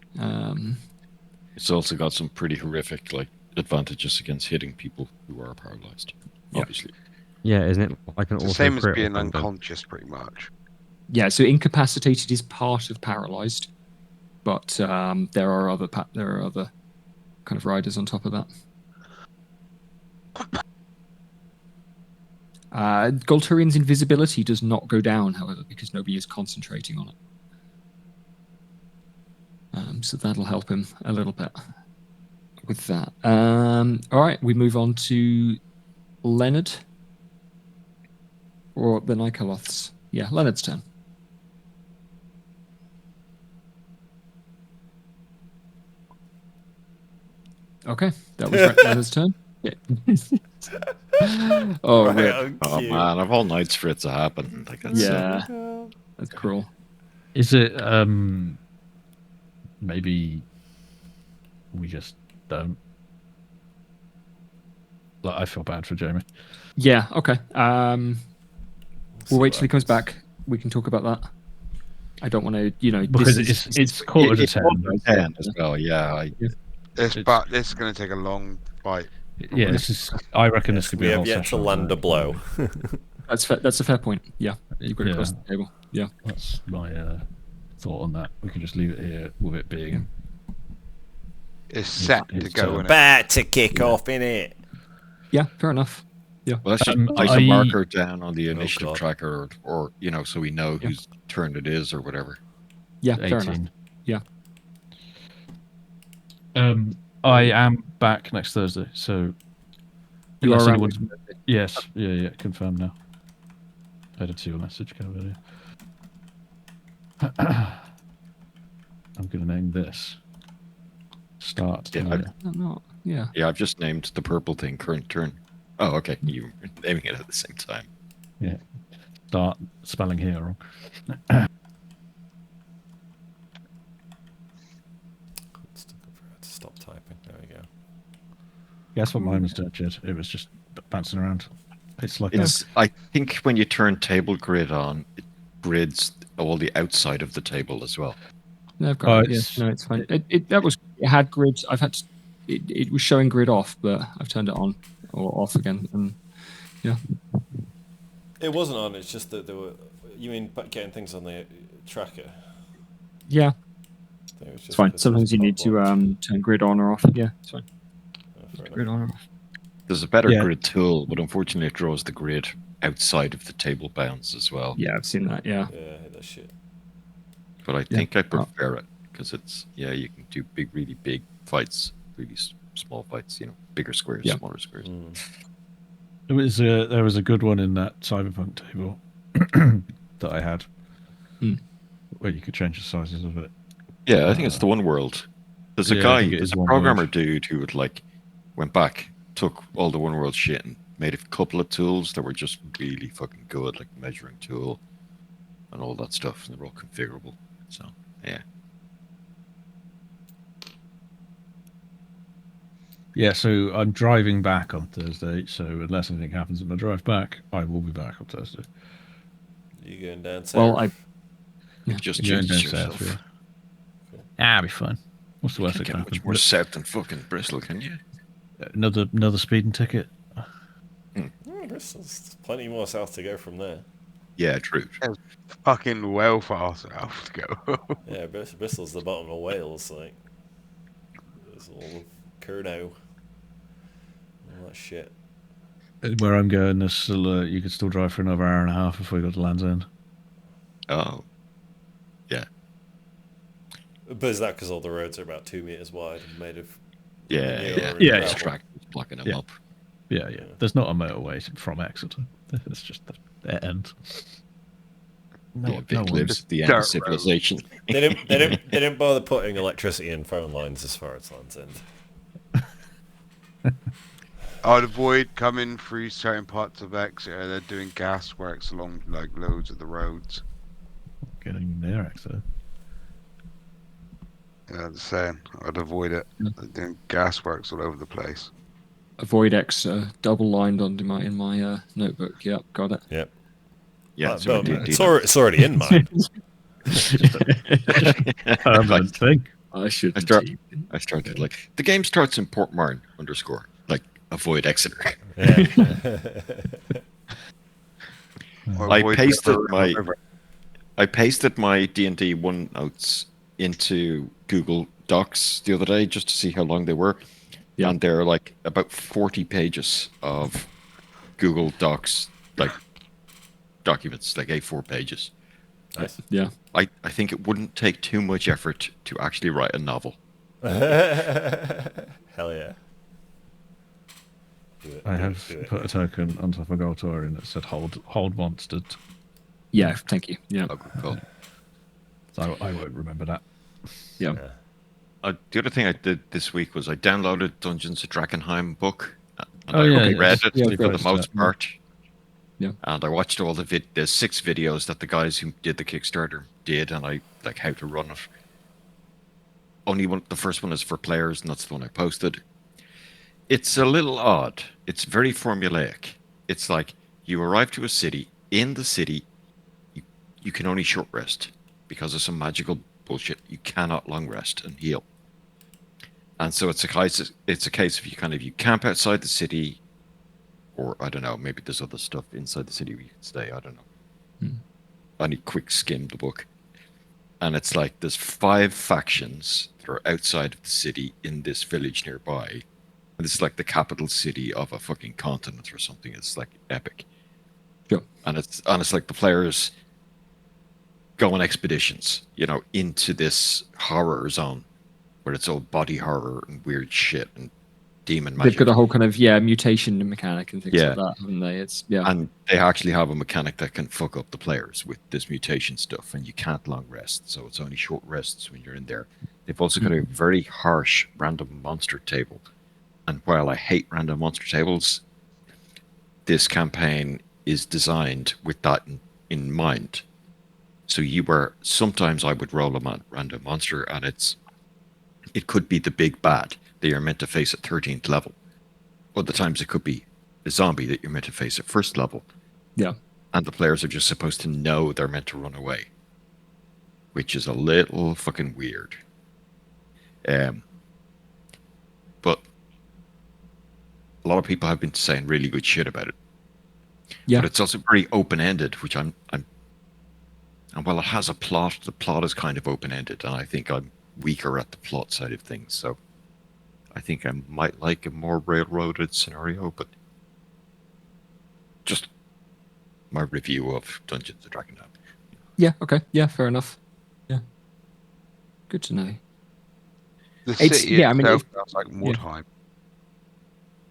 It's also got some pretty horrific advantages against hitting people who are paralyzed. Yeah. Obviously. Yeah, isn't it like an It's the auto same as crit or being something? unconscious, pretty much. Yeah, so incapacitated is part of paralyzed, but there are other kind of riders on top of that. Golturian's invisibility does not go down, however, because nobody is concentrating on it. So that'll help him a little bit with that. All right, we move on to Leonard or the Nikoloths. Yeah, Leonard's turn. Okay, that was Leonard's turn. Yeah. Oh, Right, rip. Oh cute. man, I've all nights for it to happen. That's Yeah, that's cruel. Is it maybe we just don't? Like, I feel bad for Jamie. Yeah, okay. We'll wait till he comes back. We can talk about that. I don't want to, Because this it's quarter to It's 10. 10 as well. Yeah, This is going to take a long fight. Yeah, this is. I reckon this could be We a have whole yet to session. land a blow. That's fair, that's a fair point. Yeah, you've got to Yeah. cross the table. Yeah. That's my thought on that. We can just leave it here with it being. It's set to it's, go in it. About to kick off, innit? Yeah, fair enough. Well, let's just place a marker down on the initiative tracker, or so we know whose turn it is, or whatever. Yeah, fair enough. 18. Yeah. I am back next Thursday, so. You are unless around anyone's- Yes, yeah, confirmed now. I did see your message go earlier. I'm going to name this. Start. Yeah, No, yeah. Yeah, I've just named the purple thing current turn. Oh, okay. You're naming it at the same time. Yeah. Start spelling here wrong. Stop typing. There we go. Guess what mine was doing, Jed? It was just bouncing around. It's like I think when you turn table grid on, it grids all the outside of the table as well. No, I've got it. Yeah, it's- no, it's fine. It had grids. I've had to, it was showing grid off, but I've turned it on or off again, and yeah. It wasn't on. It's just that there were. You mean getting things on the tracker? Yeah, It was just it's fine. because Sometimes you it's need to blocked. turn grid on or off. Yeah, it's fine. Fair enough. Grid on or off. There's a better Yeah. grid tool, but unfortunately it draws the grid outside of the table bounds as well. Yeah, I've seen that. Yeah. Yeah, I hate that shit. But I think I prefer it because it's, you can do really big fights, really small fights, bigger squares, Yeah. smaller squares. there was a good one in that cyberpunk table that I had where you could change the sizes of it. Yeah, I think it's the one world. There's a Yeah, I guy, think it there's is a one programmer world. dude who would went back, took all the one world shit and made a couple of tools that were just really fucking good, like measuring tool and all that stuff, and they're all configurable. So yeah. Yeah, so I'm driving back on Thursday, so unless anything happens in my drive back, I will be back on Thursday. You going down south? Well, Just You're going jinx down south, yourself. It'll be fine. What's the worst Can't that get can much happen? more south than fucking Bristol, can you? Another speeding ticket. Bristol's plenty more south to go from there. Yeah, true. Fucking well far south to go. Yeah, Bristol's the bottom of Wales, like. There's all of Curnow. All that shit. Where I'm going, there's still you could still drive for another hour and a half before you got to Land's End. Oh, yeah, But is that because all the roads are about 2 meters wide and made of yeah, manure yeah. and Yeah, There's gravel? tractors blocking them Yeah. up. Yeah. There's not a motorway from Exeter. It's just the end. No, Yeah, no Vic one. lives at the end of Dirt road. civilization. They didn't bother putting electricity and phone lines as far as Land's End. I'd avoid coming through certain parts of Exeter. They're doing gas works along like loads of the roads. Getting near Exeter. Yeah, the same. I'd avoid it. They're doing gas works all over the place. Avoid X, double lined on in my notebook. Yep, got it. Yep. Yeah, so I did do It's already in mine. Permanent thing. I should. I started like the game starts in Portmarn _ like avoid Exeter. Yeah. Or I avoid pasted the my river. D&D OneNotes into Google Docs the other day just to see how long they were. Yeah. And they're like about 40 pages of Google Docs, like documents, like A4 pages. Nice. Yeah. I think it wouldn't take too much effort to actually write a novel. Hell yeah. Do it, I do have it, do put a token on top of Goltorian that said hold monstered. Yeah. Thank you. Yeah. Oh, cool. So I won't remember that. Yeah. Yeah. The other thing I did this week was I downloaded Dungeons of Drakenheim book. And Oh, I yeah, read yeah. it Yeah, for the great most stuff. part. Yeah. And I watched all the 6 videos that the guys who did the Kickstarter did, and I like how to run it. Only one, the first one is for players, and that's the one I posted. It's a little odd. It's very formulaic. It's like you arrive to a city. In the city, you can only short rest because of some magical bullshit. You cannot long rest and heal. And so it's a case of you camp outside the city, or I don't know, maybe there's other stuff inside the city where you can stay. I don't know. I only quick skimmed the book, and it's like there's 5 factions that are outside of the city in this village nearby, and it's like the capital city of a fucking continent or something. It's like epic. Sure. And it's like the players go on expeditions, into this horror zone where it's all body horror and weird shit and demon magic. They've got a whole kind of mutation mechanic and things Yeah. like that, haven't they? It's And they actually have a mechanic that can fuck up the players with this mutation stuff, and you can't long rest, so it's only short rests when you're in there. They've also got a very harsh random monster table. And while I hate random monster tables, this campaign is designed with that in mind. So sometimes I would roll a random monster, and it could be the big bad that you're meant to face at 13th level. Other times it could be a zombie that you're meant to face at 1st level. Yeah. And the players are just supposed to know they're meant to run away, which is a little fucking weird. But a lot of people have been saying really good shit about it. Yeah. But it's also very open-ended, which and while it has a plot, the plot is kind of open-ended, and I think I'm weaker at the plot side of things, so I think I might like a more railroaded scenario, but just my review of Dungeons & Dragons. Yeah. Okay. Yeah. Fair enough. Yeah. Good to know. The It's- city yeah, I mean, itself sounds like Mordheim.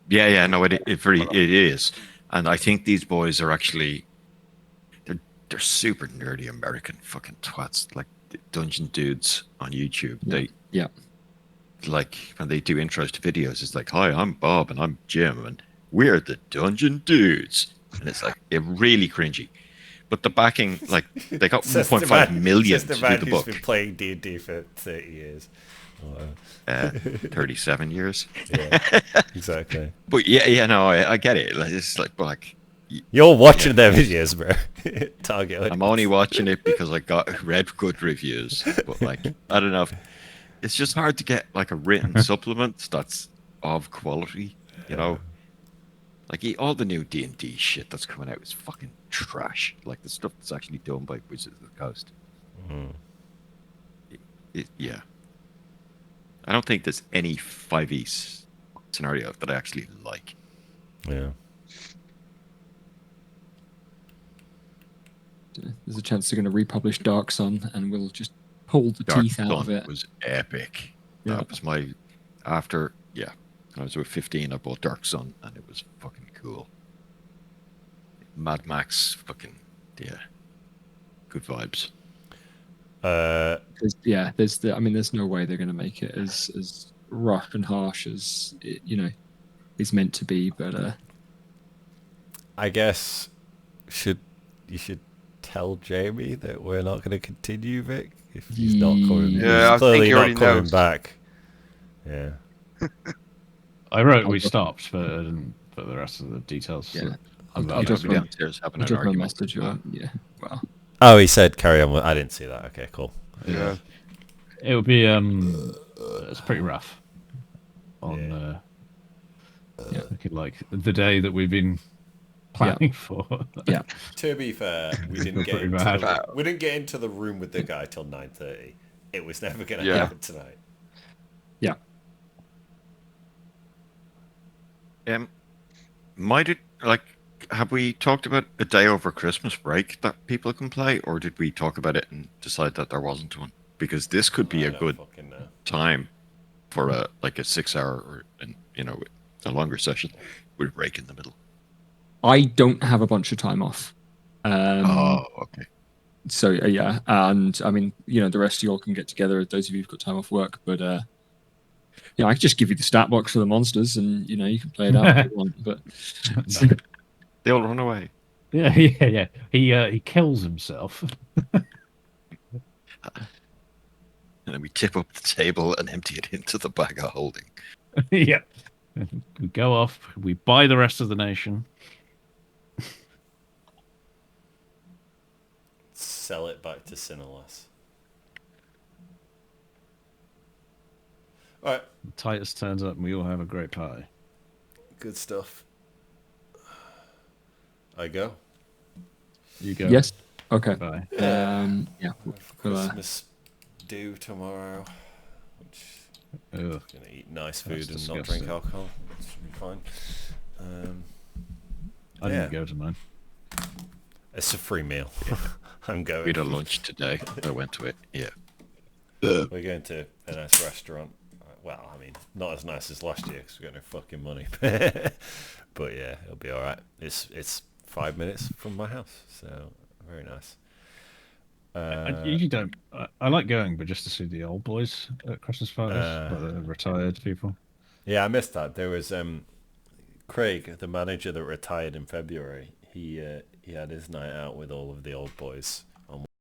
Yeah, no, it is, and I think these boys are actually they're super nerdy American fucking twats, like the Dungeon Dudes on YouTube. Yeah. Like when they do intros to videos, it's like, "Hi, I'm Bob and I'm Jim and we're the Dungeon Dudes," and it's like really cringy. But the backing, like they got 1.5 million to Just a do man the who's book. been playing D&D for 30 years. 37 years. Yeah, exactly. But yeah, no, I get it. Like, it's like You're watching their videos, bro. Target audience. I'm only watching it because I read good reviews. But like, I don't know. It's just hard to get like a written supplement that's of quality, Like all the new D&D shit that's coming out is fucking trash. Like the stuff that's actually done by Wizards of the Coast. Yeah. I don't think there's any 5e scenario that I actually like. Yeah. There's a chance they're going to republish Dark Sun, and we'll just pull the Dark teeth out Sun of it. was epic. Yeah. That was my after. Yeah, when I was with 15, I bought Dark Sun, and it was fucking cool. Mad Max, fucking yeah, good vibes. There's no way they're going to make it as rough and harsh as it, it's meant to be. But I guess you should tell Jamie that we're not going to continue, Vic, if he's not coming. Yeah, he's I clearly think he not already coming knows. back. Yeah. I wrote we stopped, but I didn't put the rest of the details. Yeah. I'm I'll not just Probably run- downstairs having I'll an drop my argument. message. Yeah. Well. Oh, he said carry on. I didn't see that. Okay, cool. Yeah. It would be it's pretty rough. On looking like the day that we've been planning for. Yeah. To be fair, we didn't get Pretty into bad. we didn't get into the room with the guy till 9:30. It was never going to Yeah. happen tonight. Yeah. Might it have we talked about a day over Christmas break that people can play, or did we talk about it and decide that there wasn't one? Because this could be I a don't good fucking know. time for a 6 hour or a longer session with a break in the middle. I don't have a bunch of time off. Okay. So yeah, and I mean, the rest of you all can get together. Those of you who've got time off work, but I could just give you the stat box for the monsters, and you can play it out if you want. But They all run away. Yeah. He kills himself. And then we tip up the table and empty it into the bag of holding. Yeah. We go off. We buy the rest of the nation. Sell it back to Cinelas. All right, Titus turns up, and we all have a great party. good stuff. I go. You go. yes, okay. Bye. Yeah, Have Christmas due tomorrow, which Ugh. gonna eat nice food That's and not drink disgusting. alcohol. It should be fine. I didn't go to mine. It's a free meal. I'm We going. had a lunch today. I went to it. Yeah. We're going to a nice restaurant. Well, I mean, not as nice as last year because we got no fucking money. But yeah, it'll be all right. It's 5 minutes from my house, so very nice. I usually don't. I like going, but just to see the old boys at Christmas parties, like the retired people. Yeah, I missed that. There was Craig, the manager that retired in February. He had his night out with all of the old boys